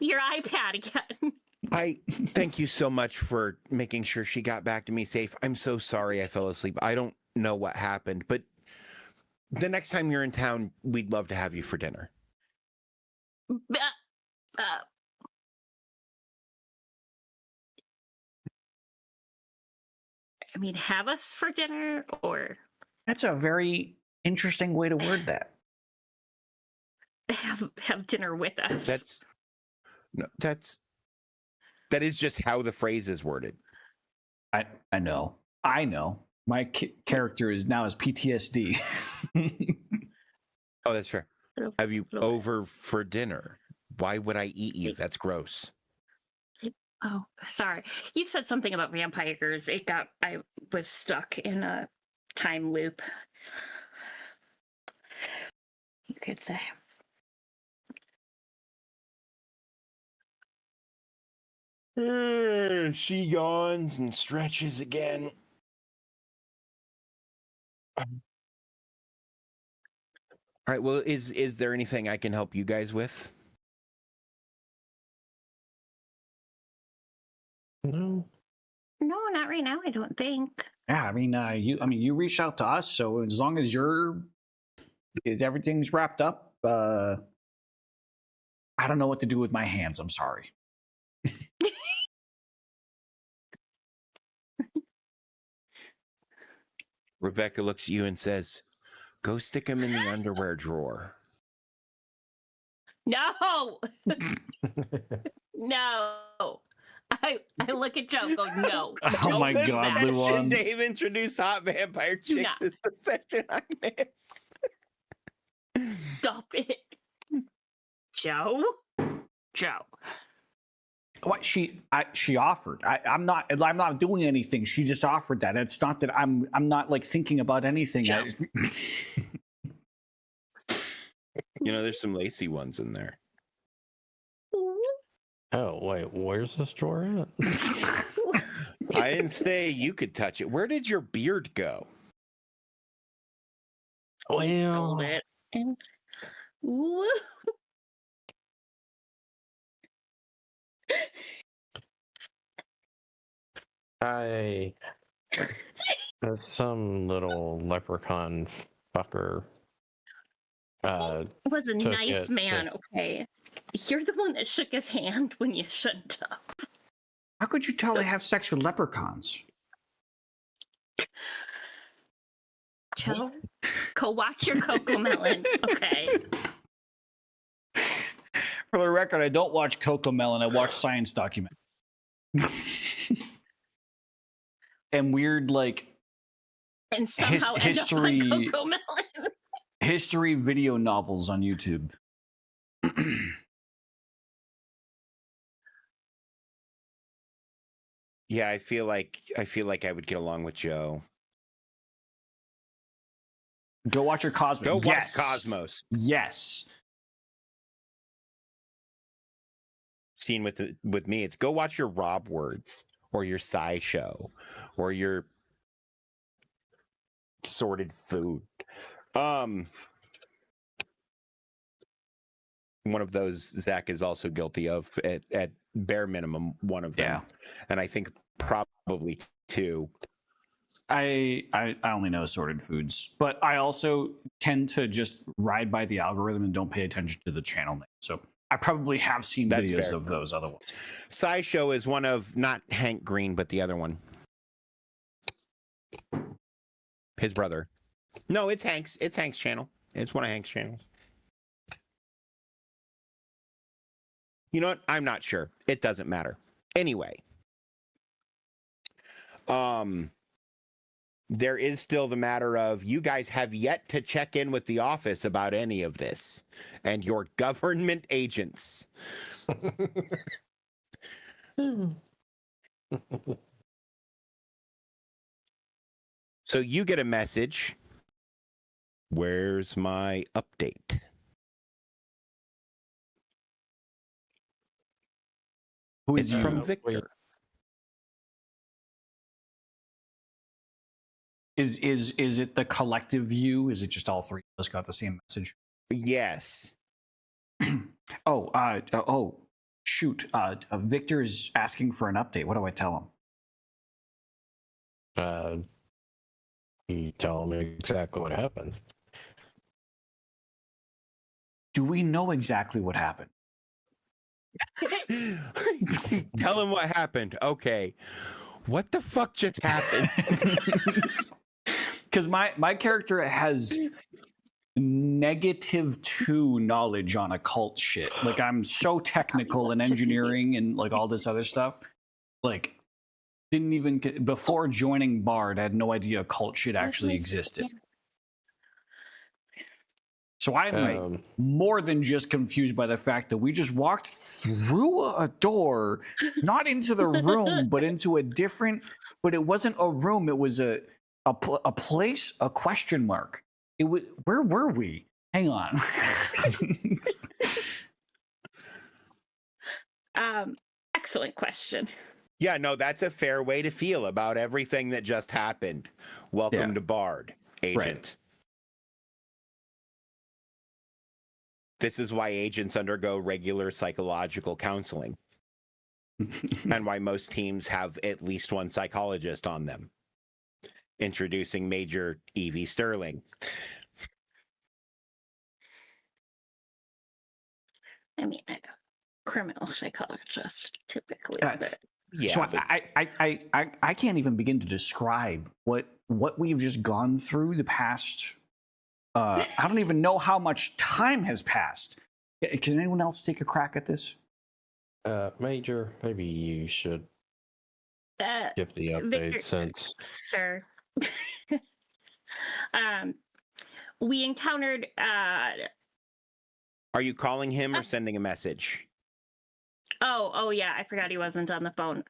your iPad again. I thank you so much for making sure she got back to me safe. I'm so sorry I fell asleep. I don't know what happened, but the next time you're in town, we'd love to have you for dinner. Uh, I mean, have us for dinner or That's a very interesting way to word that. have dinner with us. That is just how the phrase is worded. I know. My character is now as PTSD. Oh, that's fair. Little- Have you little bit. over for dinner? Why would I eat you? That's gross. Oh, sorry. You said something about vampires. I was stuck in a time loop. You could say. She yawns and stretches again. All right. Well, is there anything I can help you guys with? No. No, not right now, I don't think. Yeah, you reached out to us, so as long as everything's wrapped up, I don't know what to do with my hands. I'm sorry. Rebecca looks at you and says, "Go stick him in the underwear drawer." No! No. I look at Joe and go, no. Oh Don't my do God, that. Luan. Dave introduced hot vampire Do chicks not. as the session I miss. Stop it. Joe? What she offered. I'm not doing anything. She just offered that. It's not that I'm not like thinking about anything. Joe. You know, there's some lacy ones in there. Oh, wait, where's this drawer at? I didn't say you could touch it. Where did your beard go? Sold Well, it. And woo. some little leprechaun fucker. Was a took nice it man, to- okay? You're the one that shook his hand when you shouldn't have. How could you tell they have sex with leprechauns? Joe, go watch your Coco Melon, okay? For the record, I don't watch Coco Melon. I watch science documentaries. And weird, like, And somehow history- end up on Coco Melon. history video novels on YouTube. Yeah, I feel like I would get along with Joe. Go watch your Cosmos. Go watch Yes. Cosmos. Yes. Scene with me, it's go watch your Rob Words or your Sci Show or your Sorted Food. One of those Zach is also guilty of at bare minimum, one of them. Yeah. And I think probably two. I only know Sorted Foods, but I also tend to just ride by the algorithm and don't pay attention to the channel name. So I probably have seen That's videos fair. of those other ones. SciShow is one of not Hank Green, but the other one. His brother. No, it's Hank's. It's Hank's channel. It's one of Hank's channels. You know what? I'm not sure. It doesn't matter. Anyway. There is still the matter of you guys have yet to check in with the office about any of this and your government agents. So you get a message. Where's my update? Who It's is from wait. Victor. Is it the collective view? Is it just all three of us got the same message? Yes. Shoot. Victor is asking for an update. What do I tell him? You tell me exactly what happened. Do we know exactly what happened? Tell him what happened. Okay. what the fuck just happened? Because my character has -2 knowledge on occult shit. Like, I'm so technical in engineering and like all this other stuff. Like, didn't even before joining Bard, I had no idea occult shit actually existed. So I'm more than just confused by the fact that we just walked through a door, not into the room, but into a different. But it wasn't a room; it was a place, a question mark. It was. Where were we? Hang on. Excellent question. Yeah, no, that's a fair way to feel about everything that just happened. Welcome to Bard, Agent. Right. This is why agents undergo regular psychological counseling and why most teams have at least one psychologist on them. Introducing Major Evie Sterling. I mean, I know criminal psychologist typically, but Yeah, So but I can't even begin to describe what we've just gone through the past. I don't even know how much time has passed. Can anyone else take a crack at this? Major, maybe you should give the update Victor, since. sir. We encountered. are you calling him or sending a message? Oh yeah, I forgot he wasn't on the phone.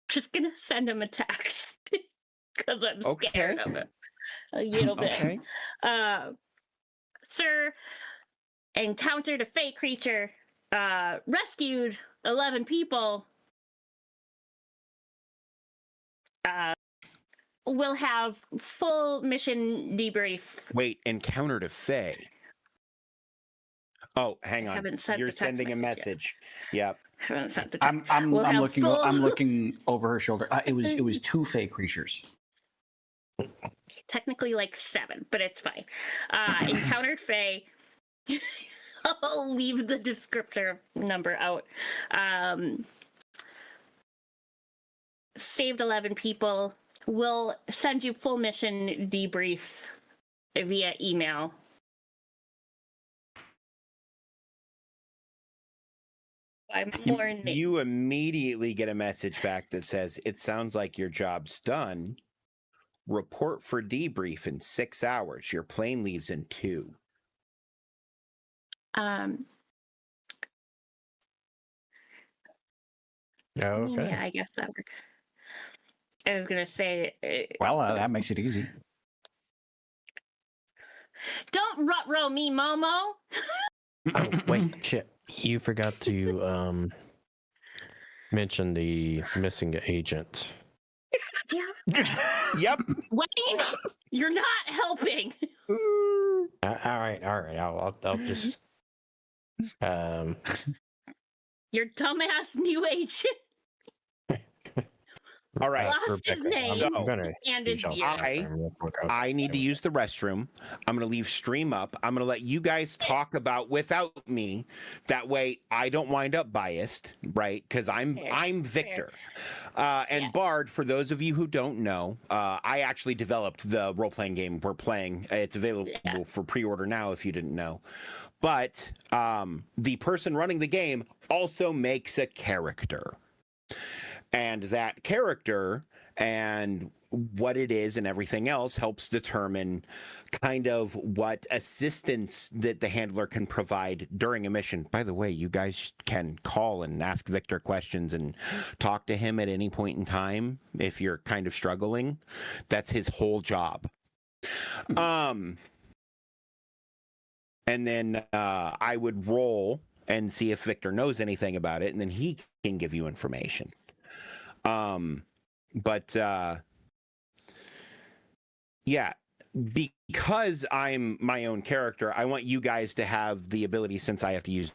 Just gonna send him a text because I'm scared of it a little bit. Okay. Sir, encountered a fey creature, rescued 11 people. We'll have full mission debrief. Wait, encountered a fae. Oh, hang on. Haven't sent You're the text sending a message message. Yep. Haven't sent the text. I'm We'll have looking. full- I'm looking over her shoulder. It was 2 fake creatures. Technically like 7, but it's fine. Encountered Fae. I'll leave the descriptor number out. Saved 11 people. We'll send you full mission debrief via email. I'm more in You immediately get a message back that says, "It sounds like your job's done. Report for debrief in 6 hours. Your plane leaves in 2." Okay. Yeah, I guess that works. I was gonna say. Well, that makes it easy. Don't rut-row me, Momo. Oh, wait, shit. You forgot to mention the missing agent. Yeah. Yep. Wayne, you're not helping. All right. I'll just. Your dumbass new agent All right. lost his name So, and his beard. I need to use the restroom. I'm going to leave stream up. I'm going to let you guys talk about without me. That way I don't wind up biased, right? Because I'm Victor. And Bard, for those of you who don't know, I actually developed the role-playing game we're playing. It's available for pre-order now if you didn't know. But the person running the game also makes a character. And that character and what it is and everything else helps determine kind of what assistance that the handler can provide during a mission. By the way, you guys can call and ask Victor questions and talk to him at any point in time if you're kind of struggling. That's his whole job. And then I would roll and see if Victor knows anything about it, and then he can give you information. Yeah, because I'm my own character, I want you guys to have the ability, since I have to use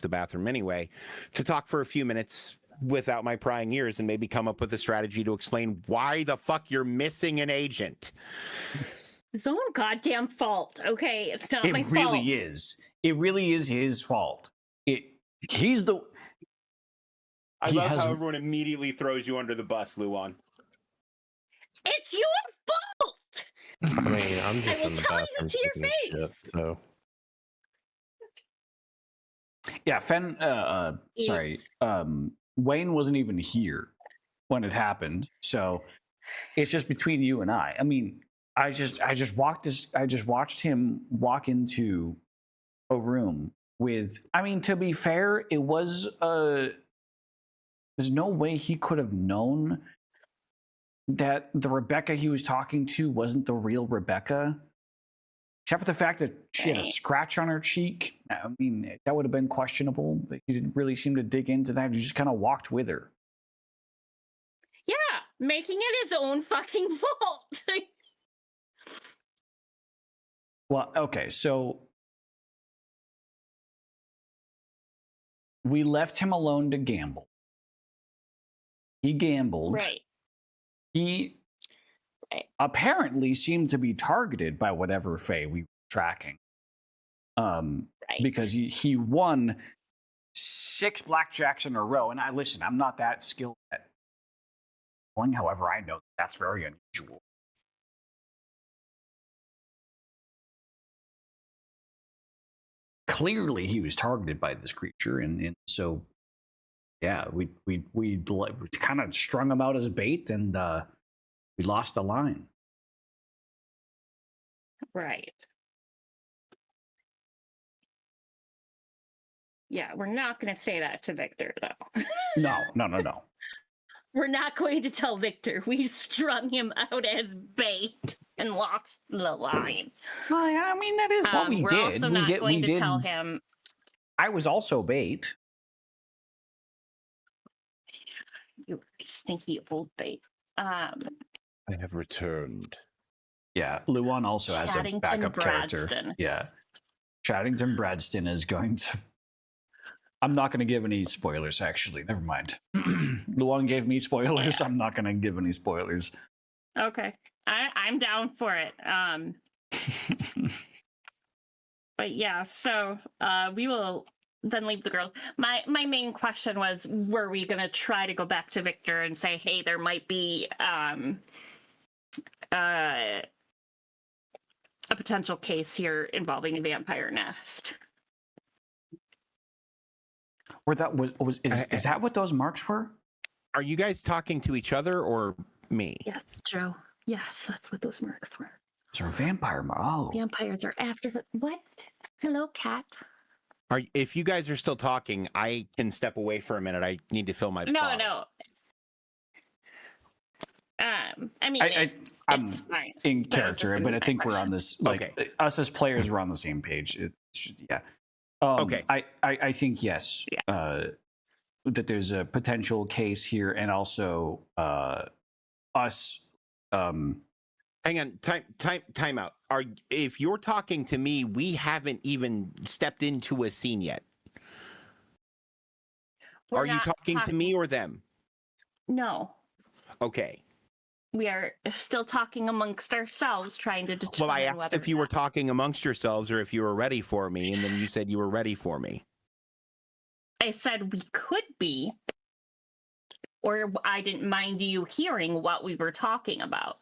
the bathroom anyway, to talk for a few minutes without my prying ears and maybe come up with a strategy to explain why the fuck you're missing an agent. It's own goddamn fault, okay? It's not my fault. It really is. It really is his fault. He's the I He love has- how everyone immediately throws you under the bus, Luan. It's your fault. I mean, I'm just will in the tell you bathroom to your taking a shit, face. so Yeah, sorry. Wayne wasn't even here when it happened, so it's just between you and I. I mean, I just watched him walk into a room with. I mean, to be fair, it was there's no way he could have known that the Rebecca he was talking to wasn't the real Rebecca. Except for the fact that she had a Right. scratch on her cheek. I mean, that would have been questionable, but he didn't really seem to dig into that. He just kind of walked with her. Yeah, making it his own fucking fault. Well, okay, so we left him alone to gamble. He gambled. Right. He Right. apparently seemed to be targeted by whatever Fae we were tracking. Right. Because he won 6 blackjacks in a row. And I'm not that skilled at playing. However, I know that's very unusual. Clearly, he was targeted by this creature, and so yeah, we kind of strung him out as bait, and we lost the line. Right. Yeah, we're not going to say that to Victor, though. No. We're not going to tell Victor we strung him out as bait and lost the line. Well, I mean, that is what we we're did. also not going to tell him. I was also bait. You stinky old bait. I have returned. Yeah, Luan also has a Chaddington backup character. Bradston. Yeah, Chaddington Bradston is going to. I'm not going to give any spoilers. Actually, never mind. Luan gave me spoilers. Yeah. I'm not going to give any spoilers. Okay, I'm down for it. But yeah, so we will then leave the girl. My main question was, were we going to try to go back to Victor and say, hey, there might be a potential case here involving a vampire nest? Or that is that what those marks were? Are you guys talking to each other or me? Yes, Joe. Yes, that's what those marks were. Those are vampire marks. Oh, Vampires are after the what? Hello, cat. If you guys are still talking, I can step away for a minute. I need to fill my bottle. No. I mean, I'm it's fine. in That was just character, gonna but be I my think we're question. on this. Like Okay. us as players, we're on the same page. Yeah. Okay. I think yes. Yeah. That there's a potential case here, and also us. Hang on, time out. If you're talking to me, we haven't even stepped into a scene yet. We're Are you not talking to me or them? No, Okay. we are still talking amongst ourselves, trying to determine. Well, I asked whether if you or were not- talking amongst yourselves or if you were ready for me, and then you said you were ready for me. I said we could be, or I didn't mind you hearing what we were talking about.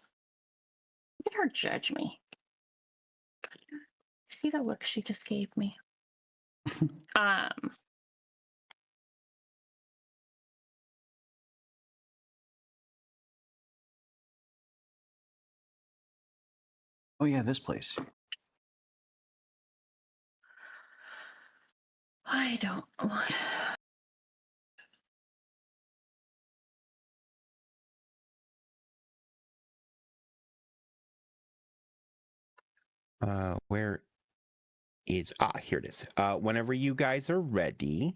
Look at her judge me. See the look she just gave me. Oh yeah, this place. I don't want. Where is here it is. Whenever you guys are ready,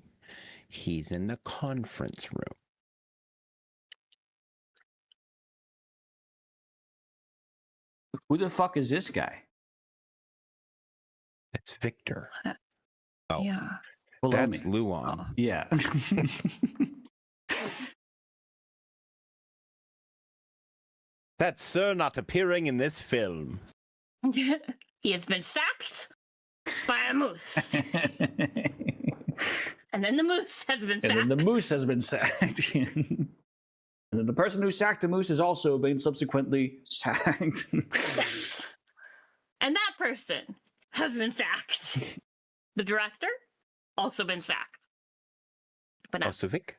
he's in the conference room. Who the fuck is this guy? That's Victor. Oh, Yeah. Below that's me. Luan. Oh. Yeah. That's Sir not appearing in this film. He has been sacked by a moose. And then the moose has been And sacked. then the moose has been sacked. And then the person who sacked the moose has also been subsequently sacked. Sacked. And that person has been sacked. The director also been sacked. But Also Vic.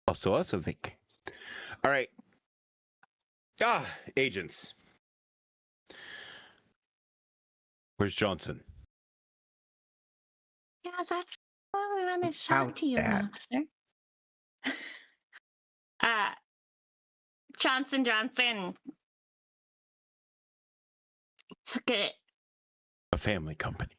Also Vic. All right. Agents. Where's Johnson? yeah, that's what we want to How talk to you, bad? Master. Johnson took it. A family company.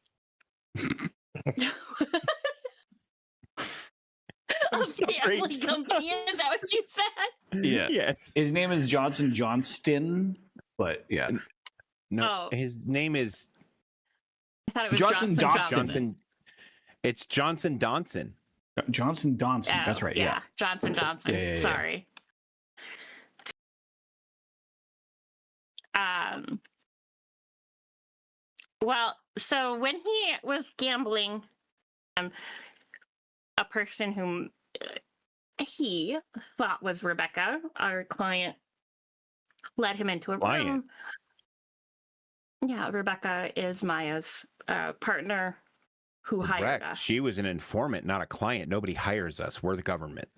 A sorry. family company, is that what you said? Yeah. Yeah. His name is Johnson Johnston, but yeah. No, Oh. his name is I thought it was Johnson Johnson Dobson. Johnson. It's Johnson Donson. Johnson Donson. Oh, That's right. Yeah. Johnson Johnson. Yeah. Sorry. Well, so when he was gambling, a person whom he thought was Rebecca, our client, led him into a room. Yeah, Rebecca is Maya's partner who hired Correct. us. She was an informant, not a client. Nobody hires us. We're the government.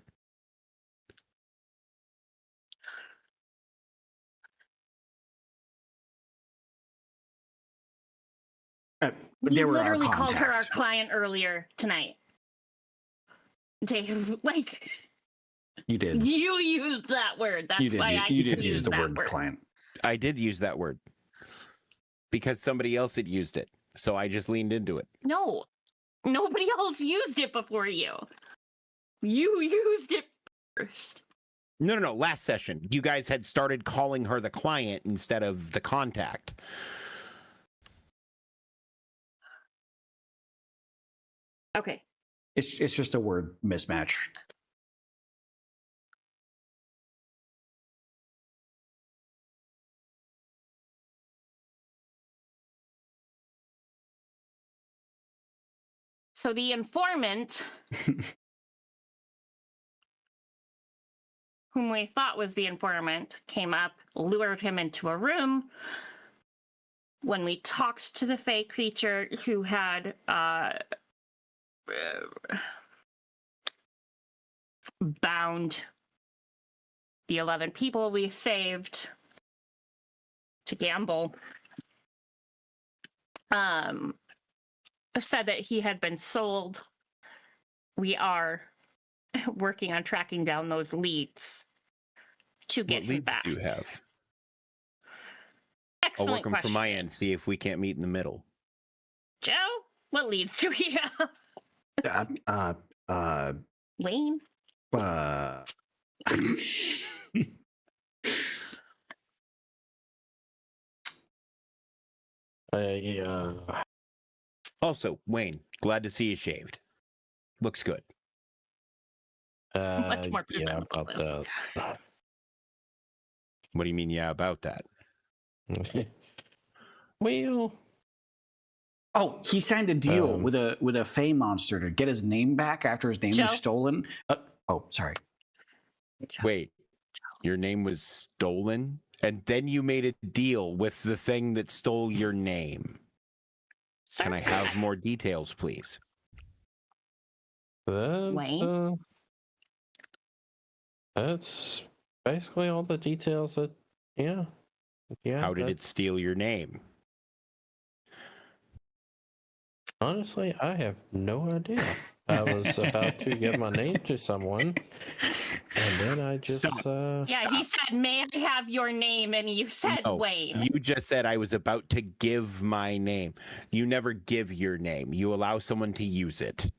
We They were our literally called her our contacts. client earlier tonight. Dave, like, You did. you used that word. That's You did. why I You did used use the that word client. I did use that word because somebody else had used it. So I just leaned into it. No, nobody else used it before you. You used it first. No. Last session, you guys had started calling her the client instead of the contact. Okay. It's just a word mismatch. So the informant, whom we thought was the informant, came up, lured him into a room. When we talked to the fey creature who had bound the 11 people we saved to gamble, said that he had been sold. We are working on tracking down those leads to get What him leads back. do you have? I'll Excellent work them question. from my end, see if we can't meet in the middle. Joe, what leads do we have? Wayne? Also, Wayne, glad to see you shaved. Looks good. Much more yeah, presentable about this. that. What do you mean, yeah, about that? Well, Oh, he signed a deal with a Fey monster to get his name back after his name Joe? was stolen. Oh, sorry. Wait, your name was stolen? And then you made a deal with the thing that stole your name. Sir? Can I have more details, please? Wayne? That's basically all the details that, yeah. How did it steal your name? Honestly, I have no idea. I was about to give my name to someone, and then I just... Stop. Yeah, he said, may I have your name? And you said No, Wayne. You just said I was about to give my name. You never give your name. You allow someone to use it.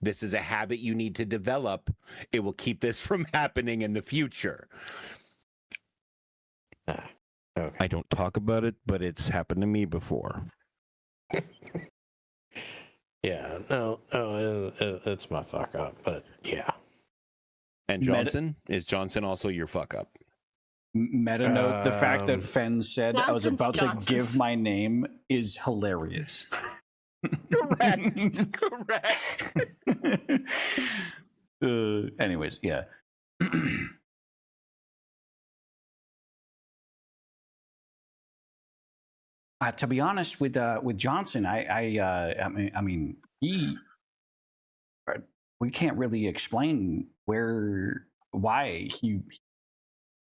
This is a habit you need to develop. It will keep this from happening in the future. Okay. I don't talk about it, but it's happened to me before. Yeah, no, it's my fuck up, but yeah. And Johnson? Is Johnson also your fuck up? Meta note: the fact that Um, Fen said I was Johnson's about to Johnson's. give my name is hilarious. Correct. Correct. Anyways, yeah. To be honest, with Johnson, I mean, we can't really explain why he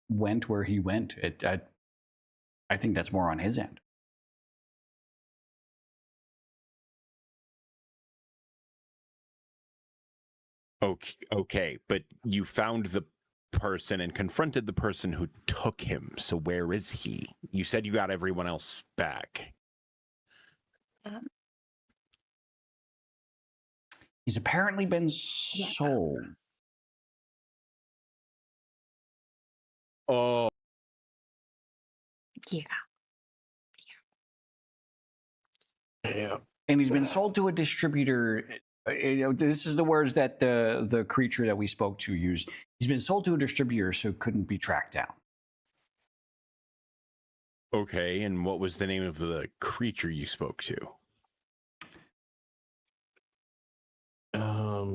went where he went. I think that's more on his end. Okay, but you found the person and confronted the person who took him. So where is he? You said you got everyone else back. He's apparently been sold. Oh. Yeah. Yeah. And he's been sold to a distributor. This is the words that the creature that we spoke to used. He's been sold to a distributor, so couldn't be tracked down. Okay, and what was the name of the creature you spoke to?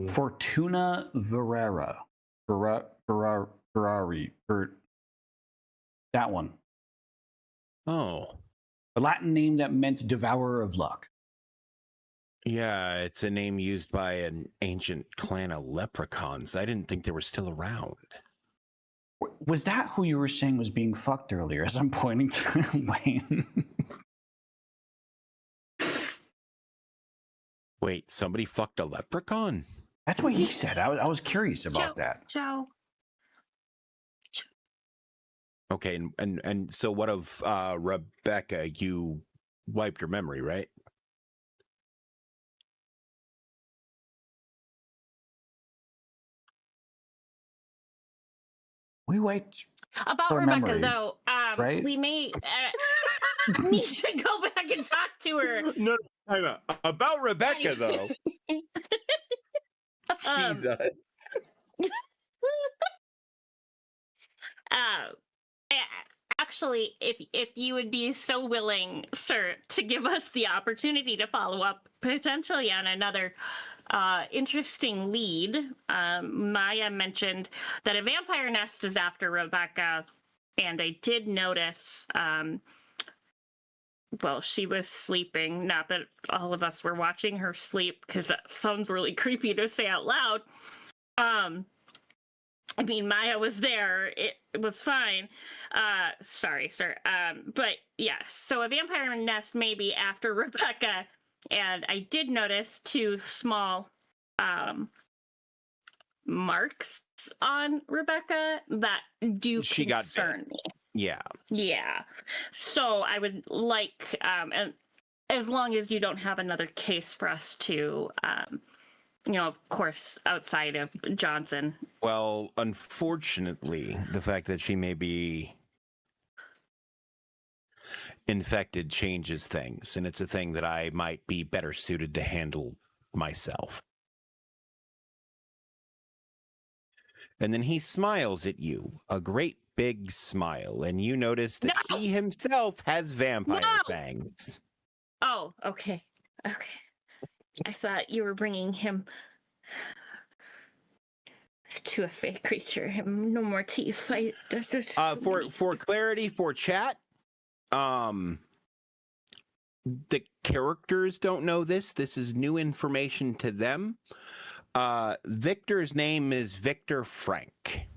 Fortuna Ferrari. That one. Oh. A Latin name that meant devourer of luck. Yeah, it's a name used by an ancient clan of leprechauns. I didn't think they were still around. Was that who you were saying was being fucked earlier, as I'm pointing to Wayne? Wait, somebody fucked a leprechaun? That's what he said. I was curious about that. Joe. Okay, and so what of Rebecca? You wiped your memory, right? We wait. About for Rebecca, memory, though, right? we may need to go back and talk to her. No, time out. About Rebecca, though. Jesus. Actually, if you would be so willing, sir, to give us the opportunity to follow up potentially on another interesting lead. Maya mentioned that a vampire nest is after Rebecca, and I did notice, well, she was sleeping. Not that all of us were watching her sleep, because that sounds really creepy to say out loud. I mean, Maya was there. It was fine. Sorry, sir. But yeah, so a vampire nest may be after Rebecca, and I did notice 2 small marks on Rebecca that do concern me. Yeah. Yeah. So I would like, and as long as you don't have another case for us to, of course, outside of Johnson. Well, unfortunately, the fact that she may be infected changes things, and it's a thing that I might be better suited to handle myself. And then he smiles at you, a great big smile, and you notice that he himself has vampire fangs. Oh, okay. Okay. I thought you were bringing him to a fake creature. No more teeth. For clarity, for chat, the characters don't know this. This is new information to them. Victor's name is Victor Frank.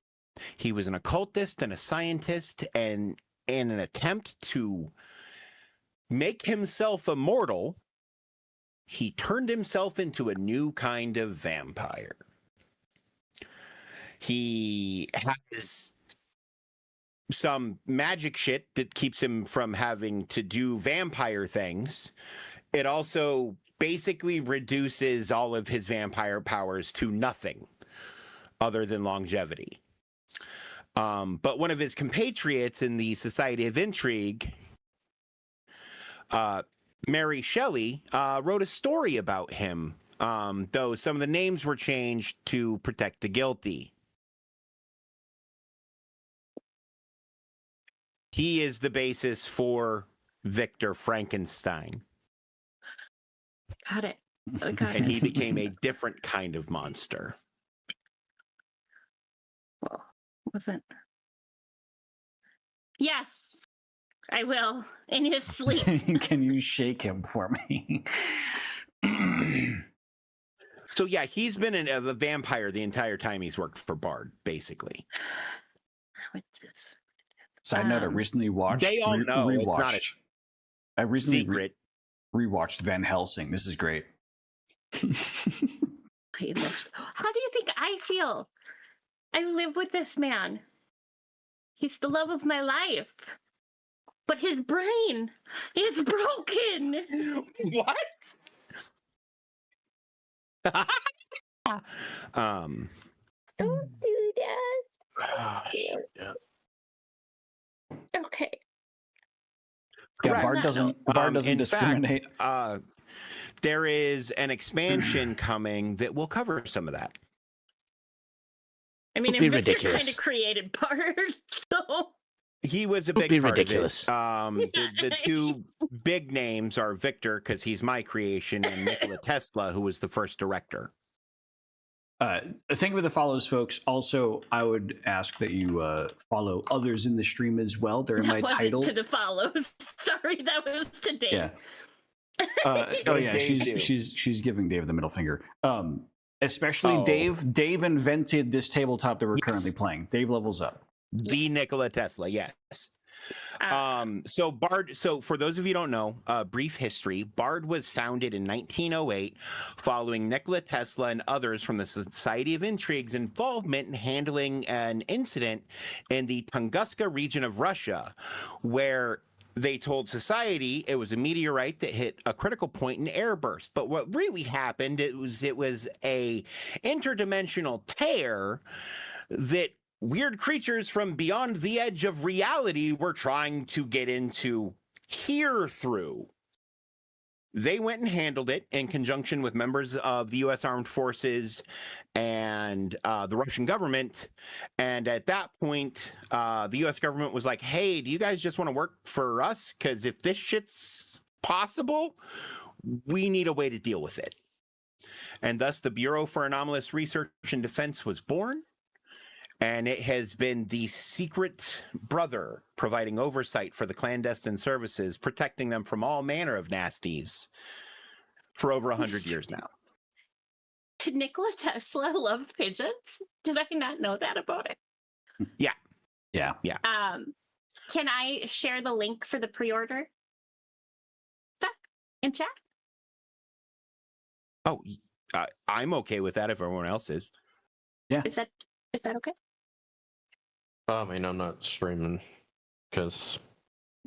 He was an occultist and a scientist, and in an attempt to make himself immortal, he turned himself into a new kind of vampire. He has some magic shit that keeps him from having to do vampire things. It also basically reduces all of his vampire powers to nothing other than longevity. But one of his compatriots in the Society of Intrigue, Mary Shelley, wrote a story about him, though some of the names were changed to protect the guilty. He is the basis for Victor Frankenstein. Got it. Okay. and he became a different kind of monster. Well, wasn't. Yes, I will in his sleep. Can you shake him for me? So yeah, he's been a vampire the entire time he's worked for Bard, basically. What's this? Side note: I recently watched. They all know it's not a I recently secret. rewatched Van Helsing. This is great. How do you think I feel? I live with this man. He's the love of my life. But his brain is broken. What? Don't do that. Yeah. Okay. Yeah, Correct. Bard doesn't in discriminate. fact, there is an expansion coming that will cover some of that. I mean, Don't be and Victor ridiculous. kind of created Bard, so He was a Don't big be part ridiculous. of it. The two big names are Victor, because he's my creation, and Nikola Tesla, who was the first director. Thank you for the follows, folks. Also, I would ask that you follow others in the stream as well. They're in that my wasn't title. to the follows. Sorry, that was to Dave. Yeah. Oh did yeah, Dave do? she's giving Dave the middle finger. Especially Oh. Dave. Dave invented this tabletop that we're Yes. currently playing. Dave levels up. The Nikola Tesla, yes. So Bard, so for those of you who don't know, brief history, Bard was founded in 1908 following Nikola Tesla and others from the Society of Intrigue's involvement in handling an incident in the Tunguska region of Russia, where they told society it was a meteorite that hit a critical point in airburst. But what really happened, it was a interdimensional tear that weird creatures from beyond the edge of reality were trying to get into here through. They went and handled it in conjunction with members of the U.S. Armed Forces and the Russian government. And at that point, the U.S. government was like, hey, do you guys just want to work for us? Because if this shit's possible, we need a way to deal with it. And thus the Bureau for Anomalous Research and Defense was born. And it has been the secret brother providing oversight for the clandestine services, protecting them from all manner of nasties for over 100 years now. Did Nikola Tesla love pigeons? Did I not know that about it? Yeah. Can I share the link for the pre-order? That in chat? Oh, I'm okay with that if everyone else is. Is that okay? I mean, I'm not streaming because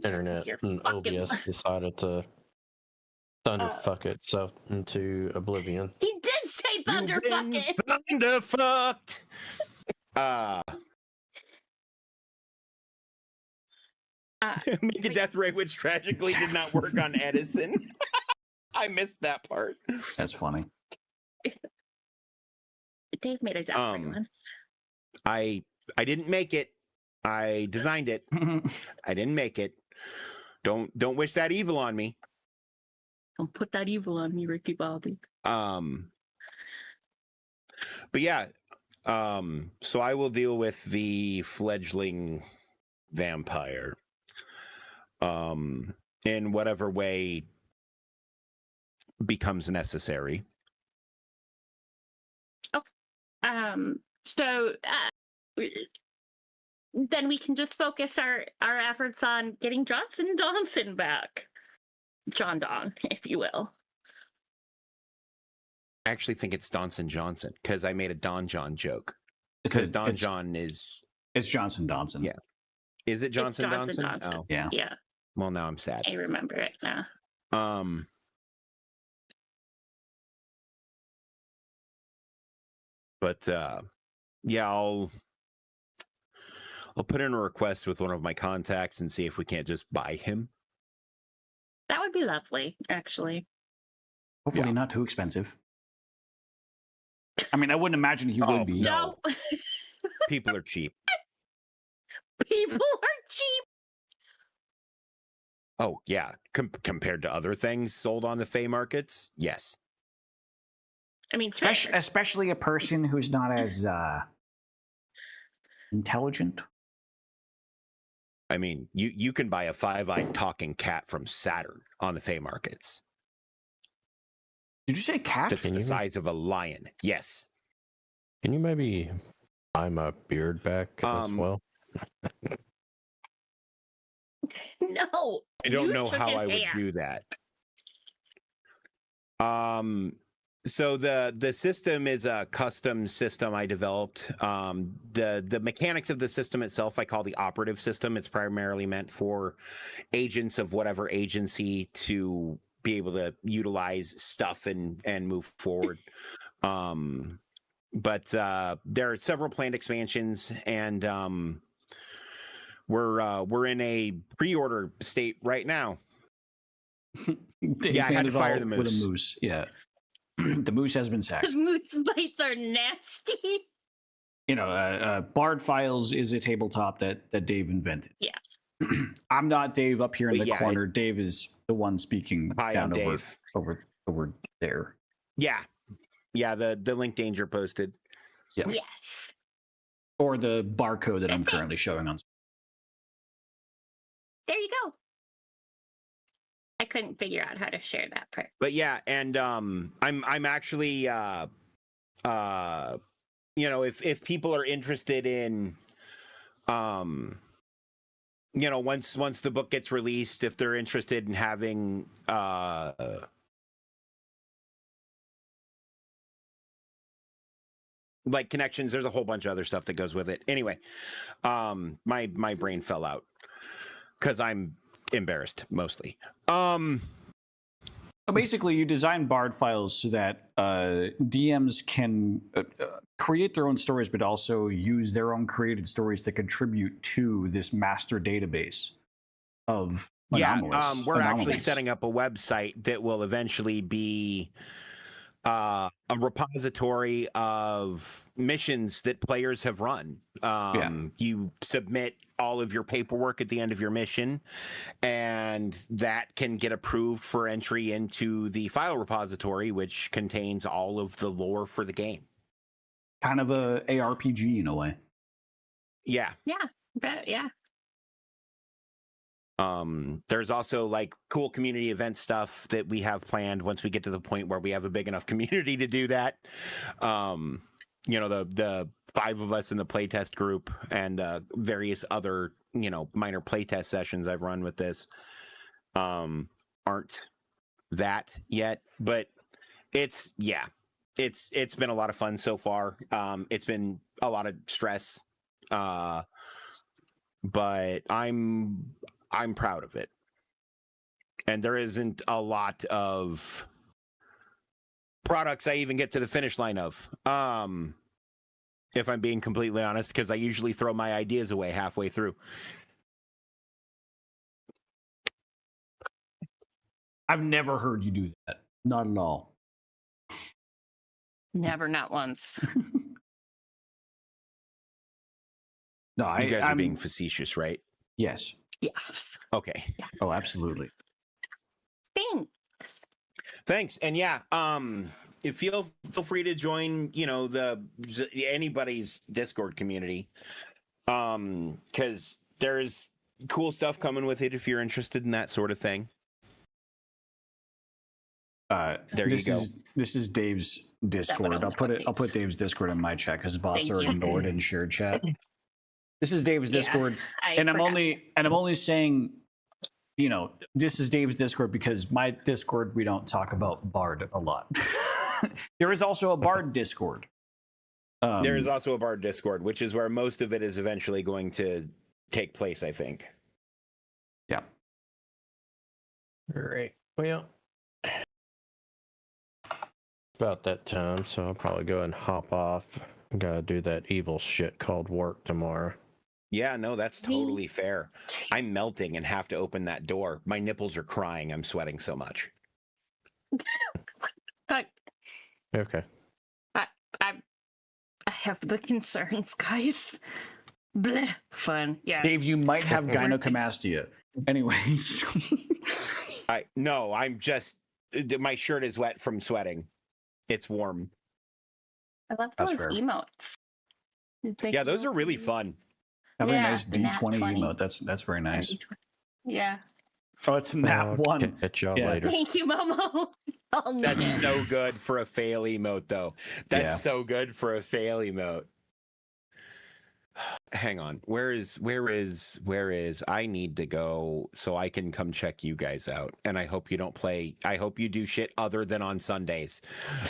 internet You're and fucking- OBS decided to thunderfuck itself into oblivion. He did say thunderfucking. Thunderfucked. Make a death ray, which tragically did not work on Edison. I missed that part. That's funny. Dave made a death ray once. I didn't make it. I designed it. I didn't make it. Don't wish that evil on me. Don't put that evil on me, Ricky Bobby. But yeah. So I will deal with the fledgling vampire. In whatever way becomes necessary. So then we can just focus our efforts on getting Johnson Donson back. John Don, if you will. I actually think it's Donson Johnson because I made a Don John joke. It's Because Don John is Johnson Donson. Yeah. Is it Johnson It's Johnson Donson? Donson. Oh, Yeah. Yeah, well, now I'm sad. I remember it now. But yeah, I'll put in a request with one of my contacts and see if we can't just buy him. That would be lovely, actually. Hopefully Yeah. not too expensive. I mean, I wouldn't imagine he Oh, would be. No. No, People are cheap. people are cheap. Oh yeah, compared to other things sold on the Fey markets, yes. I mean, fair. Especially a person who's not as intelligent. I mean, you can buy a 5-eyed talking cat from Saturn on the Fey markets. Did you say cat? That's the size of a lion. Yes. Can you maybe buy my beard back as well? No. I don't you know shook how his I would hand. do that. So the system is a custom system I developed. The mechanics of the system itself I call the operative system. It's primarily meant for agents of whatever agency to be able to utilize stuff and move forward. But there are several planned expansions, and we're in a pre-order state right now. Yeah, I had to fire the moose. With a moose, yeah. The moose has been sacked. The moose bites are nasty. You know, Bard Files is a tabletop that Dave invented. Yeah. I'm not Dave up here in But the yeah, corner. Dave is the one speaking Hi, down I'm Dave. over there. Yeah, the link Danger posted. Yeah. Yes. Or the barcode that I'm That's it. currently showing on. There you go. I couldn't figure out how to share that part. But yeah, and I'm actually you know, if people are interested in you know, once the book gets released, if they're interested in having like connections, there's a whole bunch of other stuff that goes with it. Anyway, my brain fell out because I'm embarrassed mostly. Basically, you design Bard Files so that DMs can create their own stories, but also use their own created stories to contribute to this master database of anomalous. We're actually anomalies. setting up a website that will eventually be a repository of missions that players have run. You submit all of your paperwork at the end of your mission, and that can get approved for entry into the file repository, which contains all of the lore for the game. Kind of a ARPG in a way. Yeah. Yeah. But yeah. There's also like cool community event stuff that we have planned once we get to the point where we have a big enough community to do that. You know, the 5 of us in the playtest group and various other, you know, minor playtest sessions I've run with this aren't that yet, but it's been a lot of fun so far. It's been a lot of stress, but I'm proud of it. And there isn't a lot of products I even get to the finish line of. If I'm being completely honest, because I usually throw my ideas away halfway through. I've never heard you do that. Not at all. Never, not once. No, You guys are I'm being facetious, right? Yes. Yes. Okay. Oh, absolutely. Thanks. Thanks. And yeah, feel free to join, you know, anybody's Discord community. Because there's cool stuff coming with it if you're interested in that sort of thing. There you go. This is Dave's Discord. I'll put Dave's Discord in my chat because bots Thank are you. ignored in shared chat. This is Dave's Yeah, Discord, I and I'm forgot. only saying, you know, this is Dave's Discord because my Discord we don't talk about Bard a lot. There is also a Bard Discord. There is also a Bard Discord, which is where most of it is eventually going to take place, I think. Yeah. Great. Well, about that time, so I'll probably go and hop off. Gotta do that evil shit called work tomorrow. Yeah, no, that's totally fair. I'm melting and have to open that door. My nipples are crying. I'm sweating so much. Okay. I have the concerns, guys. Bleh. Fun. Yeah. Dave, you might have gynecomastia. Anyways. No, I'm just, my shirt is wet from sweating. It's warm. I love That's those fair. emotes. Yeah, those are really fun. Having a Yeah, nice the nat D20 20. emote. That's very nice. Yeah. Oh, it's nat I'll one. catch y'all Yeah. later. Thank you, Momo. I'll need That's it. so good for a fail emote, though. That's Yeah. so good for a fail emote. Hang on. Where is I need to go so I can come check you guys out. And I hope you don't play. I hope you do shit other than on Sundays.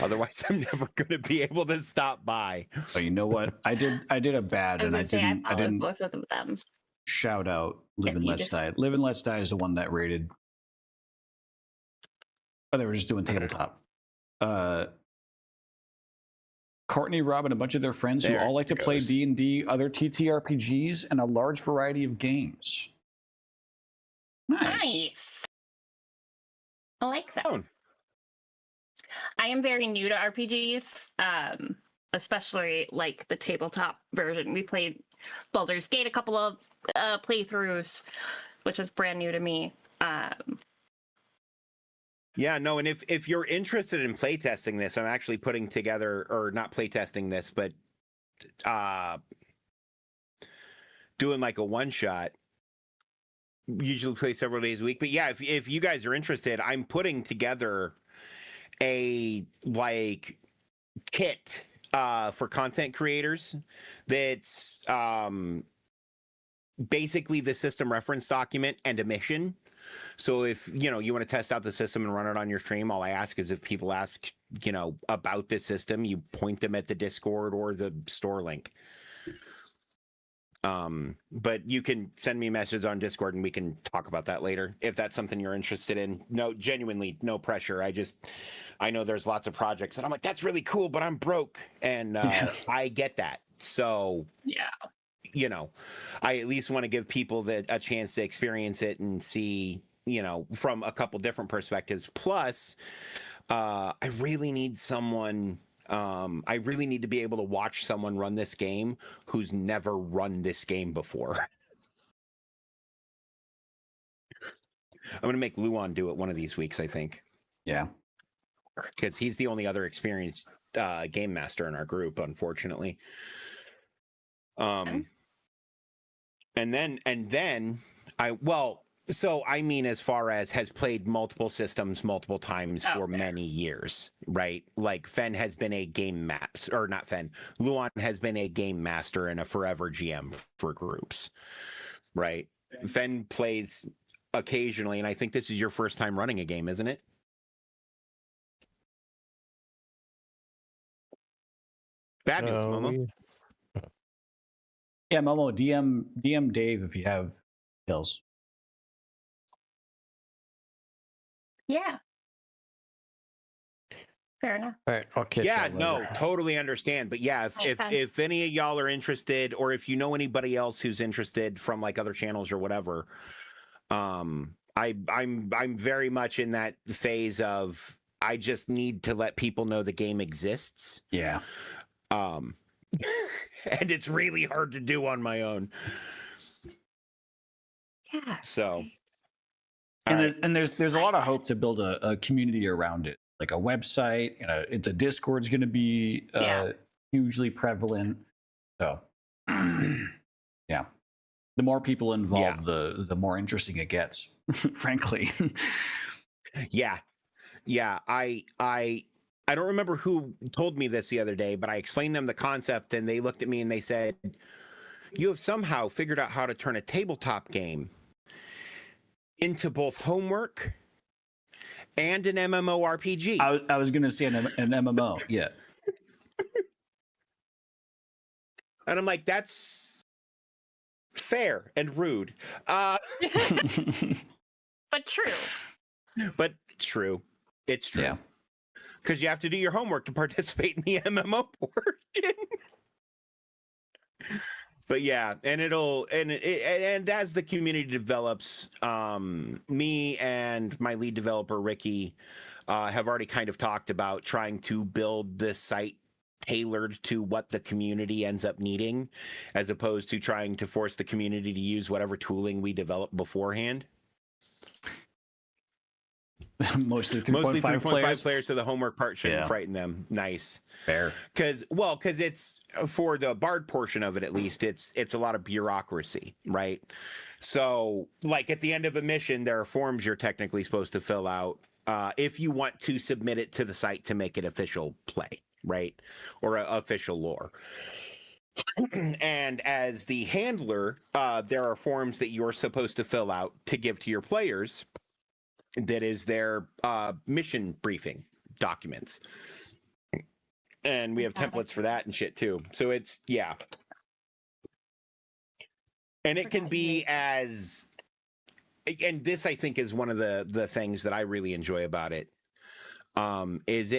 Otherwise, I'm never going to be able to stop by. Oh, you know what? I did a bad, I was and I gonna say I followed didn't both of them. shout out Live If and you Let's just- Die. Live and Let's Die is the one that rated. Oh, they were just doing tabletop. Courtney, Rob, and a bunch of their friends who There all like to it play goes. D&D, other TTRPGs, and a large variety of games. Nice. Nice. I like that. Oh. I am very new to RPGs, especially like the tabletop version. We played Baldur's Gate a couple of playthroughs, which was brand new to me. Yeah, no, and if you're interested in playtesting this, I'm actually putting together, or not playtesting this, but doing like a one shot. Usually play several days a week, but yeah, if you guys are interested, I'm putting together a like kit for content creators that's basically the system reference document and a mission. So if you want to test out the system and run it on your stream, all I ask is if people ask about this system, you point them at the Discord or the store link. But you can send me a message on Discord and we can talk about that later if that's something you're interested in. No, genuinely, no pressure. I know there's lots of projects and I'm like, that's really cool, but I'm broke, and I get that. So Yeah. I at least want to give people a chance to experience it and see, from a couple different perspectives. Plus, I really need someone. I really need to be able to watch someone run this game who's never run this game before. I'm going to make Luan do it one of these weeks, I think. Yeah. Because he's the only other experienced game master in our group, unfortunately. And then so I mean, as far as has played multiple systems multiple times for many years, right? Like Fen has been a game master, or not Fen, Luan has been a game master and a forever GM for groups, right? Fen plays occasionally, and I think this is your first time running a game, isn't it? Fabulous, Momo. Yeah, Momo, DM Dave if you have kills. Yeah. Fair enough. All right, I'll catch Yeah, y'all no, later. totally understand. But yeah, if any of y'all are interested, or if you know anybody else who's interested from like other channels or whatever, I'm very much in that phase of I just need to let people know the game exists. Yeah. And it's really hard to do on my own. Yeah. So And there's a lot of hope to build a community around it, like a website. The Discord's going to be hugely prevalent. So, yeah, the more people involved, the more interesting it gets. Frankly. Yeah. I don't remember who told me this the other day, but I explained them the concept, and they looked at me and they said, "You have somehow figured out how to turn a tabletop game into both homework and an MMORPG." I was going to say an MMO. Yeah. And I'm like, that's fair and rude. But true. But true. It's true. Yeah. Because you have to do your homework to participate in the MMO portion. But yeah, and and as the community develops, me and my lead developer Ricky have already kind of talked about trying to build this site tailored to what the community ends up needing, as opposed to trying to force the community to use whatever tooling we develop beforehand. Mostly 3.5 Mostly 3.5 players. players, so the homework part shouldn't Yeah. frighten them. Nice. Fair. Because it's for the bard portion of it, at least it's a lot of bureaucracy, right? So like at the end of a mission, there are forms you're technically supposed to fill out if you want to submit it to the site to make it official play, right? Or official lore. And as the handler, there are forms that you're supposed to fill out to give to your players. That is their mission briefing documents. And we have templates for that and shit too. So it's, yeah. And it can be as, and this I think is one of the things that I really enjoy about it, is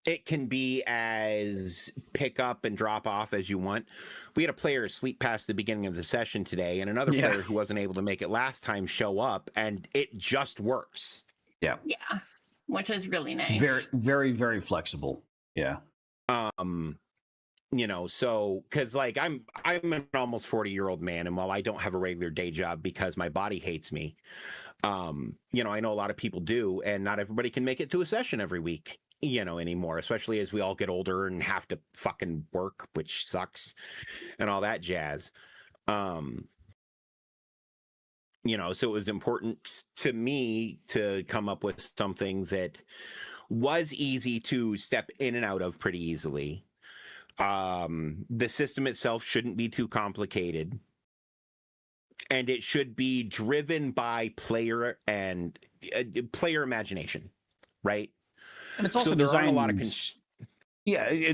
it can be as pick up and drop off as you want. We had a player sleep past the beginning of the session today, and another player who wasn't able to make it last time show up, and it just works. Yeah, which is really nice. Very, very, very flexible. Yeah. You know, so because like I'm an almost 40-year-old man, and while I don't have a regular day job because my body hates me, you know, I know a lot of people do, and not everybody can make it to a session every week, you know, anymore, especially as we all get older and have to fucking work, which sucks, and all that jazz. You know, so it was important to me to come up with something that was easy to step in and out of pretty easily. The system itself shouldn't be too complicated, and it should be driven by player and player imagination, right? And it's also so there designed aren't a lot of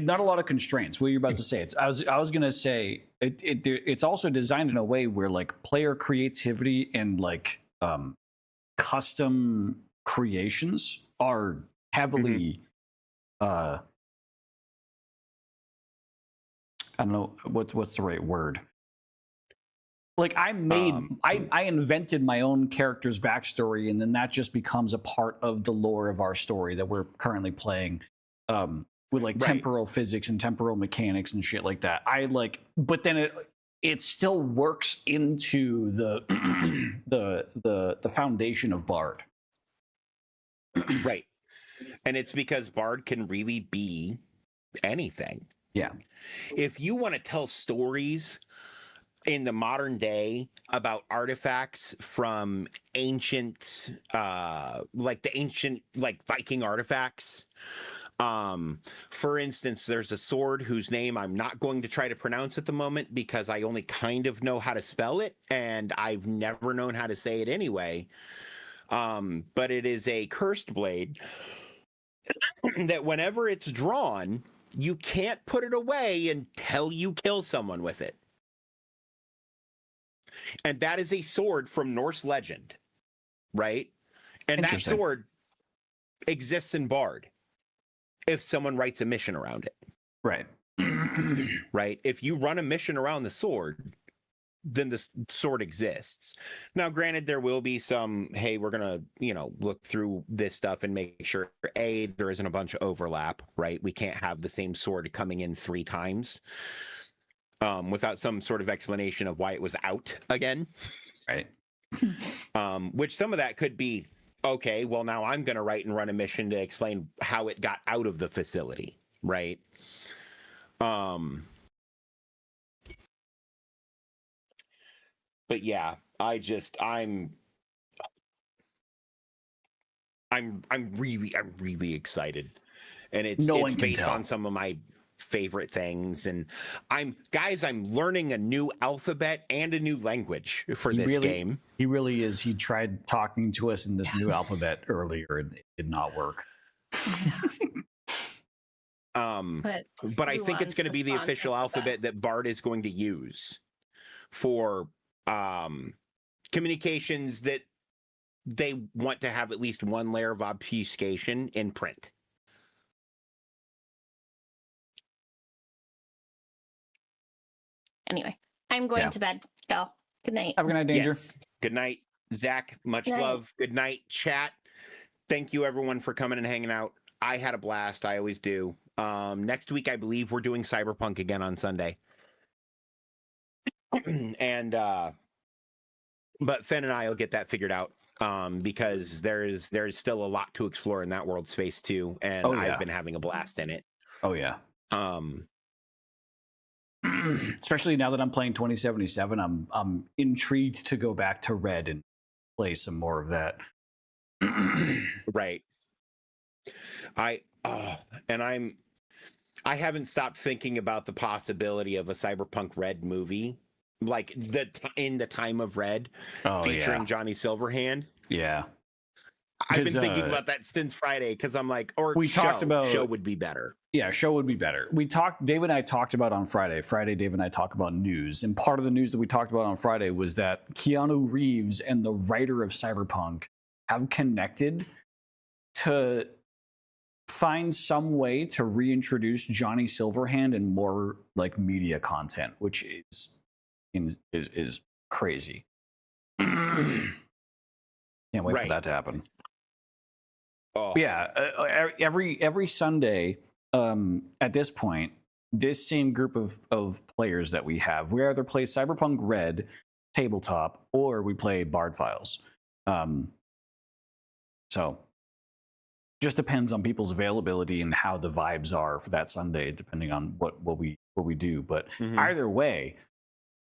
not a lot of constraints. What you're about to say, I was gonna say it's also designed in a way where like player creativity and like custom creations are heavily I don't know what's the right word. Like I invented my own character's backstory, and then that just becomes a part of the lore of our story that we're currently playing. With like temporal physics and temporal mechanics and shit like that. But then it still works into the foundation of Bard. Right. And it's because Bard can really be anything. Yeah. If you want to tell stories in the modern day about artifacts from ancient like Viking artifacts, for instance, there's a sword whose name I'm not going to try to pronounce at the moment because I only kind of know how to spell it, and I've never known how to say it anyway. But it is a cursed blade that whenever it's drawn, you can't put it away until you kill someone with it. And that is a sword from Norse legend, right? And that sword exists in Bard if someone writes a mission around it. Right. Right? If you run a mission around the sword, then the sword exists. Now, granted, there will be some, hey, we're going to, you know, look through this stuff and make sure, A, there isn't a bunch of overlap, right? We can't have the same sword coming in 3 times without some sort of explanation of why it was out again. Right. Which some of that could be, okay, well, now I'm going to write and run a mission to explain how it got out of the facility, right? But yeah, I'm really excited, and it's based on some of my favorite things, and I'm learning a new alphabet and a new language for this game. He really is. He tried talking to us in this new alphabet earlier, and it did not work. But I think it's going to be the official alphabet that Bard is going to use for communications that they want to have at least one layer of obfuscation in print. Anyway, I'm going to bed. Go. Good night. Have a good night, Danger. Yes. Good night, Zach. Much love. Good night, chat. Thank you, everyone, for coming and hanging out. I had a blast. I always do. Next week, I believe we're doing Cyberpunk again on Sunday. And but Fen and I will get that figured out. because there's still a lot to explore in that world space too, and Oh, yeah. I've been having a blast in it. Oh yeah. Um, Especially now that I'm playing 2077, I'm intrigued to go back to Red and play some more of that. right. I haven't stopped thinking about the possibility of a Cyberpunk Red movie, like in the time of Red, featuring Johnny Silverhand. Yeah. I've been thinking about that since Friday because I'm like, show would be better. Yeah, show would be better. Dave and I talked about on Friday. Dave and I talked about news. And part of the news that we talked about on Friday was that Keanu Reeves and the writer of Cyberpunk have connected to find some way to reintroduce Johnny Silverhand in more like media content, which is crazy. Can't wait for that to happen. Oh. Yeah, every Sunday, at this point, this same group of players that we have, we either play Cyberpunk Red tabletop or we play Bard Files. So just depends on people's availability and how the vibes are for that Sunday, depending on what we do. But either way,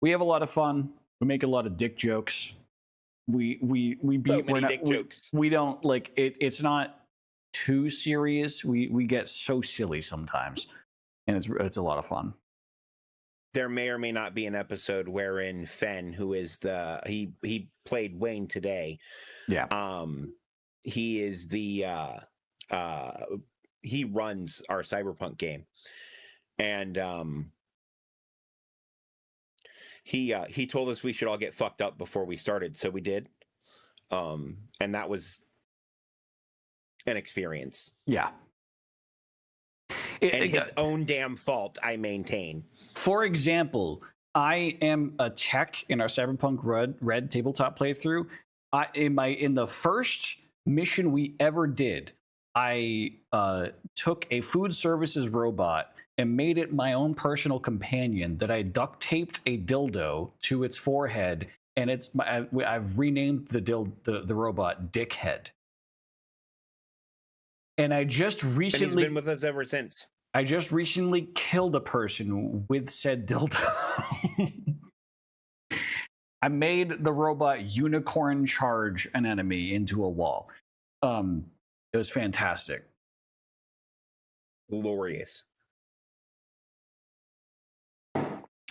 we have a lot of fun. We make a lot of dick jokes. We jokes. We don't like it. It's not too serious. We get so silly sometimes, and it's a lot of fun. There may or may not be an episode wherein Fenn, who is he played Wayne today. Yeah. He is the he runs our Cyberpunk game, and he told us we should all get fucked up before we started, so we did, and that was an experience. Yeah. And his own damn fault, I maintain. For example, I am a tech in our Cyberpunk Red tabletop playthrough. In the first mission we ever did, I took a food services robot and made it my own personal companion that I duct taped a dildo to its forehead, and I've renamed the robot Dickhead. And I just recently, and he's been with us ever since. I just recently killed a person with said dildo. I made the robot Unicorn charge an enemy into a wall. It was fantastic. Glorious.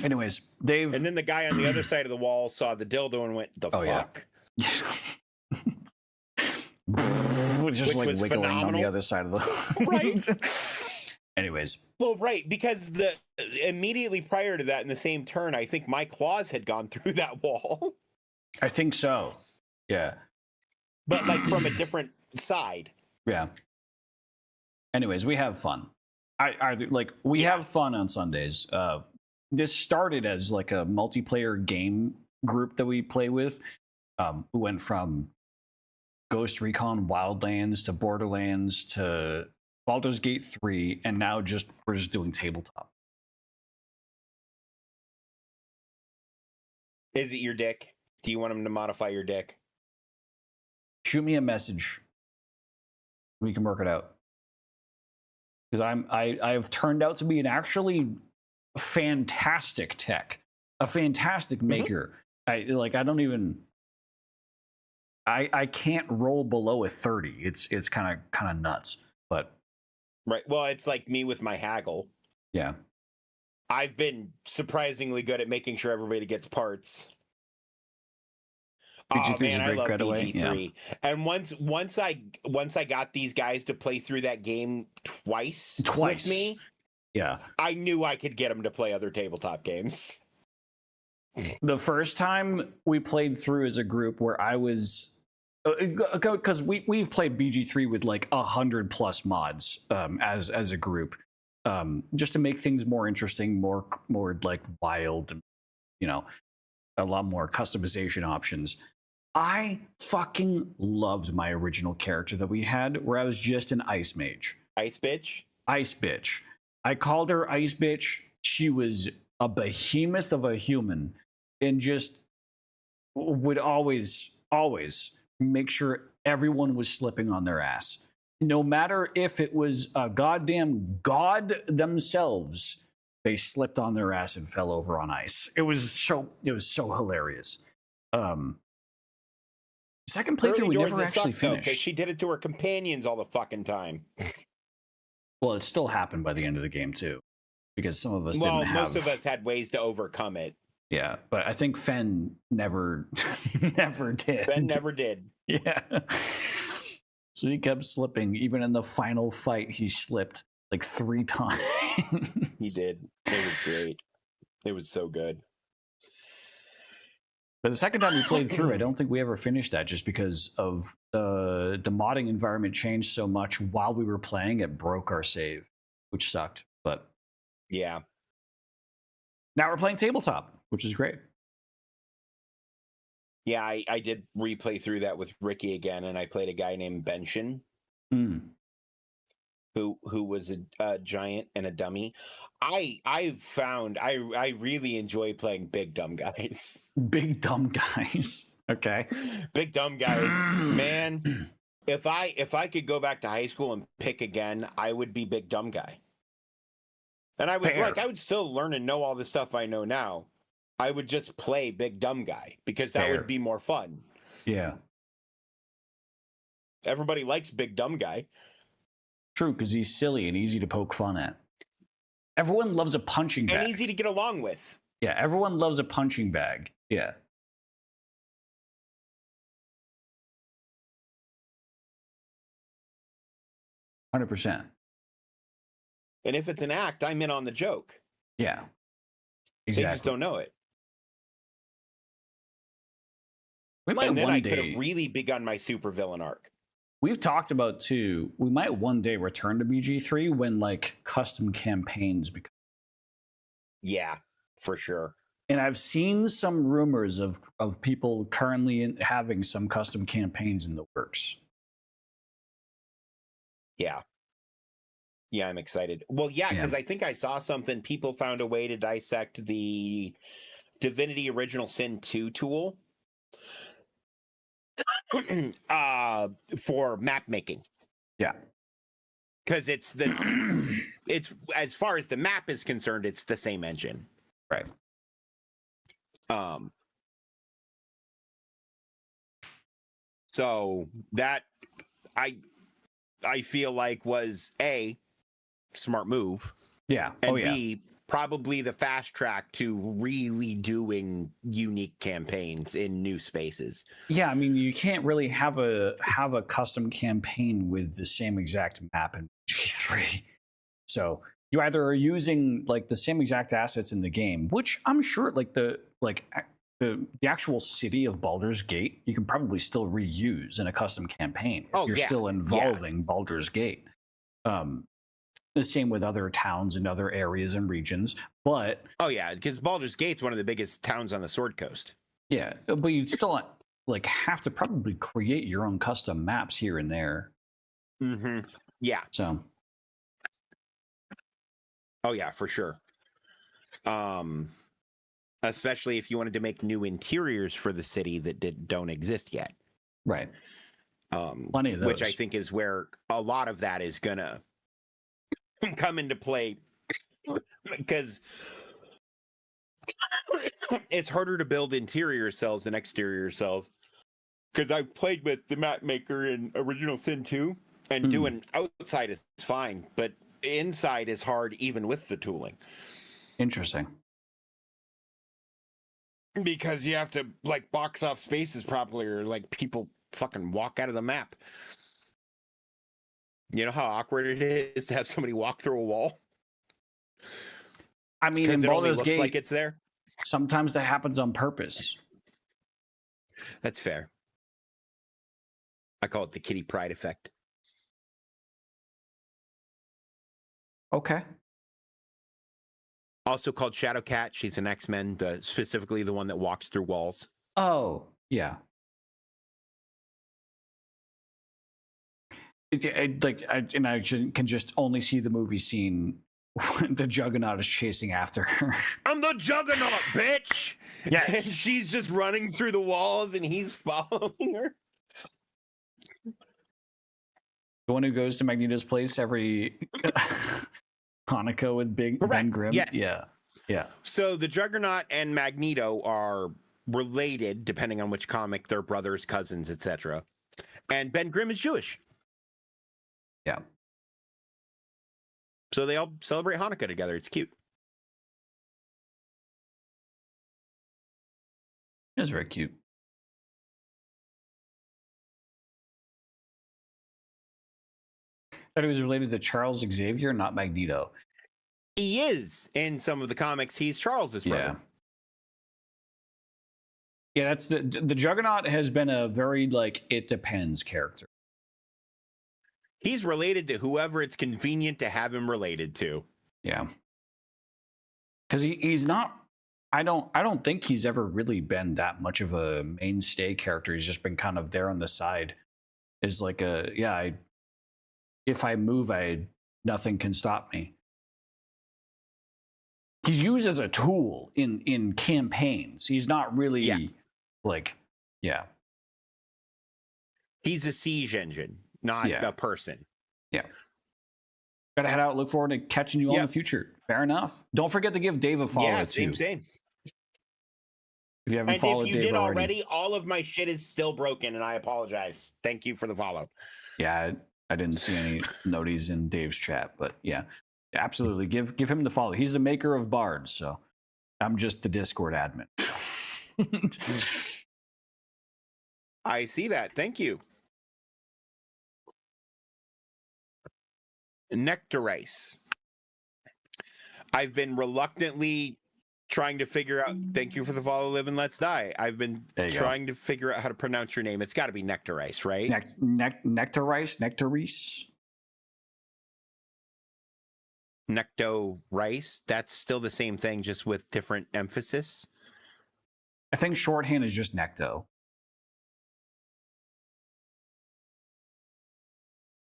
Anyways, Dave. And then the guy on the other side of the wall saw the dildo and went, "The fuck." Yeah. Just Which like wiggling phenomenal. on the other side of the Right. Anyways. Well, right, because immediately prior to that, in the same turn, I think my claws had gone through that wall. I think so. Yeah. But like from a different side. Yeah. Anyways, we have fun. We have fun on Sundays. This started as like a multiplayer game group that we play with. We went from Ghost Recon Wildlands to Borderlands to Baldur's Gate 3, and now we're just doing tabletop. Is it your dick? Do you want him to modify your dick? Shoot me a message. We can work it out. Because I've turned out to be an actually fantastic tech, a fantastic maker. I can't roll below a 30. It's kind of nuts, but right. Well, it's like me with my haggle. Yeah. I've been surprisingly good at making sure everybody gets parts. Oh man, I love BG3. Yeah. And once I got these guys to play through that game twice with me, yeah, I knew I could get them to play other tabletop games. The first time we played through as a group, where I was, because we've played BG3 with like 100+ mods as a group, just to make things more interesting, more like wild, and a lot more customization options. I fucking loved my original character that we had, where I was just an ice mage. Ice bitch? Ice bitch. I called her Ice Bitch. She was a behemoth of a human and just would always make sure everyone was slipping on their ass. No matter if it was a goddamn god themselves, they slipped on their ass and fell over on ice. It was so hilarious. Second playthrough we never actually finished. Because she did it to her companions all the fucking time. Well, it still happened by the end of the game too, because some of us didn't have. Most of us had ways to overcome it. Yeah, but I think Fen never did. Fen never did. Yeah. So he kept slipping. Even in the final fight, he slipped like 3 times. He did. It was great. It was so good. But the second time we played through, I don't think we ever finished that just because of the modding environment changed so much while we were playing. It broke our save, which sucked. But yeah. Now we're playing tabletop, which is great. Yeah, I did replay through that with Ricky again, and I played a guy named Benshin, who was a giant and a dummy. I've found I really enjoy playing big dumb guys. Big dumb guys. Okay. Big dumb guys. Man, if I could go back to high school and pick again, I would be big dumb guy. And I would still learn and know all the stuff I know now. I would just play big dumb guy because that would be more fun. Yeah. Everybody likes big dumb guy. True, because he's silly and easy to poke fun at. Everyone loves a punching bag. And easy to get along with. Yeah, everyone loves a punching bag. Yeah. %. And if it's an act, I'm in on the joke. Yeah. Exactly. They just don't know it. We might and then one I day, could have really begun my supervillain arc. We've talked about too, we might one day return to BG3 when like custom campaigns become. Yeah, for sure. And I've seen some rumors of people currently having some custom campaigns in the works. Yeah. Yeah, I'm excited. Well, yeah, because I think I saw something. People found a way to dissect the Divinity Original Sin 2 tool for map making. Yeah. Because it's as far as the map is concerned, it's the same engine. Right. So that I feel like was a smart move. Yeah. And B, probably the fast track to really doing unique campaigns in new spaces. Yeah, I mean, you can't really have a custom campaign with the same exact map in G3. So you either are using like the same exact assets in the game, which I'm sure like the actual city of Baldur's Gate, you can probably still reuse in a custom campaign. You're still involving Baldur's Gate. The same with other towns and other areas and regions, but because Baldur's Gate's one of the biggest towns on the Sword Coast. Yeah, but you'd still like have to probably create your own custom maps here and there. Mm-hmm. Yeah. So. Oh yeah, for sure. Especially if you wanted to make new interiors for the city that don't exist yet. Right. Plenty of those. Which I think is where a lot of that is gonna come into play, because it's harder to build interior cells than exterior cells. Because I've played with the map maker in Original Sin 2, and doing outside is fine, but inside is hard even with the tooling. Interesting. Because you have to like box off spaces properly, or like people fucking walk out of the map. You know how awkward it is to have somebody walk through a wall? I mean, in Baldur's Gate, like it's there. Sometimes that happens on purpose. That's fair. I call it the Kitty Pryde effect. Okay. Also called Shadowcat. She's an X-Men, specifically the one that walks through walls. Oh, yeah. I can just only see the movie scene when the Juggernaut is chasing after her. I'm the Juggernaut, bitch! Yes. And she's just running through the walls and he's following her. The one who goes to Magneto's place every Hanukkah with Ben Correct. Grimm. Yes. Yeah. Yeah. So the Juggernaut and Magneto are related, depending on which comic. They're brothers, cousins, etc. And Ben Grimm is Jewish. Yeah. So they all celebrate Hanukkah together. It's cute. It's very cute. Thought he was related to Charles Xavier, not Magneto. He is in some of the comics. He's Charles's brother. Yeah, that's the Juggernaut has been a very like it depends character. He's related to whoever it's convenient to have him related to. Yeah. Because he's not I don't think he's ever really been that much of a mainstay character. He's just been kind of there on the side. Is like if I move, nothing can stop me. He's used as a tool in campaigns. He's not really He's a siege engine, not a person. Yeah. Gotta head out. Look forward to catching you all in the future. Fair enough. Don't forget to give Dave a follow too. Same. If you haven't followed if you Dave did already, all of my shit is still broken, and I apologize. Thank you for the follow. Yeah, I didn't see any noties in Dave's chat, but yeah, absolutely. Give him the follow. He's the maker of bards, so I'm just the Discord admin. I see that. Thank you. Nectarice. I've been reluctantly trying to figure out. Thank you for the follow, Live and Let's Die. I've been trying to figure out how to pronounce your name. It's got to be Nectarice, right? Nectarice. Nectarice. That's still the same thing, just with different emphasis. I think shorthand is just Necto.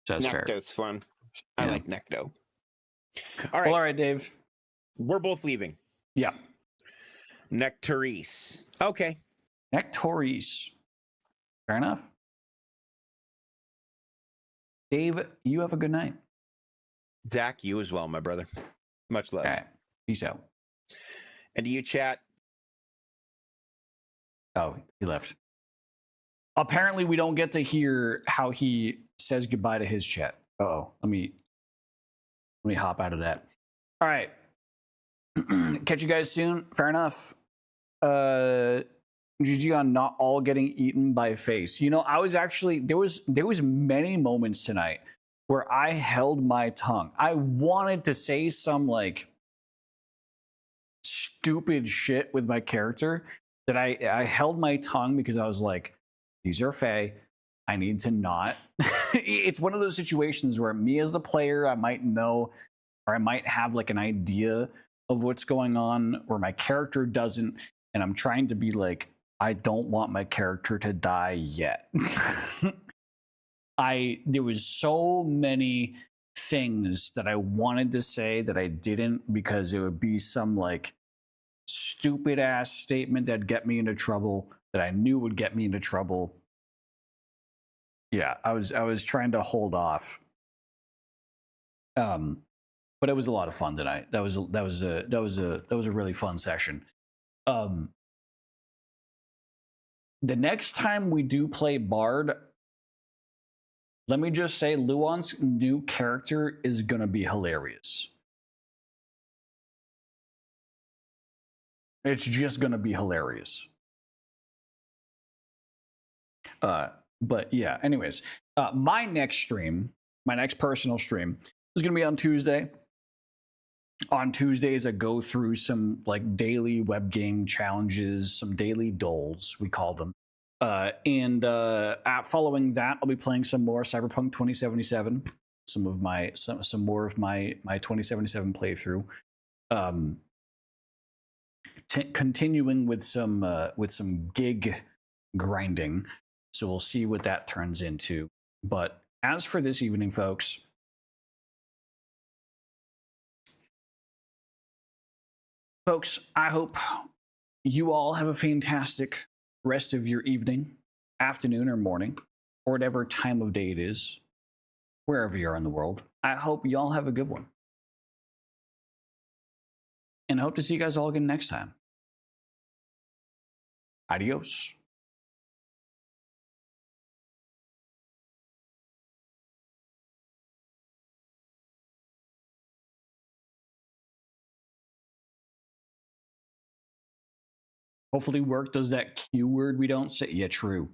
So that's fair. Necto's fun. I like Necto. All right. Well, all right, Dave. We're both leaving. Yeah. Nectarice. Okay. Nectarice. Fair enough. Dave, you have a good night. Zach, you as well, my brother. Much love. All right. Peace out. And do you chat? Oh, he left. Apparently, we don't get to hear how he says goodbye to his chat. Uh-oh. Let me hop out of that. All right. Catch you guys soon. Fair enough. GG on not all getting eaten by face. You know, I was actually there was many moments tonight where I held my tongue. I wanted to say some like stupid shit with my character that I held my tongue because I was like, these are Fae. I need to not. It's one of those situations where me as the player, I might know or I might have like an idea of what's going on or my character doesn't. And I'm trying to be like, I don't want my character to die yet. There was so many things that I wanted to say that I didn't because it would be some like stupid ass statement that'd get me into trouble that I knew would get me into trouble. Yeah, I was trying to hold off. But it was a lot of fun tonight. That was a really fun session. The next time we do play Bard, let me just say Luan's new character is gonna be hilarious. It's just gonna be hilarious. But yeah, anyways, my next personal stream is gonna be on Tuesday. On Tuesdays, I go through some like daily web game challenges, some daily doles, we call them. And following that, I'll be playing some more Cyberpunk 2077, some more of my 2077 playthrough. Continuing with some gig grinding. So we'll see what that turns into. But as for this evening, folks, I hope you all have a fantastic rest of your evening, afternoon, or morning, or whatever time of day it is. wherever you are in the world. I hope y'all have a good one. And I hope to see you guys all again next time. Adios. Hopefully work does that Q word we don't say. Yeah, true.